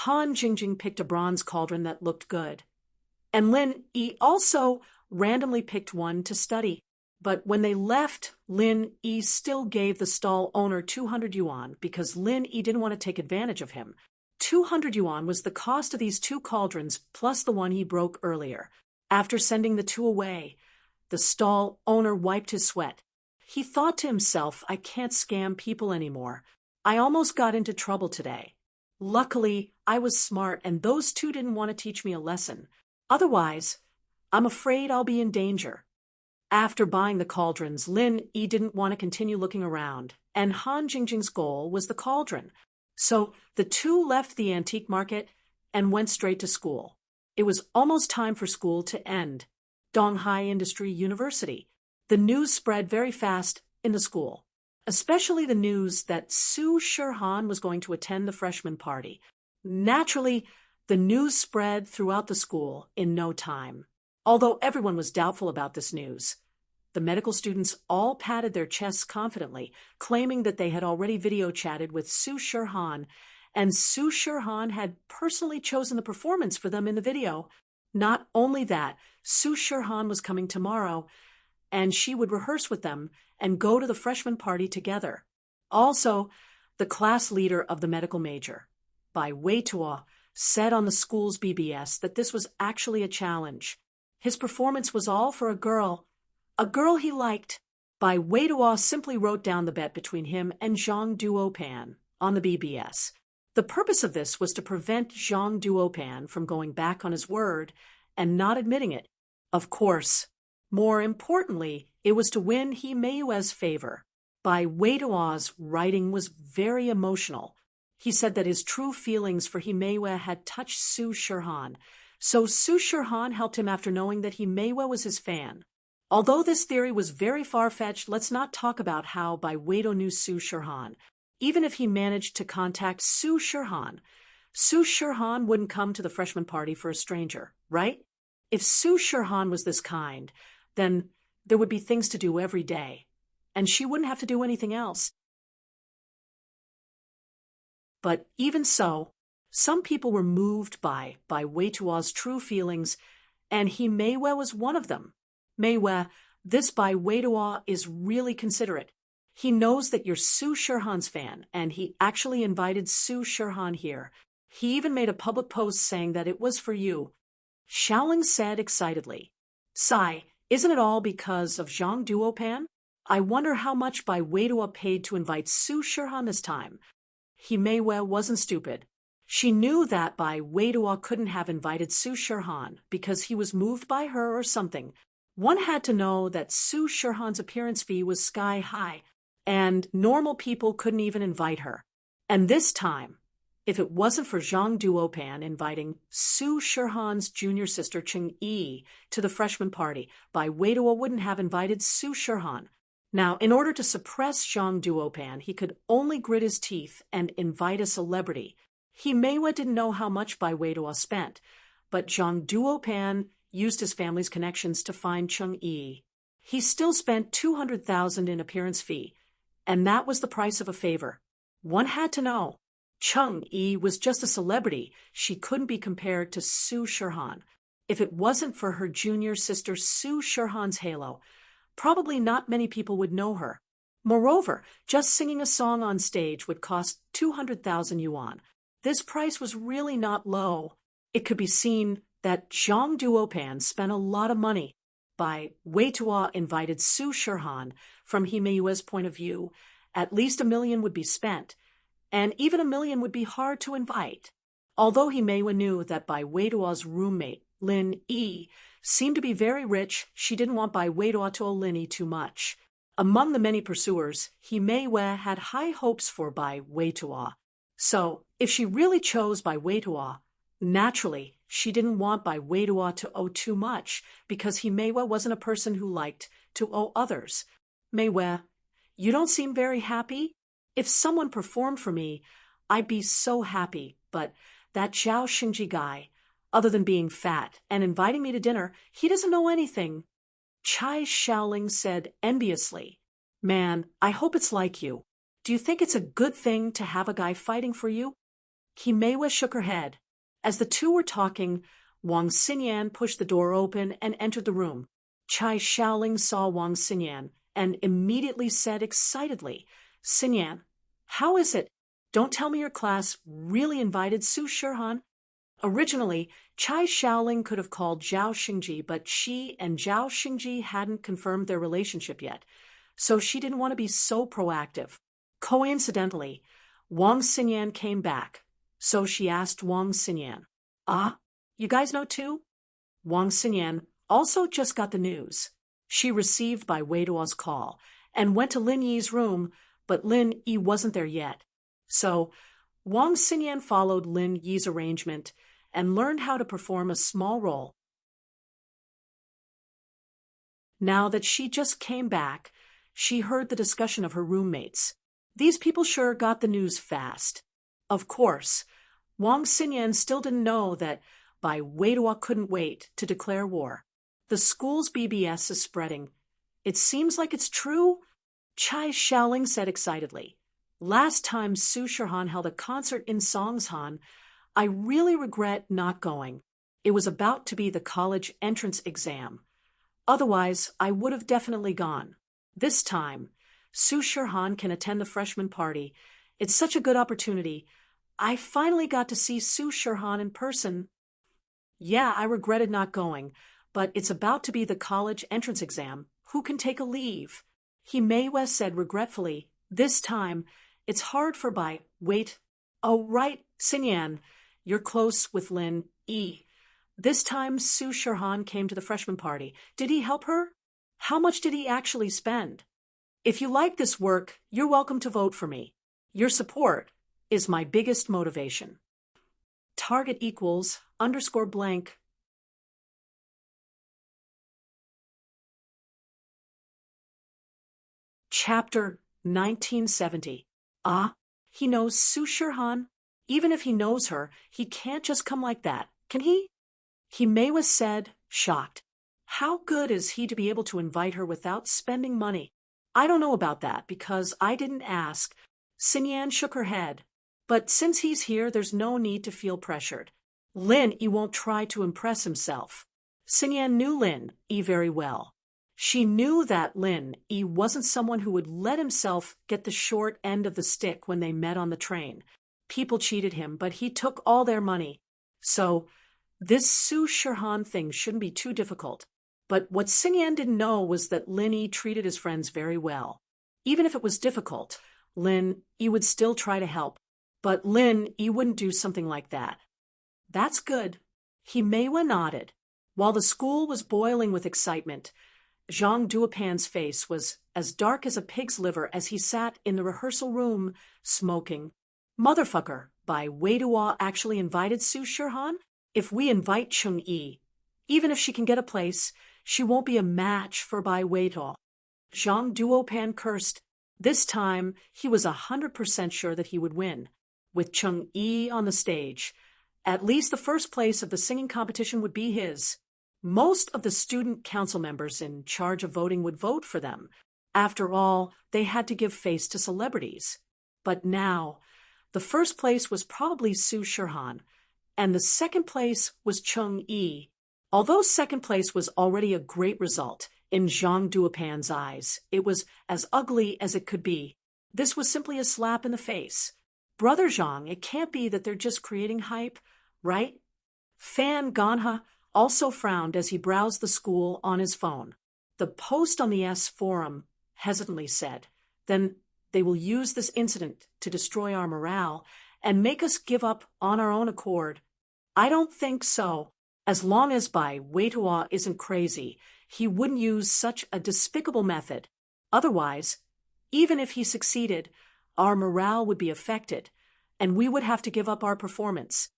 S1: Han Jingjing picked a bronze cauldron that looked good. And Lin Yi also randomly picked one to study. But when they left, Lin Yi still gave the stall owner 200 yuan because Lin Yi didn't want to take advantage of him. 200 yuan was the cost of these two cauldrons plus the one he broke earlier. After sending the two away, the stall owner wiped his sweat. He thought to himself, I can't scam people anymore. I almost got into trouble today. Luckily, I was smart and those two didn't want to teach me a lesson. Otherwise, I'm afraid I'll be in danger. After buying the cauldrons, Lin Yi didn't want to continue looking around, and Han Jingjing's goal was the cauldron. So the two left the antique market and went straight to school. It was almost time for school to end. Donghai Industry University. The news spread very fast in the school, especially the news that Su Shirhan was going to attend the freshman party. Naturally, the news spread throughout the school in no time. Although everyone was doubtful about this news, the medical students all patted their chests confidently, claiming that they had already video chatted with Su Shirhan, and Su Shirhan had personally chosen the performance for them in the video. Not only that, Su Shirhan was coming tomorrow, and she would rehearse with them and go to the freshman party together. Also, the class leader of the medical major, Bai Weituo, said on the school's BBS that this was actually a challenge. His performance was all for a girl he liked. Bai Weituo simply wrote down the bet between him and Zhang Duopan on the BBS. The purpose of this was to prevent Zhang Duopan from going back on his word and not admitting it. Of course, more importantly, it was to win He Meiyue's favor. Bai Weituo's writing was very emotional. He said that his true feelings for He Meiyue had touched Su Shirhan, so Su Shirhan helped him after knowing that He Meiyue was his fan. Although this theory was very far-fetched, let's not talk about how Bai Weituo knew Su Shirhan. Even if he managed to contact Su Shirhan wouldn't come to the freshman party for a stranger, right? If Su Shirhan was this kind, then there would be things to do every day, and she wouldn't have to do anything else. But even so, some people were moved by Weituo's true feelings, and He Meiyue was one of them. Meiyue, this Bai Weituo is really considerate. He knows that you're Su Shirhan's fan, and he actually invited Su Shirhan here. He even made a public post saying that it was for you. Xiaoling said excitedly, Sai, isn't it all because of Zhang Duopan? I wonder how much Bai Weituo paid to invite Su Shirhan this time. He Meiyue wasn't stupid. She knew that Bai Weituo couldn't have invited Su Shirhan because he was moved by her or something. One had to know that Su Shirhan's appearance fee was sky high, and normal people couldn't even invite her. And this time, if it wasn't for Zhang Duopan inviting Su Shirhan's junior sister Cheng Yi to the freshman party, Bai Weituo wouldn't have invited Su Shirhan. Now, in order to suppress Zhang Duopan, he could only grit his teeth and invite a celebrity. Himewa didn't know how much Bai Weiduo spent, but Zhang Duopan used his family's connections to find Cheng Yi. He still spent 200,000 in appearance fee, and that was the price of a favor. One had to know. Cheng Yi was just a celebrity. She couldn't be compared to Su Shirhan. If it wasn't for her junior sister Su Shirhan's halo, probably not many people would know her. Moreover, just singing a song on stage would cost 200,000 yuan. This price was really not low. It could be seen that Zhang Duopan spent a lot of money. Bai Weiduo invited Su Shirhan. From Himewa's point of view, at least 1 million would be spent, and even 1 million would be hard to invite. Although Himewa knew that Bai Weiduo's roommate, Lin Yi, seemed to be very rich, she didn't want Bai Weiduo to owe Lin Yi too much. Among the many pursuers, Himewa had high hopes for Bai Weiduo. So, if she really chose Bai Weiduo, naturally, she didn't want Bai Weiduo to owe too much, because Himewa wasn't a person who liked to owe others. Meiwe, you don't seem very happy? If someone performed for me, I'd be so happy, but that Zhao Xingji guy, other than being fat and inviting me to dinner, he doesn't know anything. Chai Xiaoling said enviously, Man, I hope it's like you. Do you think it's a good thing to have a guy fighting for you? Himewa shook her head. As the two were talking, Wang Xinyan pushed the door open and entered the room. Chai Xiaoling saw Wang Xinyan and immediately said excitedly, Xinyan, how is it? Don't tell me your class really invited Su Shirhan? Originally, Chai Xiaoling could have called Zhao Xingji, but she and Zhao Xingji hadn't confirmed their relationship yet, so she didn't want to be so proactive. Coincidentally, Wang Xinyan came back, so she asked Wang Xinyan, you guys know too? Wang Xinyan also just got the news. She received Bai Weiduo's call and went to Lin Yi's room, but Lin Yi wasn't there yet. So Wang Xinyan followed Lin Yi's arrangement and learned how to perform a small role. Now that she just came back, she heard the discussion of her roommates. These people sure got the news fast. Of course, Wang Xinyan still didn't know that Bai Weiduo couldn't wait to declare war. The school's BBS is spreading. It seems like it's true? Chai Xiaoling said excitedly. Last time Su Shirhan held a concert in Songshan, I really regret not going. It was about to be the college entrance exam. Otherwise, I would have definitely gone. This time, Su Shirhan can attend the freshman party. It's such a good opportunity. I finally got to see Su Shirhan in person. Yeah, I regretted not going, but it's about to be the college entrance exam. Who can take a leave? Himewa said regretfully. This time, it's hard for Bai. Wait. Oh, right, Xinyan. You're close with Lin Yi. This time, Su Shirhan came to the freshman party. Did he help her? How much did he actually spend? If you like this work, you're welcome to vote for me. Your support is my biggest motivation. Target equals _blank. Chapter 1970. He knows Su Shirhan. Even if he knows her, he can't just come like that, can he? Himewa said, shocked. How good is he to be able to invite her without spending money? I don't know about that, because I didn't ask. Xinyan shook her head. But since he's here, there's no need to feel pressured. Lin Yi won't try to impress himself. Xinyan knew Lin Yi very well. She knew that Lin Yi wasn't someone who would let himself get the short end of the stick when they met on the train. People cheated him, but he took all their money. So, this Su Shirhan thing shouldn't be too difficult. But what Xinyan didn't know was that Lin Yi treated his friends very well. Even if it was difficult, Lin Yi would still try to help. But Lin Yi wouldn't do something like that. That's good. Himewa nodded. While the school was boiling with excitement, Zhang Duopan's face was as dark as a pig's liver as he sat in the rehearsal room, smoking. Motherfucker, Bai Weiduo actually invited Su Shirhan? If we invite Cheng Yi, even if she can get a place, she won't be a match for Bai Weiduo. Zhang Duopan cursed. This time, he was 100% sure that he would win. With Cheng Yi on the stage, at least the first place of the singing competition would be his. Most of the student council members in charge of voting would vote for them. After all, they had to give face to celebrities. But now, the first place was probably Su Shirhan, and the second place was Cheng Yi. Although second place was already a great result, in Zhang Duopan's eyes, it was as ugly as it could be. This was simply a slap in the face. Brother Zhang, it can't be that they're just creating hype, right? Fan Ganha also frowned as he browsed the school on his phone. The post on the S forum hesitantly said, "Then they will use this incident to destroy our morale and make us give up on our own accord." I don't think so. As long as Bai Weitua isn't crazy, he wouldn't use such a despicable method. Otherwise, even if he succeeded, our morale would be affected, and we would have to give up our performance.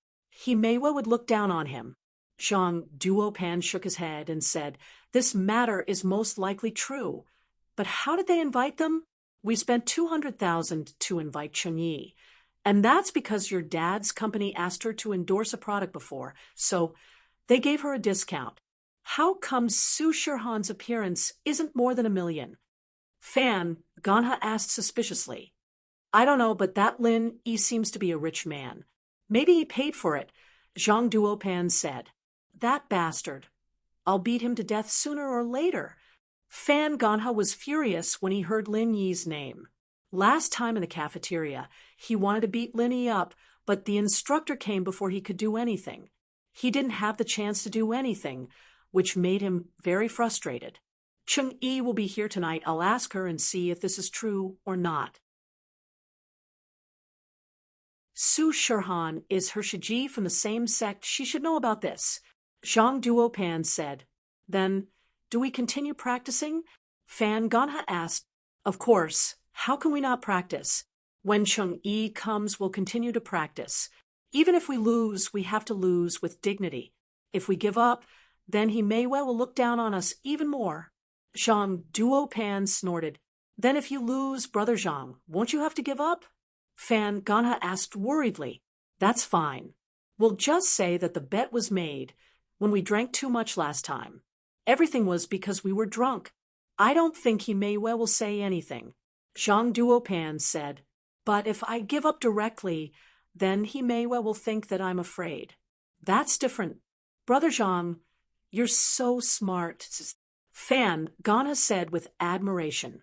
S1: Himewa would look down on him. Zhang Duopan shook his head and said, "This matter is most likely true. But how did they invite them? We spent 200,000 to invite Cheng Yi. And that's because your dad's company asked her to endorse a product before, so they gave her a discount. How come Su Shirhan's appearance isn't more than $1 million? Fan Ganha asked suspiciously. I don't know, but that Lin Yi seems to be a rich man. Maybe he paid for it, Zhang Duopan said. That bastard. I'll beat him to death sooner or later. Fan Ganha was furious when he heard Lin Yi's name. Last time in the cafeteria, he wanted to beat Lin Yi up, but the instructor came before he could do anything. He didn't have the chance to do anything, which made him very frustrated. Cheng Yi will be here tonight. I'll ask her and see if this is true or not. Su Shirhan is her Shiji from the same sect. She should know about this. Zhang Duopan said. Then, do we continue practicing? Fan Ganha asked. Of course. How can we not practice? When Cheng Yi comes, we'll continue to practice. Even if we lose, we have to lose with dignity. If we give up, then Himewa will look down on us even more. Zhang Duopan snorted. Then if you lose, Brother Zhang, won't you have to give up? Fan Ganha asked worriedly. That's fine. We'll just say that the bet was made when we drank too much last time. Everything was because we were drunk. I don't think Himewa will say anything. Zhang Duopan said, but if I give up directly, then Himewa will think that I'm afraid. That's different. Brother Zhang, you're so smart. Fan Ganha said with admiration.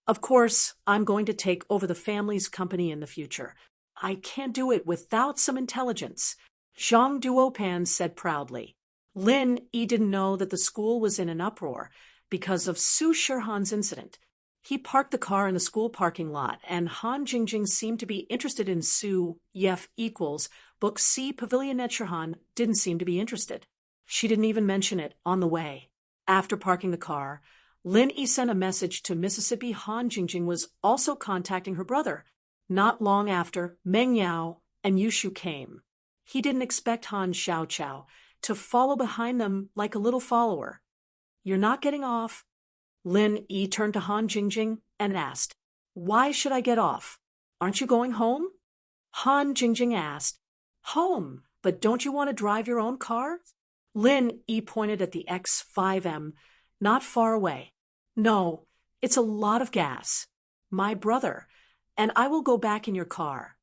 S1: Of course, I'm going to take over the family's company in the future. I can't do it without some intelligence. Zhang Duopan said proudly. Lin Yi didn't know that the school was in an uproar because of Su Shirhan's incident. He parked the car in the school parking lot, and Han Jingjing seemed to be interested in Su Yef equals Book C. Pavilionette Shirhan didn't seem to be interested. She didn't even mention it on the way. After parking the car, Lin Yi sent a message to Mississippi. Han Jingjing was also contacting her brother. Not long after, Meng Yao and Yushu came. He didn't expect Han Xiaoqiao to follow behind them like a little follower. You're not getting off? Lin Yi turned to Han Jingjing and asked, Why should I get off? Aren't you going home? Han Jingjing asked, Home, but don't you want to drive your own car? Lin Yi pointed at the X5M, not far away. No, it's a lot of gas. My brother, and I will go back in your car.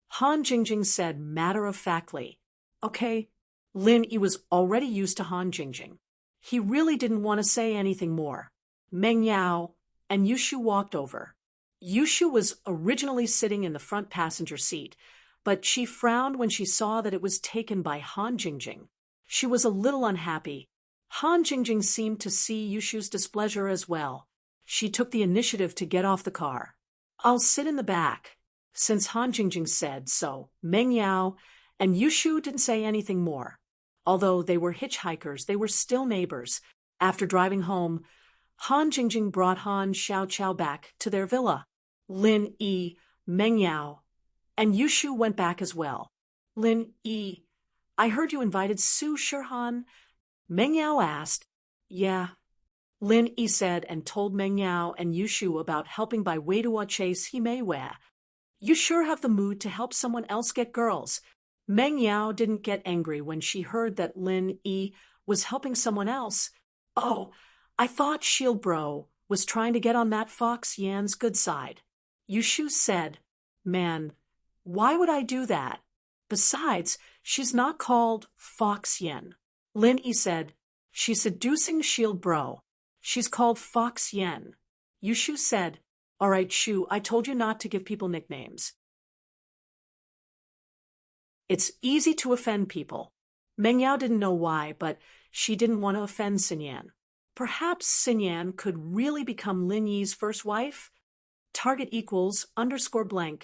S1: Han Jingjing said matter-of-factly. Okay. Lin Yi was already used to Han Jingjing. He really didn't want to say anything more. Meng Yao and Yushu walked over. Yushu was originally sitting in the front passenger seat, but she frowned when she saw that it was taken by Han Jingjing. She was a little unhappy. Han Jingjing seemed to see Yushu's displeasure as well. She took the initiative to get off the car. I'll sit in the back. Since Han Jingjing said so, Meng Yao and Yushu didn't say anything more. Although they were hitchhikers, they were still neighbors. After driving home, Han Jingjing brought Han Xiaoqiao back to their villa. Lin Yi, Meng Yao, and Yushu went back as well. Lin Yi, I heard you invited Su Shirhan. Meng Yao asked. Yeah. Lin Yi said and told Meng Yao and Yushu about helping by way to a chase he may wear. You sure have the mood to help someone else get girls. Meng Yao didn't get angry when she heard that Lin Yi was helping someone else. Oh, I thought Shield Bro was trying to get on that Fox Yan's good side. Yushu said, Man, why would I do that? Besides, she's not called Fox Yen. Lin Yi said, She's seducing Shield Bro. She's called Fox Yen. Yushu said, All right, Shu, I told you not to give people nicknames. It's easy to offend people. Meng Yao didn't know why, but she didn't want to offend Xinyan. Perhaps Xinyan could really become Lin Yi's first wife? Target equals _blank.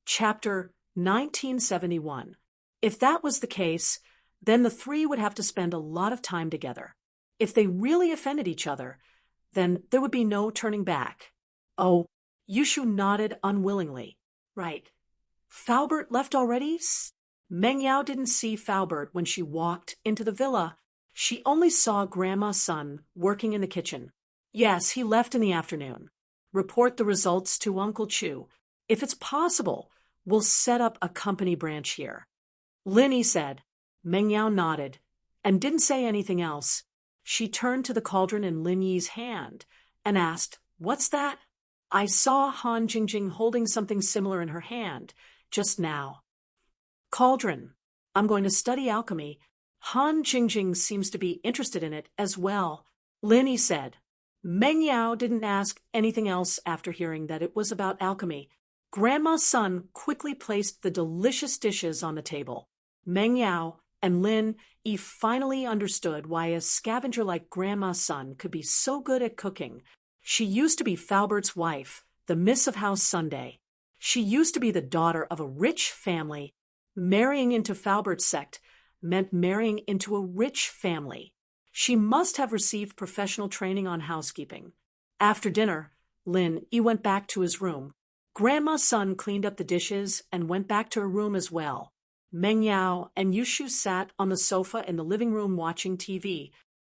S1: Chapter 1971. If that was the case, then the three would have to spend a lot of time together. If they really offended each other, then there would be no turning back. Oh, Yushu nodded unwillingly. Right. Faubert left already? Meng Yao didn't see Faubert when she walked into the villa. She only saw Grandma's son working in the kitchen. Yes, he left in the afternoon. Report the results to Uncle Chu. If it's possible, we'll set up a company branch here. Lin Yi said. Meng Yao nodded and didn't say anything else. She turned to the cauldron in Lin Yi's hand and asked, What's that? I saw Han Jingjing holding something similar in her hand just now. Cauldron. I'm going to study alchemy. Han Jingjing seems to be interested in it as well. Lin Yi said. Meng Yao didn't ask anything else after hearing that it was about alchemy. Grandma's son quickly placed the delicious dishes on the table. Meng Yao and Lin Yi finally understood why a scavenger like Grandma's son could be so good at cooking. She used to be Faubert's wife, the Miss of House Sunday. She used to be the daughter of a rich family. Marrying into Faubert's sect meant marrying into a rich family. She must have received professional training on housekeeping. After dinner, Lin Yi went back to his room. Grandma's son cleaned up the dishes and went back to her room as well. Meng Yao and Yushu sat on the sofa in the living room watching TV.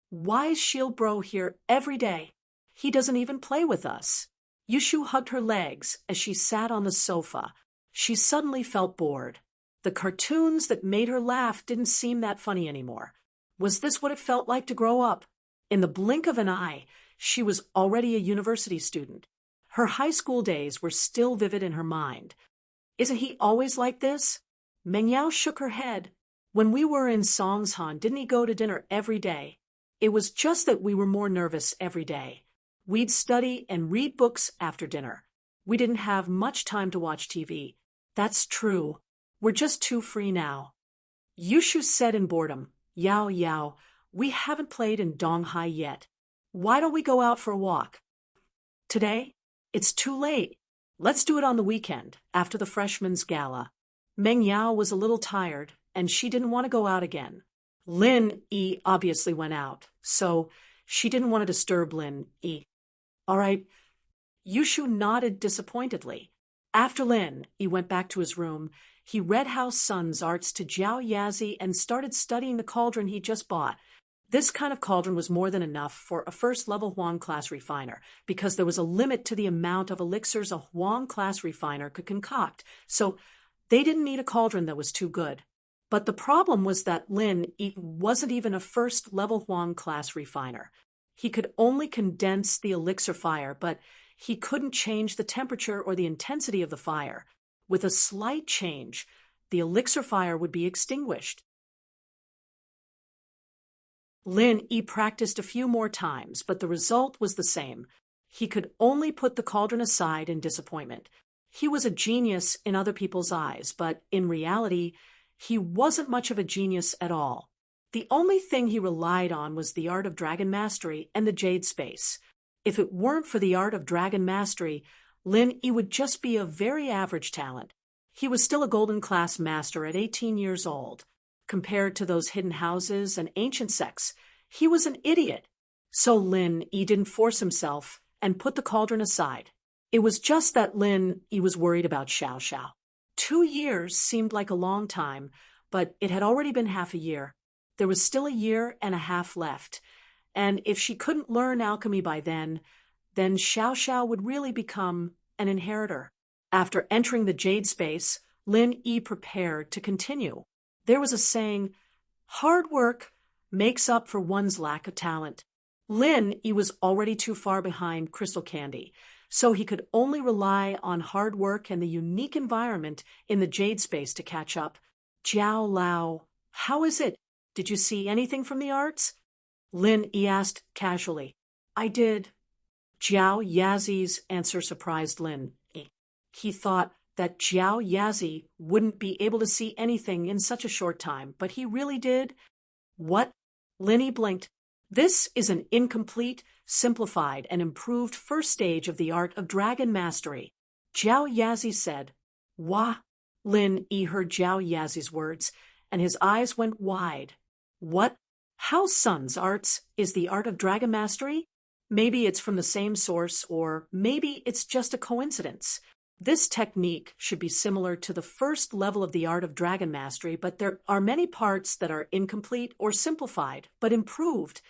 S1: Why is Shield Bro here every day? He doesn't even play with us. Yushu hugged her legs as she sat on the sofa. She suddenly felt bored. The cartoons that made her laugh didn't seem that funny anymore. Was this what it felt like to grow up? In the blink of an eye, she was already a university student. Her high school days were still vivid in her mind. Isn't he always like this? Meng Yao shook her head. When we were in Songshan, didn't he go to dinner every day? It was just that we were more nervous every day. We'd study and read books after dinner. We didn't have much time to watch TV. That's true. We're just too free now. Yushu said in boredom, Yao Yao, we haven't played in Donghai yet. Why don't we go out for a walk? Today? It's too late. Let's do it on the weekend, after the freshman's gala. Meng Yao was a little tired, and she didn't want to go out again. Lin Yi obviously went out, so she didn't want to disturb Lin Yi. All right. Yushu nodded disappointedly. After Lin Yi went back to his room, he read House Sun's arts to Jiao Yazi and started studying the cauldron he just bought. This kind of cauldron was more than enough for a first-level Huang-class refiner, because there was a limit to the amount of elixirs a Huang-class refiner could concoct, so they didn't need a cauldron that was too good. But the problem was that Lin Yi wasn't even a first-level Huang-class refiner. He could only condense the elixir fire, but he couldn't change the temperature or the intensity of the fire. With a slight change, the elixir fire would be extinguished. Lin Yi practiced a few more times, but the result was the same. He could only put the cauldron aside in disappointment. He was a genius in other people's eyes, but in reality, he wasn't much of a genius at all. The only thing he relied on was the art of dragon mastery and the jade space. If it weren't for the art of dragon mastery, Lin Yi would just be a very average talent. He was still a golden class master at 18 years old. Compared to those hidden houses and ancient sects, he was an idiot. So Lin Yi didn't force himself and put the cauldron aside. It was just that Lin Yi was worried about Xiao Xiao. 2 years seemed like a long time, but it had already been half a year. There was still a year and a half left, and if she couldn't learn alchemy by then Xiao Xiao would really become an inheritor. After entering the jade space, Lin Yi prepared to continue. There was a saying, hard work makes up for one's lack of talent. Lin Yi was already too far behind Crystal Candy, so he could only rely on hard work and the unique environment in the jade space to catch up. Jiao Lao, how is it? Did you see anything from the arts? Lin Yi asked casually. I did. Jiao Yazi's answer surprised Lin Yi. He thought that Jiao Yazi wouldn't be able to see anything in such a short time, but he really did. What? Lin Yi blinked. This is an incomplete, simplified, and improved first stage of the art of dragon mastery, Jiao Yazi said. Wah! Lin Yi heard Jiao Yazi's words, and his eyes went wide. What? How Sun's arts is the art of dragon mastery? Maybe it's from the same source, or maybe it's just a coincidence. This technique should be similar to the first level of the art of dragon mastery, but there are many parts that are incomplete or simplified, but improved.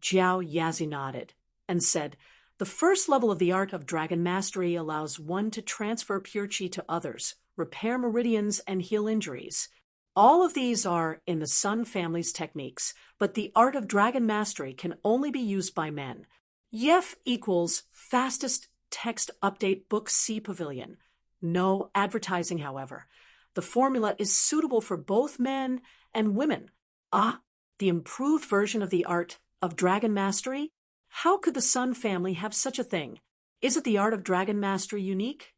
S1: Jiao Yazi nodded and said, the first level of the art of dragon mastery allows one to transfer pure qi to others, repair meridians, and heal injuries. All of these are in the Sun family's techniques, but the art of dragon mastery can only be used by men. YEF equals fastest text update book C pavilion. No advertising, however. The formula is suitable for both men and women. Ah, the improved version of the art of dragon mastery? How could the Sun family have such a thing? Is it the art of dragon mastery unique?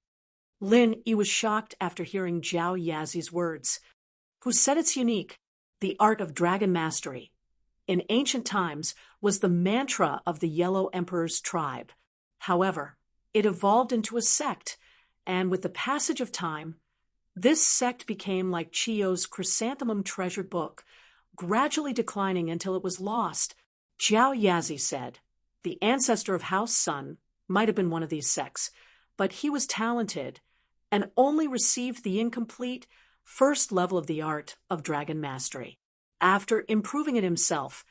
S1: Lin Yi was shocked after hearing Jiao Yazi's words. Who said it's unique? The art of dragon mastery, in ancient times, was the mantra of the Yellow Emperor's tribe. However, it evolved into a sect, and with the passage of time, this sect became like Chiyo's chrysanthemum treasured book, gradually declining until it was lost. Jiao Yazi said, the ancestor of House Sun might have been one of these sects, but he was talented and only received the incomplete first level of the art of dragon mastery. After improving it himself,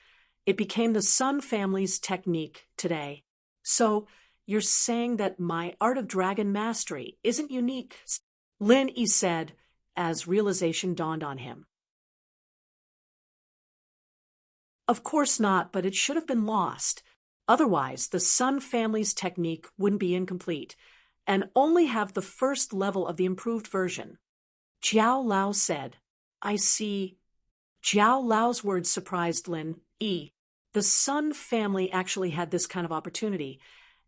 S1: it became the Sun family's technique today. So, you're saying that my art of dragon mastery isn't unique? Lin Yi said, as realization dawned on him. Of course not, but it should have been lost. Otherwise, the Sun family's technique wouldn't be incomplete, and only have the first level of the improved version. Jiao Lao said, I see. Jiao Lao's words surprised Lin Yi. The Sun family actually had this kind of opportunity,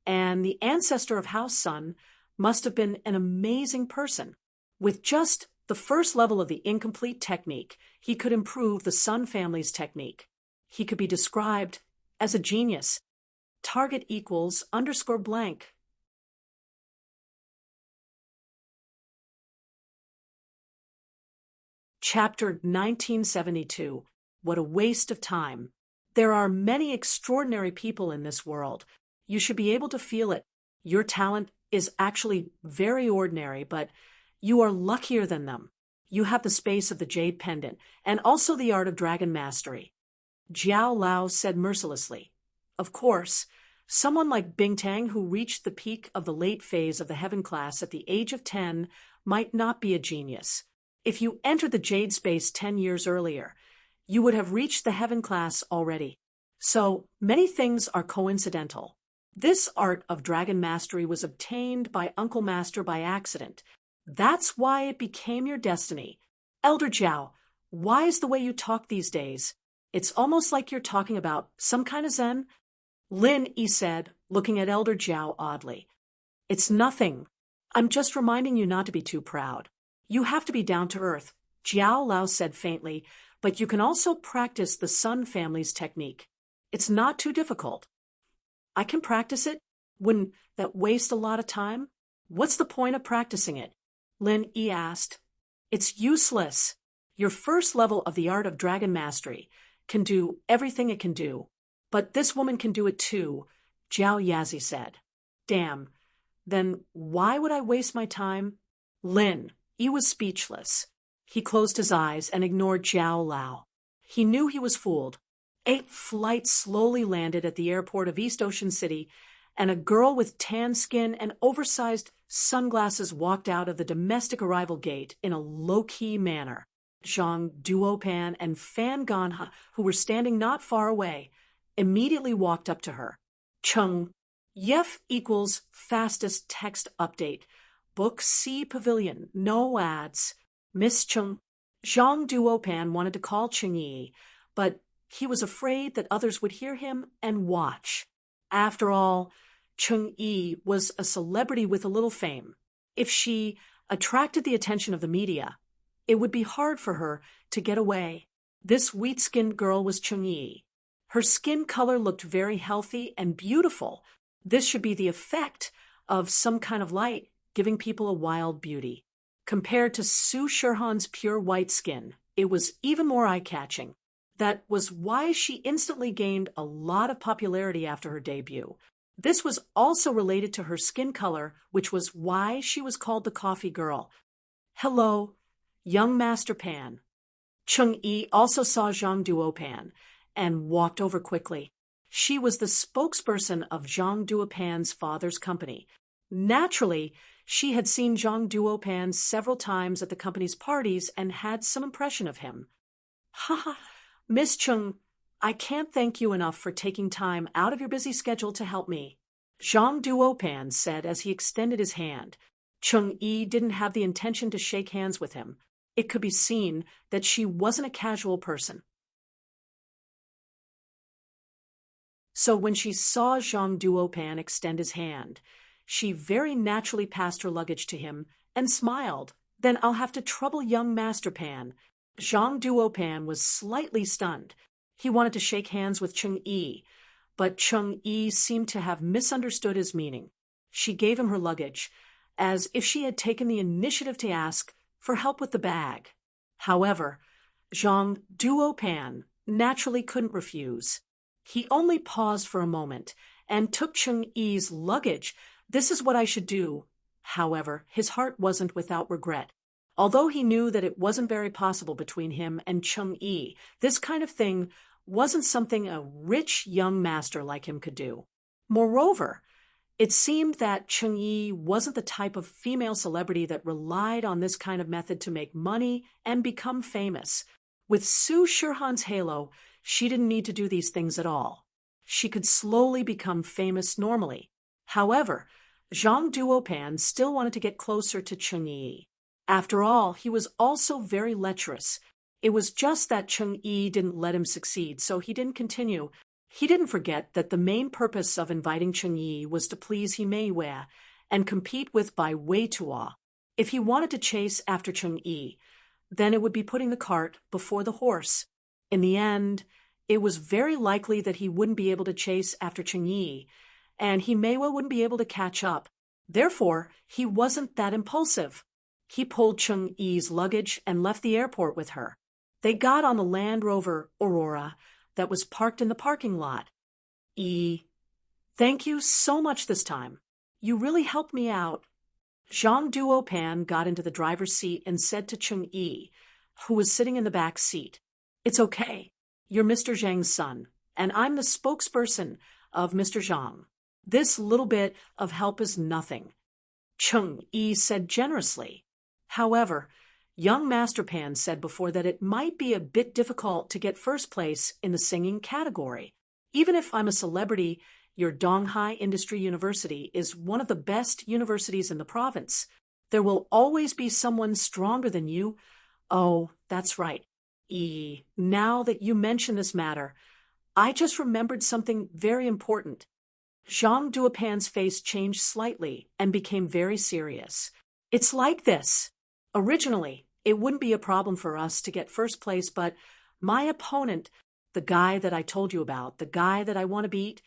S1: and the ancestor of House Sun must have been an amazing person. With just the first level of the incomplete technique, he could improve the Sun family's technique. He could be described as a genius. Target equals _blank. Chapter 1972. What a waste of time. There are many extraordinary people in this world. You should be able to feel it. Your talent is actually very ordinary, but you are luckier than them. You have the space of the jade pendant, and also the art of dragon mastery. Jiao Lao said mercilessly. Of course, someone like Bingtang, who reached the peak of the late phase of the heaven class at the age of 10, might not be a genius. If you entered the jade space 10 years earlier, you would have reached the heaven class already. So, many things are coincidental. This art of dragon mastery was obtained by Uncle Master by accident. That's why it became your destiny. Elder Jiao, why is the way you talk these days? It's almost like you're talking about some kind of Zen. Lin Yi said, looking at Elder Jiao oddly. It's nothing. I'm just reminding you not to be too proud. You have to be down to earth, Jiao Lao said faintly, but you can also practice the Sun family's technique. It's not too difficult. I can practice it? Wouldn't that waste a lot of time? What's the point of practicing it? Lin Yi asked. It's useless. Your first level of the art of dragon mastery can do everything it can do. But this woman can do it too, Jiao Yazi said. Damn. Then why would I waste my time? Lin Yi was speechless. He closed his eyes and ignored Jiao Lao. He knew he was fooled. 8 flights slowly landed at the airport of East Ocean City, and a girl with tan skin and oversized sunglasses walked out of the domestic arrival gate in a low-key manner. Zhang Duopan and Fan Ganha, who were standing not far away, immediately walked up to her. Cheng, Yef equals fastest text update. Book C Pavilion, no ads. Miss Cheng. Zhang Duopan wanted to call Cheng Yi, but he was afraid that others would hear him and watch. After all, Cheng Yi was a celebrity with a little fame. If she attracted the attention of the media, it would be hard for her to get away. This wheat-skinned girl was Cheng Yi. Her skin color looked very healthy and beautiful. This should be the effect of some kind of light, giving people a wild beauty. Compared to Su Shirhan's pure white skin, it was even more eye-catching. That was why she instantly gained a lot of popularity after her debut. This was also related to her skin color, which was why she was called the Coffee Girl. Hello, young Master Pan. Cheng Yi also saw Zhang Duopan and walked over quickly. She was the spokesperson of Zhang Duopan's father's company. Naturally, she had seen Zhang Duopan several times at the company's parties and had some impression of him. Haha, Miss Cheng, I can't thank you enough for taking time out of your busy schedule to help me, Zhang Duopan said as he extended his hand. Cheng Yi didn't have the intention to shake hands with him. It could be seen that she wasn't a casual person. So when she saw Zhang Duopan extend his hand, she very naturally passed her luggage to him and smiled. Then I'll have to trouble young Master Pan. Zhang Duopan was slightly stunned. He wanted to shake hands with Cheng Yi, but Cheng Yi seemed to have misunderstood his meaning. She gave him her luggage, as if she had taken the initiative to ask for help with the bag. However, Zhang Duopan naturally couldn't refuse. He only paused for a moment and took Cheng Yi's luggage. This is what I should do. However, his heart wasn't without regret. Although he knew that it wasn't very possible between him and Cheng Yi, this kind of thing wasn't something a rich young master like him could do. Moreover, it seemed that Cheng Yi wasn't the type of female celebrity that relied on this kind of method to make money and become famous. With Su Shirhan's halo, she didn't need to do these things at all. She could slowly become famous normally. However, Zhang Duopan still wanted to get closer to Cheng Yi. After all, he was also very lecherous. It was just that Cheng Yi didn't let him succeed, so he didn't continue. He didn't forget that the main purpose of inviting Cheng Yi was to please He Wei and compete with Bai Weitua. If he wanted to chase after Cheng Yi, then it would be putting the cart before the horse. In the end, it was very likely that he wouldn't be able to chase after Cheng Yi, and He Wei wouldn't be able to catch up. Therefore, he wasn't that impulsive. He pulled Cheng Yi's luggage and left the airport with her. They got on the Land Rover Aurora that was parked in the parking lot. Thank you so much this time. You really helped me out. Zhang Duopan got into the driver's seat and said to Cheng Yi, who was sitting in the back seat, "It's okay. You're Mr. Zhang's son, and I'm the spokesperson of Mr. Zhang. This little bit of help is nothing," Cheng Yi said generously. However, young Master Pan said before that it might be a bit difficult to get first place in the singing category. Even if I'm a celebrity, your Donghai Industry University is one of the best universities in the province. There will always be someone stronger than you. Oh, that's right. Now that you mention this matter, I just remembered something very important. Zhang Duopan's face changed slightly and became very serious. It's like this. Originally, it wouldn't be a problem for us to get first place, but my opponent, the guy that I told you about, the guy that I want to beat,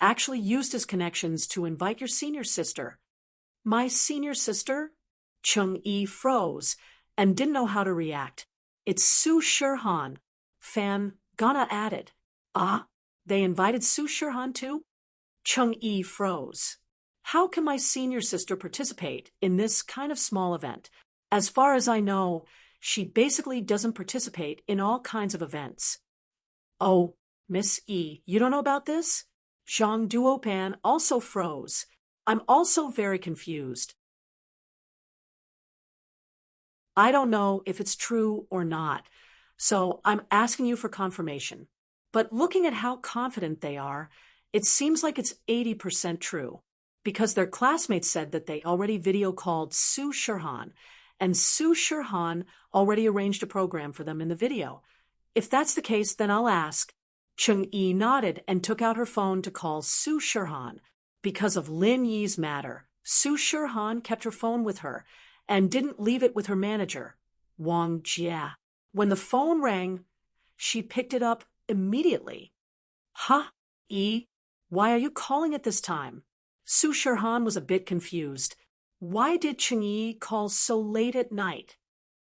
S1: actually used his connections to invite your senior sister. My senior sister? Cheng Yi froze and didn't know how to react. It's Su Shirhan, Fan Gana added. Ah, they invited Su Shirhan too? Cheng Yi froze. How can my senior sister participate in this kind of small event? As far as I know, She basically doesn't participate in all kinds of events. Oh, Miss E, you don't know about this? Zhang Duopan also froze. I'm also very confused. I don't know if it's true or not, so I'm asking you for confirmation. But looking at how confident they are, it seems like it's 80% true, because their classmates said that they already video called Su Shirhan, and Su Shirhan already arranged a program for them in the video. If that's the case, then I'll ask. Chung Yi nodded and took out her phone to call Su Shirhan. Because of Lin Yi's matter, Su Shirhan kept her phone with her and didn't leave it with her manager, Wang Jia. When the phone rang, she picked it up immediately. Huh? Yi? Why are you calling at this time? Su Shirhan was a bit confused. Why did Chung Yi call so late at night?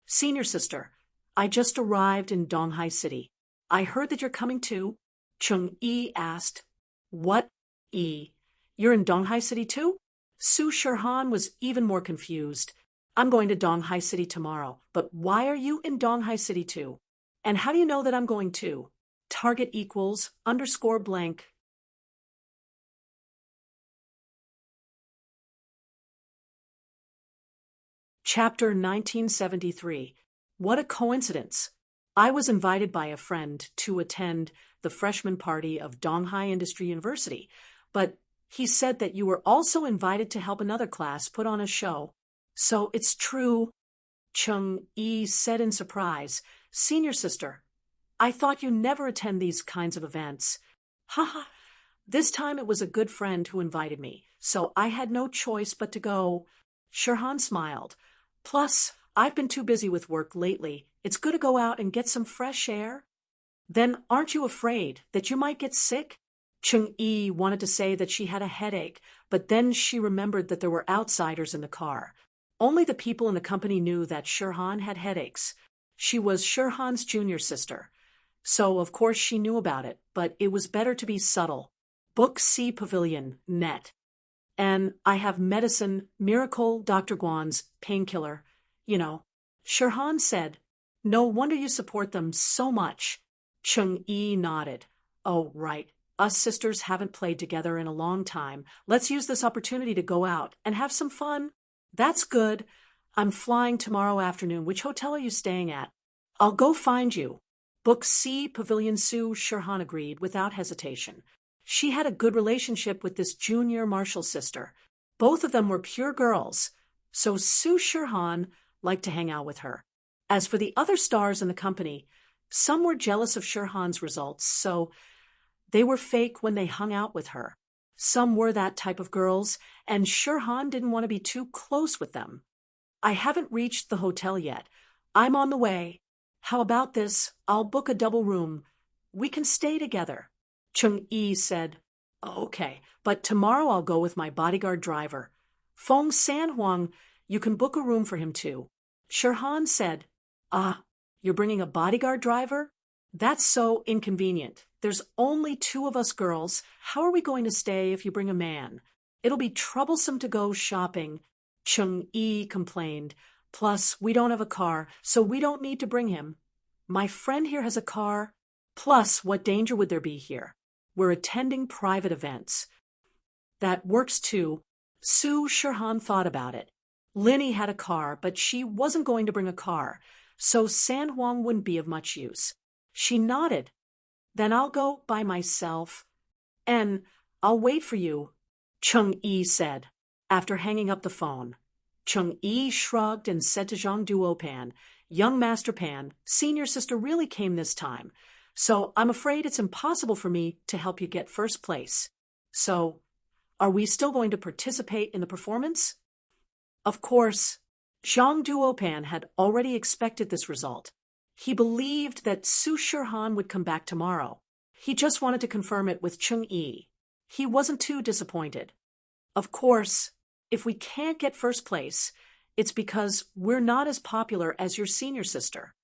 S1: Senior sister, I just arrived in Donghai City. I heard that you're coming too. Chung Yi asked. What? Yi? You're in Donghai City too? Su Shirhan was even more confused. I'm going to Donghai City tomorrow, but why are you in Donghai City too? And how do you know that I'm going too? Target equals _ blank. Chapter 1973. What a coincidence. I was invited by a friend to attend the freshman party of Donghai Industry University, but he said that you were also invited to help another class put on a show. So it's true, Chung Yi said in surprise. Senior sister, I thought you never attend these kinds of events. Haha. This time it was a good friend who invited me, so I had no choice but to go. Shirhan smiled. Plus, I've been too busy with work lately. It's good to go out and get some fresh air. Then aren't you afraid that you might get sick? Chung Yi wanted to say that she had a headache, but then she remembered that there were outsiders in the car. Only the people in the company knew that Shirhan had headaches. She was Shirhan's junior sister. So, of course, she knew about it, but it was better to be subtle. Book C Pavilion, net. And I have medicine, Miracle, Dr. Guan's, painkiller. You know. Shirhan said, No wonder you support them so much. Chung Yi nodded. Oh, right. Us sisters haven't played together in a long time. Let's use this opportunity to go out and have some fun. That's good. I'm flying tomorrow afternoon. Which hotel are you staying at? I'll go find you. Book C Pavilion. Su Shirhan agreed without hesitation. She had a good relationship with this junior Marshall sister. Both of them were pure girls, so Su Shirhan liked to hang out with her. As for the other stars in the company, some were jealous of Shirhan's results, so they were fake when they hung out with her. Some were that type of girls, and Shirhan didn't want to be too close with them. I haven't reached the hotel yet. I'm on the way. How about this? I'll book a double room. We can stay together. Chung Yi said, Okay, but tomorrow I'll go with my bodyguard driver. Feng Sanhuang, you can book a room for him too. Shirhan said, You're bringing a bodyguard driver? That's so inconvenient. There's only 2 of us girls. How are we going to stay if you bring a man? It'll be troublesome to go shopping, Chung Yi complained. Plus, we don't have a car, so we don't need to bring him. My friend here has a car. Plus, what danger would there be here? We're attending private events. That works too. Su Shirhan thought about it. Linny had a car, but she wasn't going to bring a car, so Sanhuang wouldn't be of much use. She nodded. Then I'll go by myself. And I'll wait for you, Chung Yi said, after hanging up the phone. Chung Yi shrugged and said to Zhang Duopan, Young Master Pan, senior sister really came this time. So I'm afraid it's impossible for me to help you get first place. So, are we still going to participate in the performance? Of course. Zhang Duopan had already expected this result. He believed that Su Shirhan would come back tomorrow. He just wanted to confirm it with Chung Yi. He wasn't too disappointed. Of course, if we can't get first place, it's because we're not as popular as your senior sister.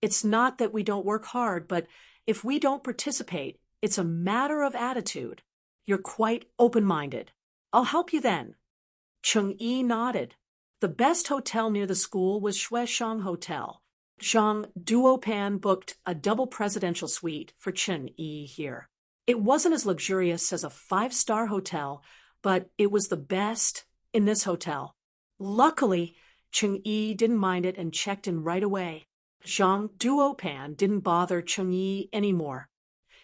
S1: It's not that we don't work hard, but if we don't participate, it's a matter of attitude. You're quite open-minded. I'll help you then. Chung Yi nodded. The best hotel near the school was Shueshang Hotel. Zhang Duopan booked a double presidential suite for Chen Yi here. It wasn't as luxurious as a five-star hotel, but it was the best in this hotel. Luckily, Chen Yi didn't mind it and checked in right away. Zhang Duopan didn't bother Chen Yi anymore.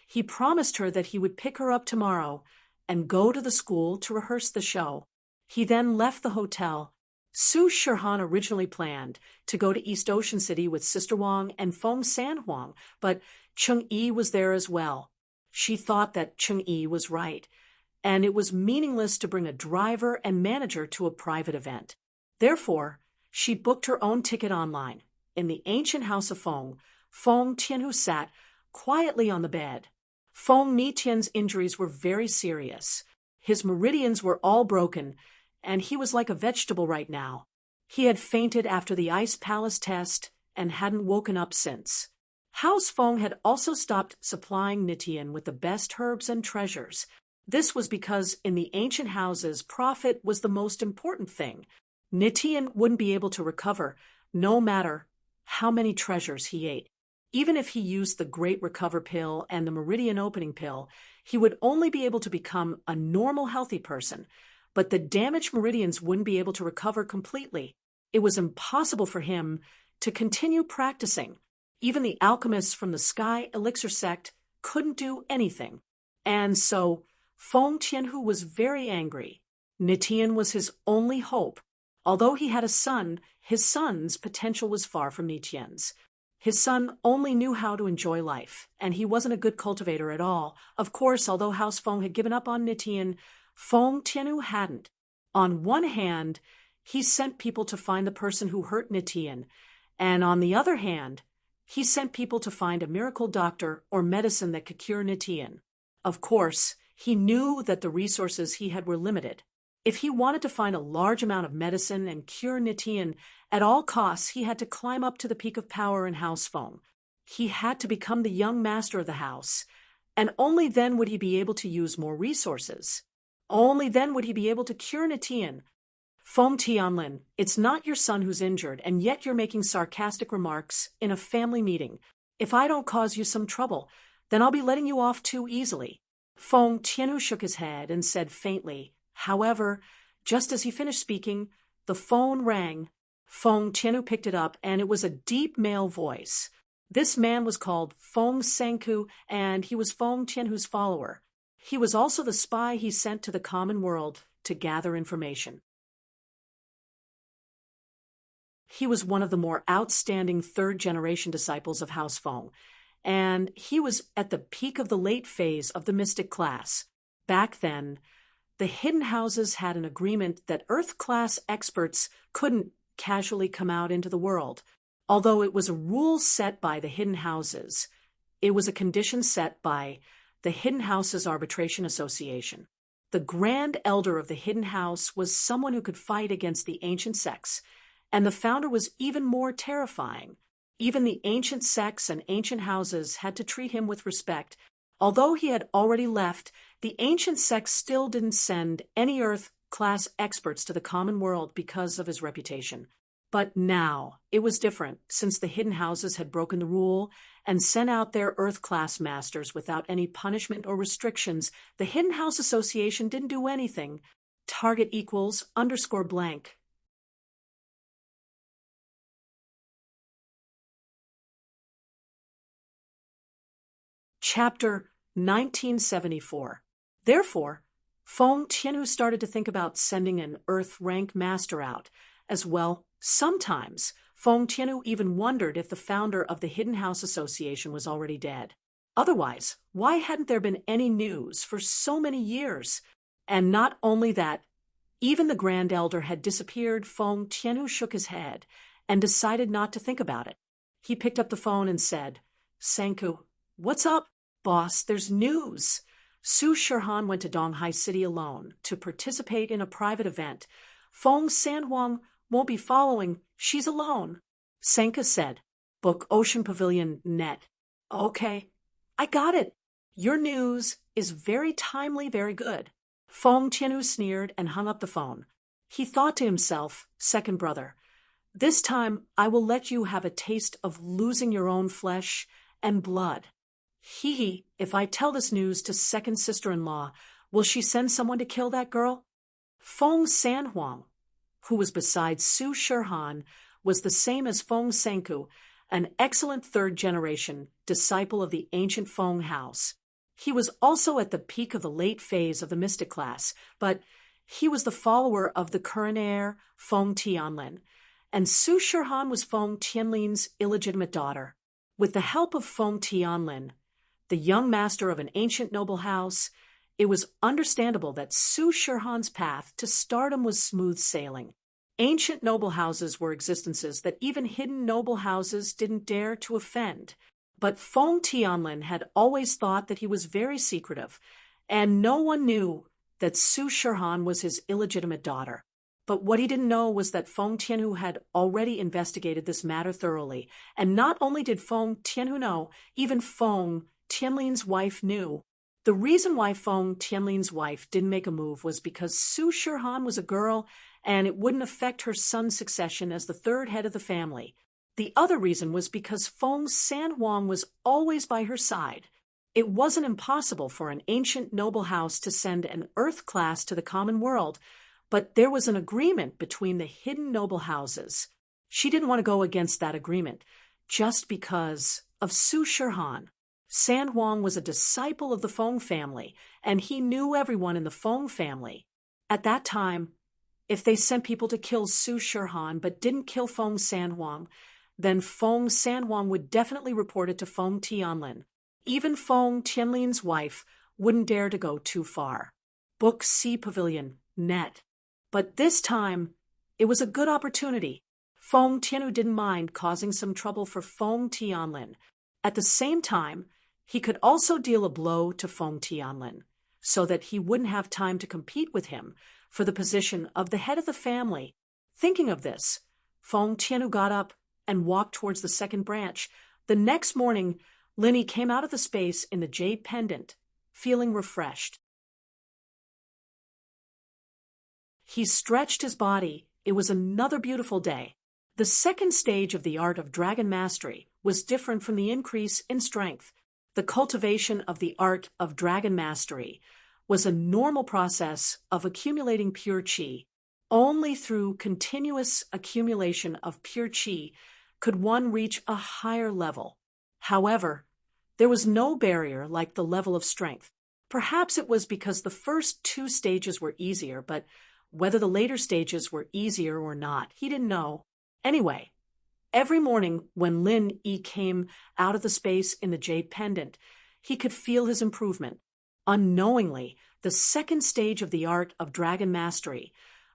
S1: He promised her that he would pick her up tomorrow and go to the school to rehearse the show. He then left the hotel. Su Shirhan originally planned to go to East Ocean City with Sister Wang and Feng Sanhuang, but Cheng Yi was there as well. She thought that Cheng Yi was right, and it was meaningless to bring a driver and manager to a private event. Therefore, she booked her own ticket online. In the ancient house of Feng, Feng Tianhu sat quietly on the bed. Feng Nitian's injuries were very serious. His meridians were all broken, and he was like a vegetable right now. He had fainted after the Ice Palace test and hadn't woken up since. House Feng had also stopped supplying Nitian with the best herbs and treasures. This was because in the ancient houses, profit was the most important thing. Nitian wouldn't be able to recover, no matter how many treasures he ate. Even if he used the Great Recover pill and the Meridian Opening pill, he would only be able to become a normal, healthy person. But the damaged meridians wouldn't be able to recover completely. It was impossible for him to continue practicing. Even the alchemists from the Sky Elixir sect couldn't do anything. And so, Feng Tianhu was very angry. Nitian was his only hope. Although he had a son, his son's potential was far from Nitian's. His son only knew how to enjoy life, and he wasn't a good cultivator at all. Of course, although House Feng had given up on Nitian, Feng Tianhu hadn't. On one hand, he sent people to find the person who hurt Nitian, and on the other hand, he sent people to find a miracle doctor or medicine that could cure Nitian. Of course, he knew that the resources he had were limited. If he wanted to find a large amount of medicine and cure Nitian, at all costs he had to climb up to the peak of power in House Feng. He had to become the young master of the house, and only then would he be able to use more resources. Only then would he be able to cure Nitian. Feng Tianlin, it's not your son who's injured, and yet you're making sarcastic remarks in a family meeting. If I don't cause you some trouble, then I'll be letting you off too easily. Feng Tianhu shook his head and said faintly. However, just as he finished speaking, the phone rang. Feng Tianhu picked it up, and it was a deep male voice. This man was called Feng Sanku, and he was Feng Tianhu's follower. He was also the spy he sent to the common world to gather information. He was one of the more outstanding third-generation disciples of House Feng, and he was at the peak of the late phase of the mystic class. Back then, the hidden houses had an agreement that Earth-class experts couldn't casually come out into the world. Although it was a rule set by the hidden houses, it was a condition set by the Hidden Houses Arbitration Association. The Grand Elder of the Hidden House was someone who could fight against the ancient sects, and the founder was even more terrifying. Even the ancient sects and ancient houses had to treat him with respect. Although he had already left, the ancient sects still didn't send any Earth-class experts to the common world because of his reputation. But now, it was different, since the hidden houses had broken the rule and sent out their Earth-class masters without any punishment or restrictions. The Hidden House Association didn't do anything. Target equals _blank. Chapter 1974. Therefore, Feng Tianhu started to think about sending an Earth-rank master out as well. Sometimes, Feng Tianhu even wondered if the founder of the Hidden House Association was already dead. Otherwise, why hadn't there been any news for so many years? And not only that, even the Grand Elder had disappeared. Feng Tianhu shook his head and decided not to think about it. He picked up the phone and said, "Sanku, what's up, boss? There's news." Su Shirhan went to Donghai City alone to participate in a private event. Feng Sanhuang won't be following. She's alone. Senka said, "Book Ocean Pavilion net." "Okay, I got it. Your news is very timely, very good." Feng Tianhu sneered and hung up the phone. He thought to himself, second brother, this time I will let you have a taste of losing your own flesh and blood. If I tell this news to second sister-in-law, will she send someone to kill that girl? Feng Sanhuang, who was beside Su Shirhan, was the same as Feng Senku, an excellent third-generation disciple of the ancient Feng house. He was also at the peak of the late phase of the mystic class, but he was the follower of the current heir, Feng Tianlin, and Su Shirhan was Feng Tianlin's illegitimate daughter. With the help of Feng Tianlin, the young master of an ancient noble house, it was understandable that Su Shirhan's path to stardom was smooth sailing. Ancient noble houses were existences that even hidden noble houses didn't dare to offend. But Feng Tianlin had always thought that he was very secretive, and no one knew that Su Shirhan was his illegitimate daughter. But what he didn't know was that Feng Tianhu had already investigated this matter thoroughly, and not only did Feng Tianhu know, even Feng Tianlin's wife knew. The reason why Feng Tianlin's wife didn't make a move was because Su Shirhan was a girl, and it wouldn't affect her son's succession as the third head of the family. The other reason was because Feng Sanhuang was always by her side. It wasn't impossible for an ancient noble house to send an earth class to the common world, but there was an agreement between the hidden noble houses. She didn't want to go against that agreement, just because of Su Shirhan. Sanhuang was a disciple of the Feng family, and he knew everyone in the Feng family. At that time, if they sent people to kill Su Shirhan but didn't kill Feng Sanhuang, then Feng Sanhuang would definitely report it to Feng Tianlin. Even Feng Tianlin's wife wouldn't dare to go too far. Book C Pavilion, net. But this time, it was a good opportunity. Feng Tianhu didn't mind causing some trouble for Feng Tianlin. At the same time, he could also deal a blow to Feng Tianlin, so that he wouldn't have time to compete with him for the position of the head of the family. Thinking of this, Feng Tianhu got up and walked towards the second branch. The next morning, Linny came out of the space in the jade pendant, feeling refreshed. He stretched his body. It was another beautiful day. The second stage of the art of dragon mastery was different from the increase in strength. The cultivation of the art of dragon mastery was a normal process of accumulating pure qi. Only through continuous accumulation of pure qi could one reach a higher level. However, there was no barrier like the level of strength. Perhaps it was because the first two stages were easier, but whether the later stages were easier or not, he didn't know. Anyway, every morning when Lin Yi came out of the space in the jade pendant, he could feel his improvement. Unknowingly, the second stage of the art of dragon mastery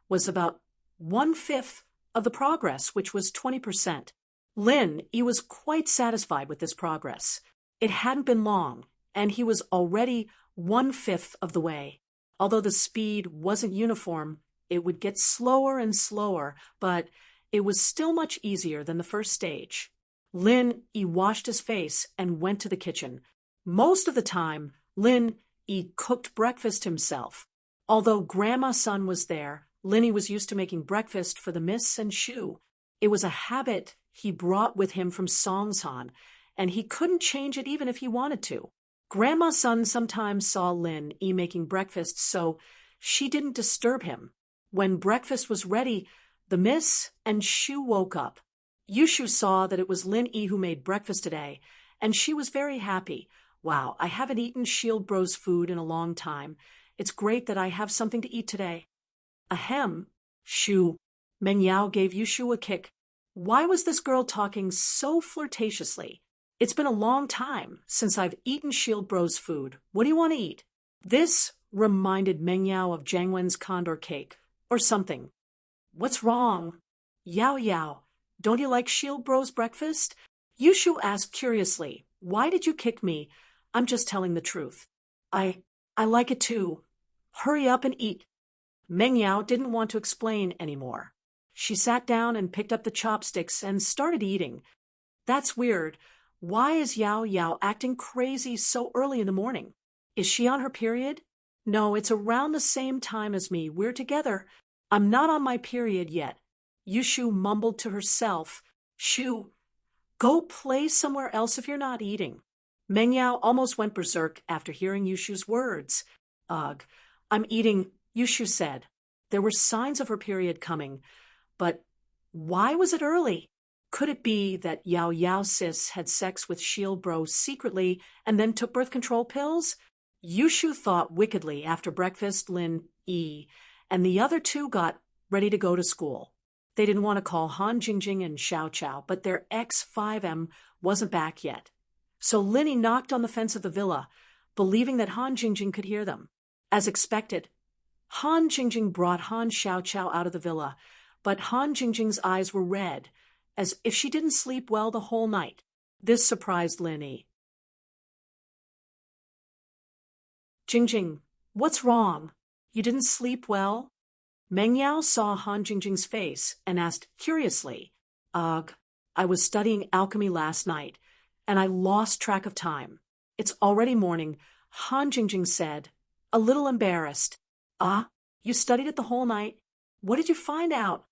S1: was about 1/5 of the progress, which was 20%. Lin Yi was quite satisfied with this progress. It hadn't been long, and he was already 1/5 of the way. Although the speed wasn't uniform, it would get slower and slower, but it was still much easier than the first stage. Lin Yi washed his face and went to the kitchen. Most of the time, Lin Yi cooked breakfast himself. Although Grandma Sun was there, Lin Yi was used to making breakfast for the Miss and Shu. It was a habit he brought with him from Songshan, and he couldn't change it even if he wanted to. Grandma Sun sometimes saw Lin Yi making breakfast, so she didn't disturb him. When breakfast was ready, the Miss and Shu woke up. Yushu saw that it was Lin Yi who made breakfast today, and she was very happy. Wow, I haven't eaten Shield Bro's food in a long time. It's great that I have something to eat today. Ahem, Shu. Meng Yao gave Yushu a kick. Why was this girl talking so flirtatiously? It's been a long time since I've eaten Shield Bro's food. What do you want to eat? This reminded Meng Yao of Jiang Wen's condor cake, or something. What's wrong? Yao Yao, don't you like Shield Bro's breakfast? Yushu asked curiously, why did you kick me? I'm just telling the truth. I like it too. Hurry up and eat. Meng Yao didn't want to explain anymore. She sat down and picked up the chopsticks and started eating. That's weird. Why is Yao Yao acting crazy so early in the morning? Is she on her period? No, it's around the same time as me. We're together. I'm not on my period yet. Yushu mumbled to herself. Shoo, go play somewhere else if you're not eating. Mengyao almost went berserk after hearing Yushu's words. Ugh, I'm eating, Yushu said. There were signs of her period coming, but why was it early? Could it be that Yao Yao sis had sex with Shield Bro secretly and then took birth control pills? Yushu thought wickedly after breakfast. Lin Yi and the other two got ready to go to school. They didn't want to call Han Jingjing and Xiao Chao, but their ex-5M wasn't back yet. So Linny knocked on the fence of the villa, believing that Han Jingjing could hear them. As expected, Han Jingjing brought Han Xiao Chao out of the villa, but Han Jingjing's eyes were red, as if she didn't sleep well the whole night. This surprised Linny. Jingjing, what's wrong? You didn't sleep well? Mengyao saw Han Jingjing's face and asked curiously, Ugh, I was studying alchemy last night, and I lost track of time. It's already morning, Han Jingjing said, a little embarrassed. Ah, you studied it the whole night? What did you find out?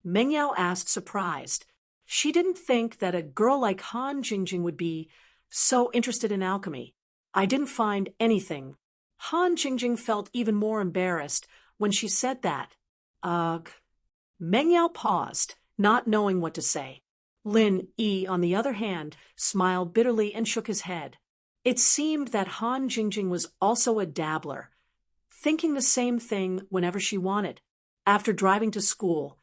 S1: Mengyao asked, surprised. She didn't think that a girl like Han Jingjing would be so interested in alchemy. I didn't find anything. Han Jingjing felt even more embarrassed when she said that. Ugh. Mengyao paused, not knowing what to say. Lin Yi, on the other hand, smiled bitterly and shook his head. It seemed that Han Jingjing was also a dabbler, thinking the same thing whenever she wanted. After driving to school,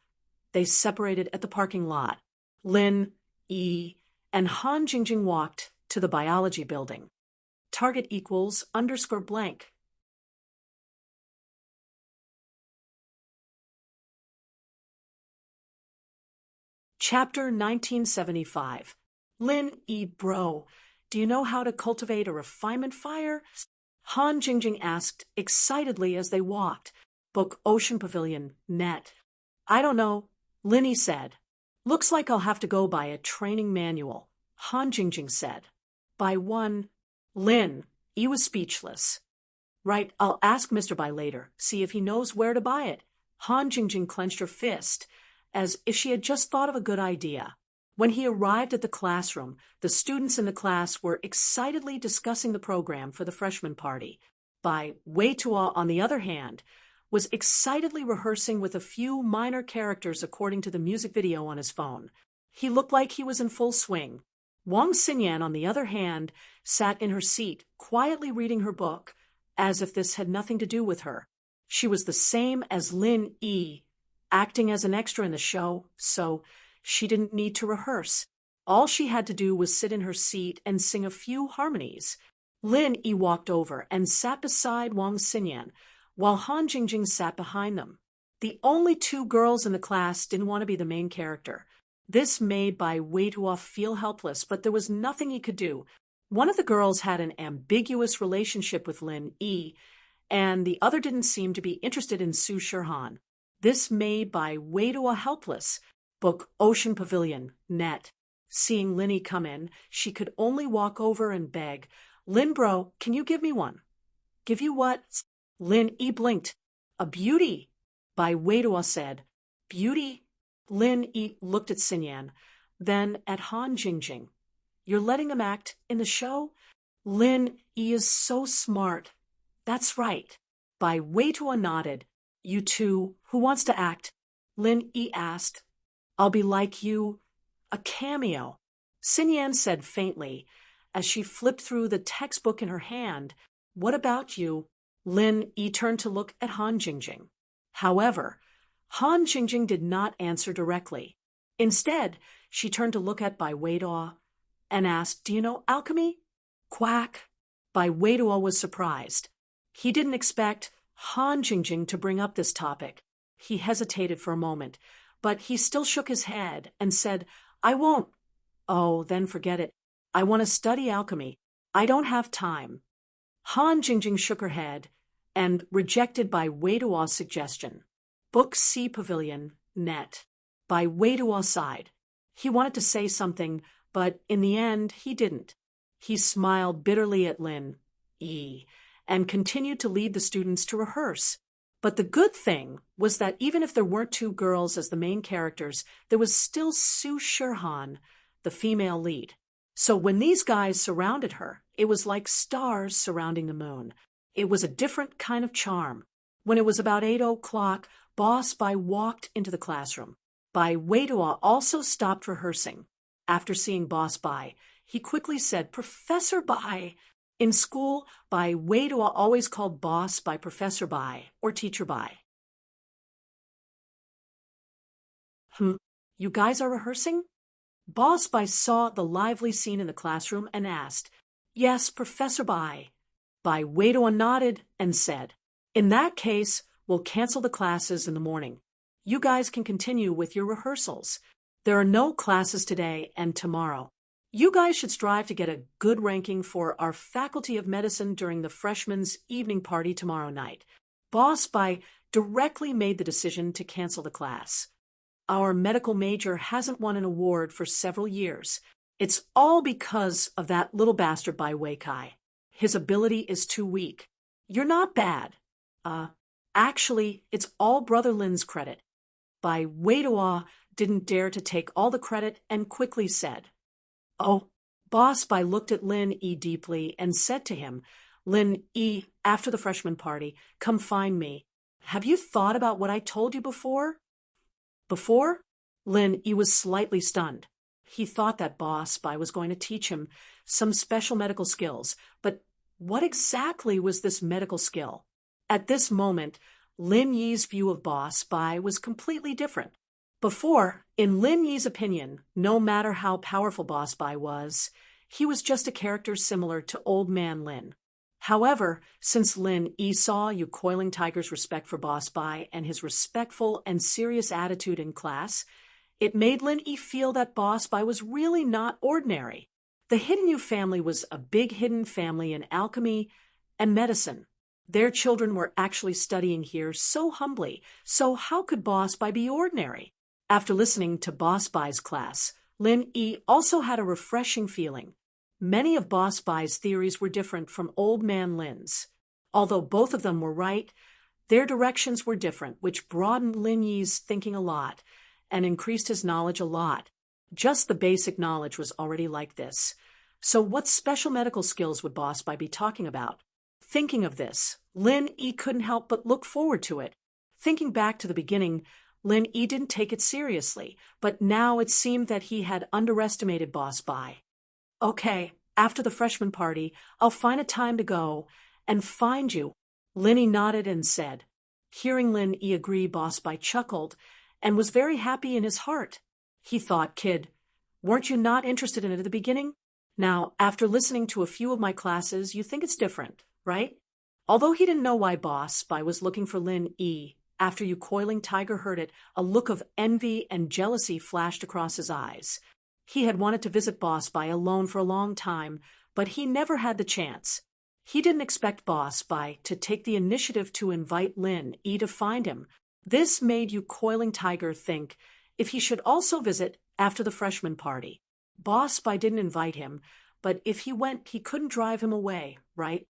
S1: they separated at the parking lot. Lin Yi and Han Jingjing walked to the biology building. Target equals _blank. Chapter 1975. Lin Yi, bro, do you know how to cultivate a refinement fire? Han Jingjing asked excitedly as they walked. Book Ocean Pavilion, net. I don't know, Lin Yi said. Looks like I'll have to go buy a training manual, Han Jingjing said. Buy one. Lin Yi was speechless. Right, I'll ask Mr. Bai later, see if he knows where to buy it. Han Jingjing clenched her fist, as if she had just thought of a good idea. When he arrived at the classroom, the students in the class were excitedly discussing the program for the freshman party. Bai Weitua, on the other hand, was excitedly rehearsing with a few minor characters according to the music video on his phone. He looked like he was in full swing. Wang Xinyan, on the other hand, sat in her seat, quietly reading her book, as if this had nothing to do with her. She was the same as Lin Yi, acting as an extra in the show, so she didn't need to rehearse. All she had to do was sit in her seat and sing a few harmonies. Lin Yi walked over and sat beside Wang Xinyan, while Han Jingjing sat behind them. The only two girls in the class didn't want to be the main character. This made Bai Weitua feel helpless, but there was nothing he could do. One of the girls had an ambiguous relationship with Lin Yi, and the other didn't seem to be interested in Su Shirhan. This made Bai Weitua helpless. Book Ocean Pavilion, net. Seeing Lin Yi come in, she could only walk over and beg, Lin bro, can you give me one? Give you what? Lin Yi blinked. A beauty, Bai Weitua said. Beauty? Lin Yi looked at Xinyan, then at Han Jingjing. You're letting him act in the show? Lin Yi is so smart. That's right. Bai Weitua nodded. You two, who wants to act? Lin Yi asked. I'll be like you, a cameo, Xinyan said faintly, as she flipped through the textbook in her hand. What about you? Lin Yi turned to look at Han Jingjing. However, Han Jingjing did not answer directly. Instead, she turned to look at Bai Weitua and asked, Do you know alchemy? Quack. Bai Weitua was surprised. He didn't expect Han Jingjing to bring up this topic. He hesitated for a moment, but he still shook his head and said, I won't. Oh, then forget it. I want to study alchemy. I don't have time. Han Jingjing shook her head and rejected Bai Weidua's suggestion. Book C Pavilion, net. Bai Weidua sighed. He wanted to say something, but in the end, he didn't. He smiled bitterly at Lin Yi and continued to lead the students to rehearse. But the good thing was that even if there weren't two girls as the main characters, there was still Sue Sherhan, the female lead. So when these guys surrounded her, it was like stars surrounding the moon. It was a different kind of charm. When it was about 8 o'clock, Boss Bai walked into the classroom. Bai Weidua also stopped rehearsing. After seeing Boss Bai, he quickly said, "Professor Bai." In school, Bai Weidua always called Boss by Professor Bai or Teacher Bai. You guys are rehearsing? Boss Bai saw the lively scene in the classroom and asked, "Yes, Professor Bai." Bai Weidua nodded and said, "In that case, we'll cancel the classes in the morning. You guys can continue with your rehearsals. There are no classes today and tomorrow. You guys should strive to get a good ranking for our Faculty of Medicine during the freshmen's evening party tomorrow night." Boss Bai directly made the decision to cancel the class. Our medical major hasn't won an award for several years. It's all because of that little bastard Bai Weikai. His ability is too weak. You're not bad. Actually, it's all Brother Lin's credit. Bai Weidua didn't dare to take all the credit and quickly said, "Oh." Boss Bai looked at Lin Yi deeply and said to him, "Lin Yi, after the freshman party, come find me. Have you thought about what I told you before?" Before? Lin Yi was slightly stunned. He thought that Boss Bai was going to teach him some special medical skills, but what exactly was this medical skill? At this moment, Lin Yi's view of Boss Bai was completely different. Before, in Lin Yi's opinion, no matter how powerful Boss Bai was, he was just a character similar to Old Man Lin. However, since Lin Yi saw Yu Coiling Tiger's respect for Boss Bai and his respectful and serious attitude in class, it made Lin Yi feel that Boss Bai was really not ordinary. The Hidden Yu family was a big hidden family in alchemy and medicine. Their children were actually studying here so humbly, so how could Boss Bai be ordinary? After listening to Boss Bai's class, Lin Yi also had a refreshing feeling. Many of Boss Bai's theories were different from Old Man Lin's. Although both of them were right, their directions were different, which broadened Lin Yi's thinking a lot and increased his knowledge a lot. Just the basic knowledge was already like this. So what special medical skills would Boss Bai be talking about? Thinking of this, Lin Yi couldn't help but look forward to it. Thinking back to the beginning, Lin Yi didn't take it seriously, but now it seemed that he had underestimated Boss Bai. "Okay, after the freshman party, I'll find a time to go and find you." Lin Yi nodded and said. Hearing Lin Yi agree, Boss Bai chuckled and was very happy in his heart. He thought, "Kid, weren't you not interested in it at the beginning? Now, after listening to a few of my classes, you think it's different, right?" Although he didn't know why Boss Bai was looking for Lin Yi, after Yu Coiling Tiger heard it, a look of envy and jealousy flashed across his eyes. He had wanted to visit Boss Bai alone for a long time, but he never had the chance. He didn't expect Boss Bai to take the initiative to invite Lin Yi to find him. This made Yu Coiling Tiger think if he should also visit after the freshman party. Boss Bai didn't invite him, but if he went, he couldn't drive him away, right?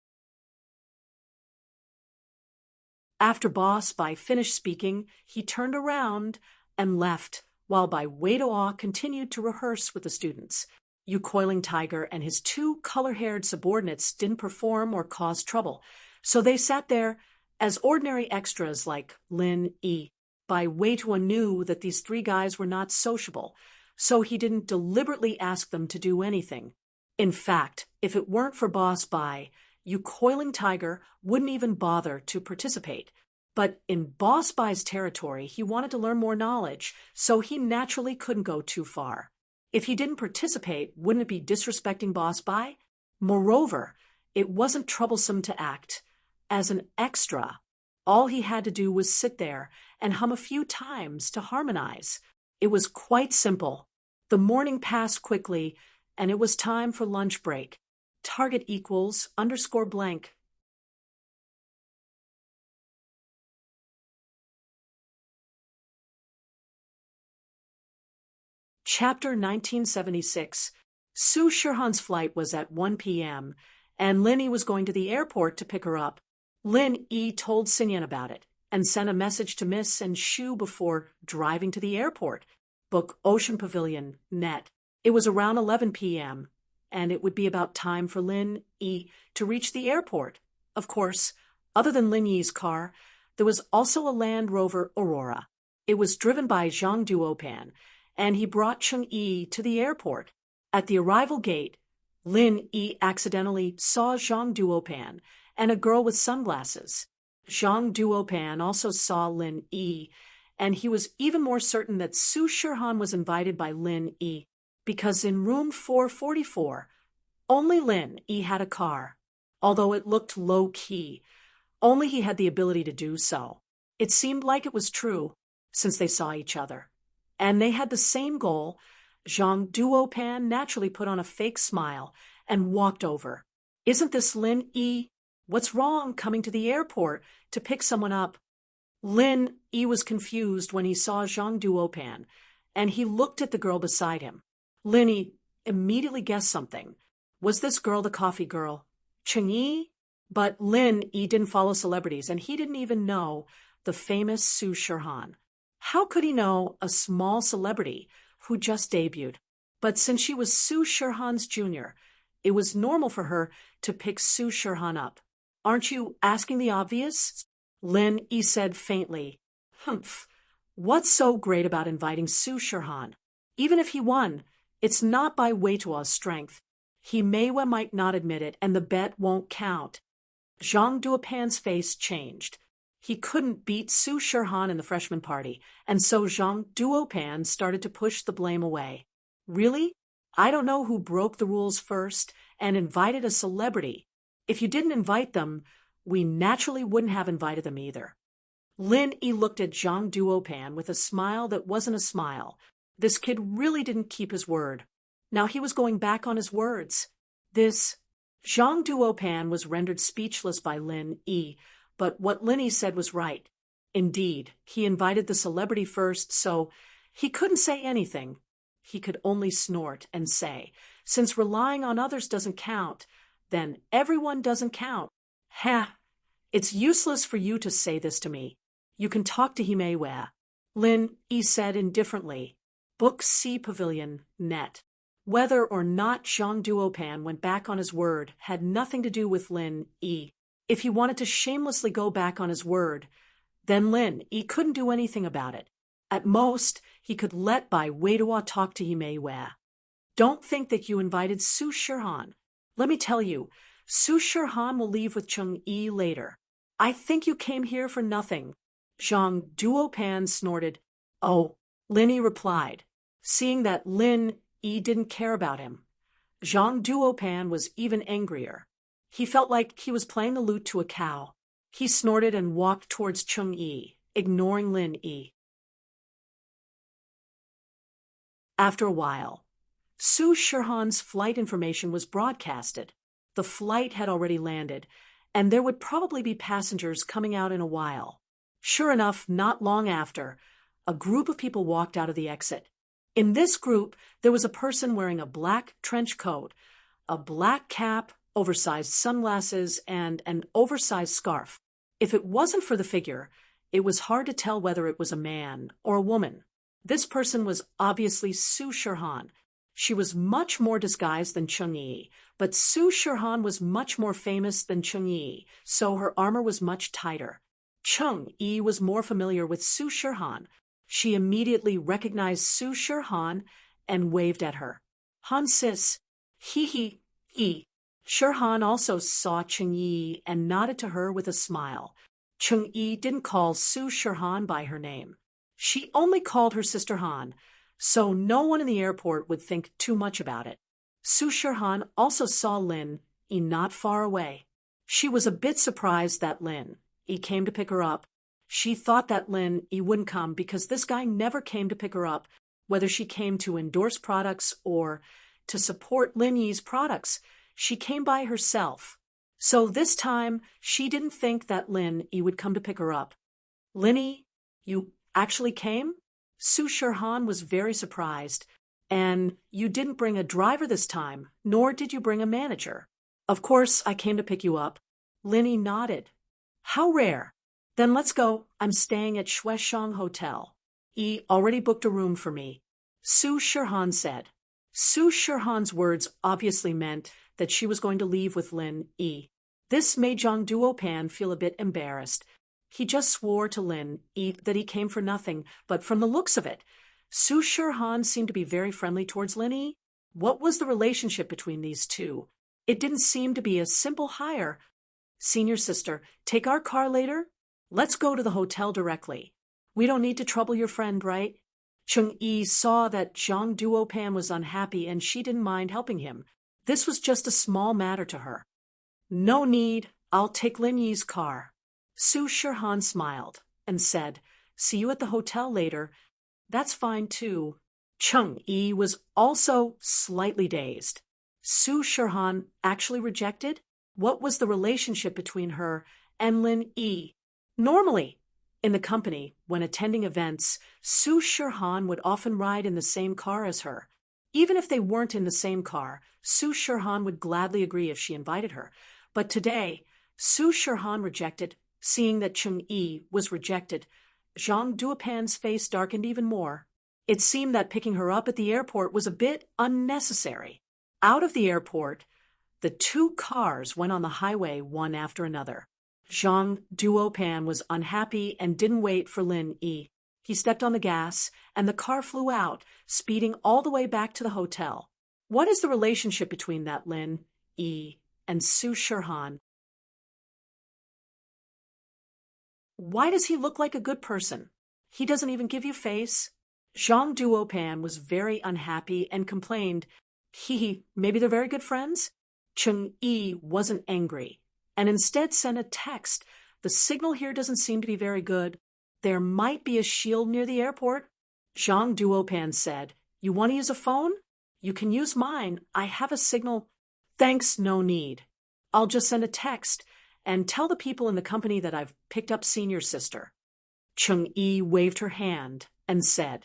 S1: After Boss Bai finished speaking, he turned around and left, while Bai Weidua continued to rehearse with the students. Yu Coiling Tiger and his two color-haired subordinates didn't perform or cause trouble, so they sat there as ordinary extras like Lin Yi. Bai Weidua knew that these three guys were not sociable, so he didn't deliberately ask them to do anything. In fact, if it weren't for Boss Bai, Yu Coiling Tiger wouldn't even bother to participate. But in Boss Bai's territory, he wanted to learn more knowledge, so he naturally couldn't go too far. If he didn't participate, wouldn't it be disrespecting Boss Bai? Moreover, it wasn't troublesome to act as an extra. All he had to do was sit there and hum a few times to harmonize. It was quite simple. The morning passed quickly, and it was time for lunch break. Target equals _blank. Chapter 1976. Sue Sherhan's flight was at 1 p.m., and Lin Yi was going to the airport to pick her up. Lin Yi told Sinyan about it. and sent a message to Miss and Shu before driving to the airport. Book Ocean Pavilion, net. It was around 11 p.m., and it would be about time for Lin Yi to reach the airport. Of course, other than Lin Yi's car, there was also a Land Rover Aurora. It was driven by Zhang Duopan, and he brought Cheng Yi to the airport. At the arrival gate, Lin Yi accidentally saw Zhang Duopan and a girl with sunglasses. Zhang Duopan also saw Lin Yi, and he was even more certain that Su Shihan was invited by Lin Yi, because in room 444, only Lin Yi had a car. Although it looked low-key, only he had the ability to do so. It seemed like it was true, since they saw each other. And they had the same goal. Zhang Duopan naturally put on a fake smile and walked over. "Isn't this Lin Yi? What's wrong coming to the airport to pick someone up?" Lin Yi was confused when he saw Zhang Duopan, and he looked at the girl beside him. Lin Yi immediately guessed something. Was this girl the coffee girl, Cheng Yi? But Lin Yi didn't follow celebrities, and he didn't even know the famous Su Shihan. How could he know a small celebrity who just debuted? But since she was Su Shihan's junior, it was normal for her to pick Su Shihan up. "Aren't you asking the obvious?" Lin Yi said faintly. "Humph. What's so great about inviting Su Shihan? Even if he won, it's not by Weitua's strength. He might not admit it, and the bet won't count." Zhang Duopan's face changed. He couldn't beat Su Shihan in the freshman party, and so Zhang Duopan started to push the blame away. "Really? I don't know who broke the rules first and invited a celebrity. If you didn't invite them, we naturally wouldn't have invited them either." Lin Yi looked at Zhang Duopan with a smile that wasn't a smile. This kid really didn't keep his word. Now he was going back on his words. Zhang Duopan was rendered speechless by Lin Yi, but what Lin Yi said was right. Indeed, he invited the celebrity first, so he couldn't say anything. He could only snort and say, "Since relying on others doesn't count, then everyone doesn't count." "Ha! It's useless for you to say this to me. You can talk to Himeiwa," Lin Yi said indifferently. Book C Pavilion, net. Whether or not Zhang Duopan went back on his word had nothing to do with Lin Yi. If he wanted to shamelessly go back on his word, then Lin Yi couldn't do anything about it. At most, he could let Bai Weidua talk to Himeiwa. "Don't think that you invited Su Shihan. Let me tell you, Su Shihan will leave with Cheng Yi later. I think you came here for nothing." Zhang Duopan snorted. "Oh," Lin Yi replied. Seeing that Lin Yi didn't care about him, Zhang Duopan was even angrier. He felt like he was playing the lute to a cow. He snorted and walked towards Cheng Yi, ignoring Lin Yi. After a while, Su Shihan's flight information was broadcasted. The flight had already landed, and there would probably be passengers coming out in a while. Sure enough, not long after, a group of people walked out of the exit. In this group, there was a person wearing a black trench coat, a black cap, oversized sunglasses, and an oversized scarf. If it wasn't for the figure, it was hard to tell whether it was a man or a woman. This person was obviously Su Shihan. She was much more disguised than Cheng Yi, but Su Shihan was much more famous than Cheng Yi, so her armor was much tighter. Cheng Yi was more familiar with Su Shihan. She immediately recognized Su Shihan and waved at her. "Han sis, he. Shihan also saw Cheng Yi and nodded to her with a smile. Cheng Yi didn't call Su Shihan by her name. She only called her sister Han, so no one in the airport would think too much about it. Su Shihan also saw Lin Yi not far away. She was a bit surprised that Lin Yi came to pick her up. She thought that Lin Yi wouldn't come because this guy never came to pick her up, whether she came to endorse products or to support Lin Yi's products. She came by herself. So this time, she didn't think that Lin Yi would come to pick her up. "Lin Yi, you actually came?" Su Shihan was very surprised. "And you didn't bring a driver this time, nor did you bring a manager." "Of course, I came to pick you up." Lin Yi nodded. "How rare. Then let's go. I'm staying at Shueshang Hotel. Yi already booked a room for me, Su Shirhan said. Su Shirhan's words obviously meant that she was going to leave with Lin Yi. This made Zhang Duopan feel a bit embarrassed. He just swore to Lin Yi that he came for nothing, but from the looks of it, Su Shirhan seemed to be very friendly towards Lin Yi. What was the relationship between these two? It didn't seem to be a simple hire. Senior sister, take our car later? Let's go to the hotel directly. We don't need to trouble your friend, right? Chung Yi saw that Zhang Duopan was unhappy and she didn't mind helping him. This was just a small matter to her. No need, I'll take Lin Yi's car. Su Shirhan smiled and said, see you at the hotel later. That's fine too. Chung Yi was also slightly dazed. Su Shirhan actually rejected? What was the relationship between her and Lin Yi? Normally, in the company, when attending events, Su Shirhan would often ride in the same car as her. Even if they weren't in the same car, Su Shirhan would gladly agree if she invited her. But today, Su Shirhan rejected. Seeing that Chung Yi was rejected, Zhang Duopan's face darkened even more. It seemed that picking her up at the airport was a bit unnecessary. Out of the airport, the two cars went on the highway one after another. Zhang Duopan was unhappy and didn't wait for Lin Yi. He stepped on the gas, and the car flew out, speeding all the way back to the hotel. What is the relationship between that Lin Yi and Su Shirhan? Why does he look like a good person? He doesn't even give you face. Zhang Duopan was very unhappy and complained, maybe they're very good friends? Chung Yi wasn't angry, and instead sent a text. The signal here doesn't seem to be very good. There might be a shield near the airport. Zhang Duopan said, you want to use a phone? You can use mine. I have a signal. Thanks, no need. I'll just send a text and tell the people in the company that I've picked up senior sister. Chung Yi waved her hand and said,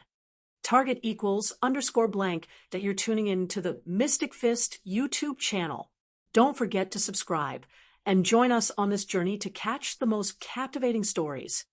S1: target equals _blank that you're tuning in to the Mystic Fist YouTube channel. Don't forget to subscribe and join us on this journey to catch the most captivating stories.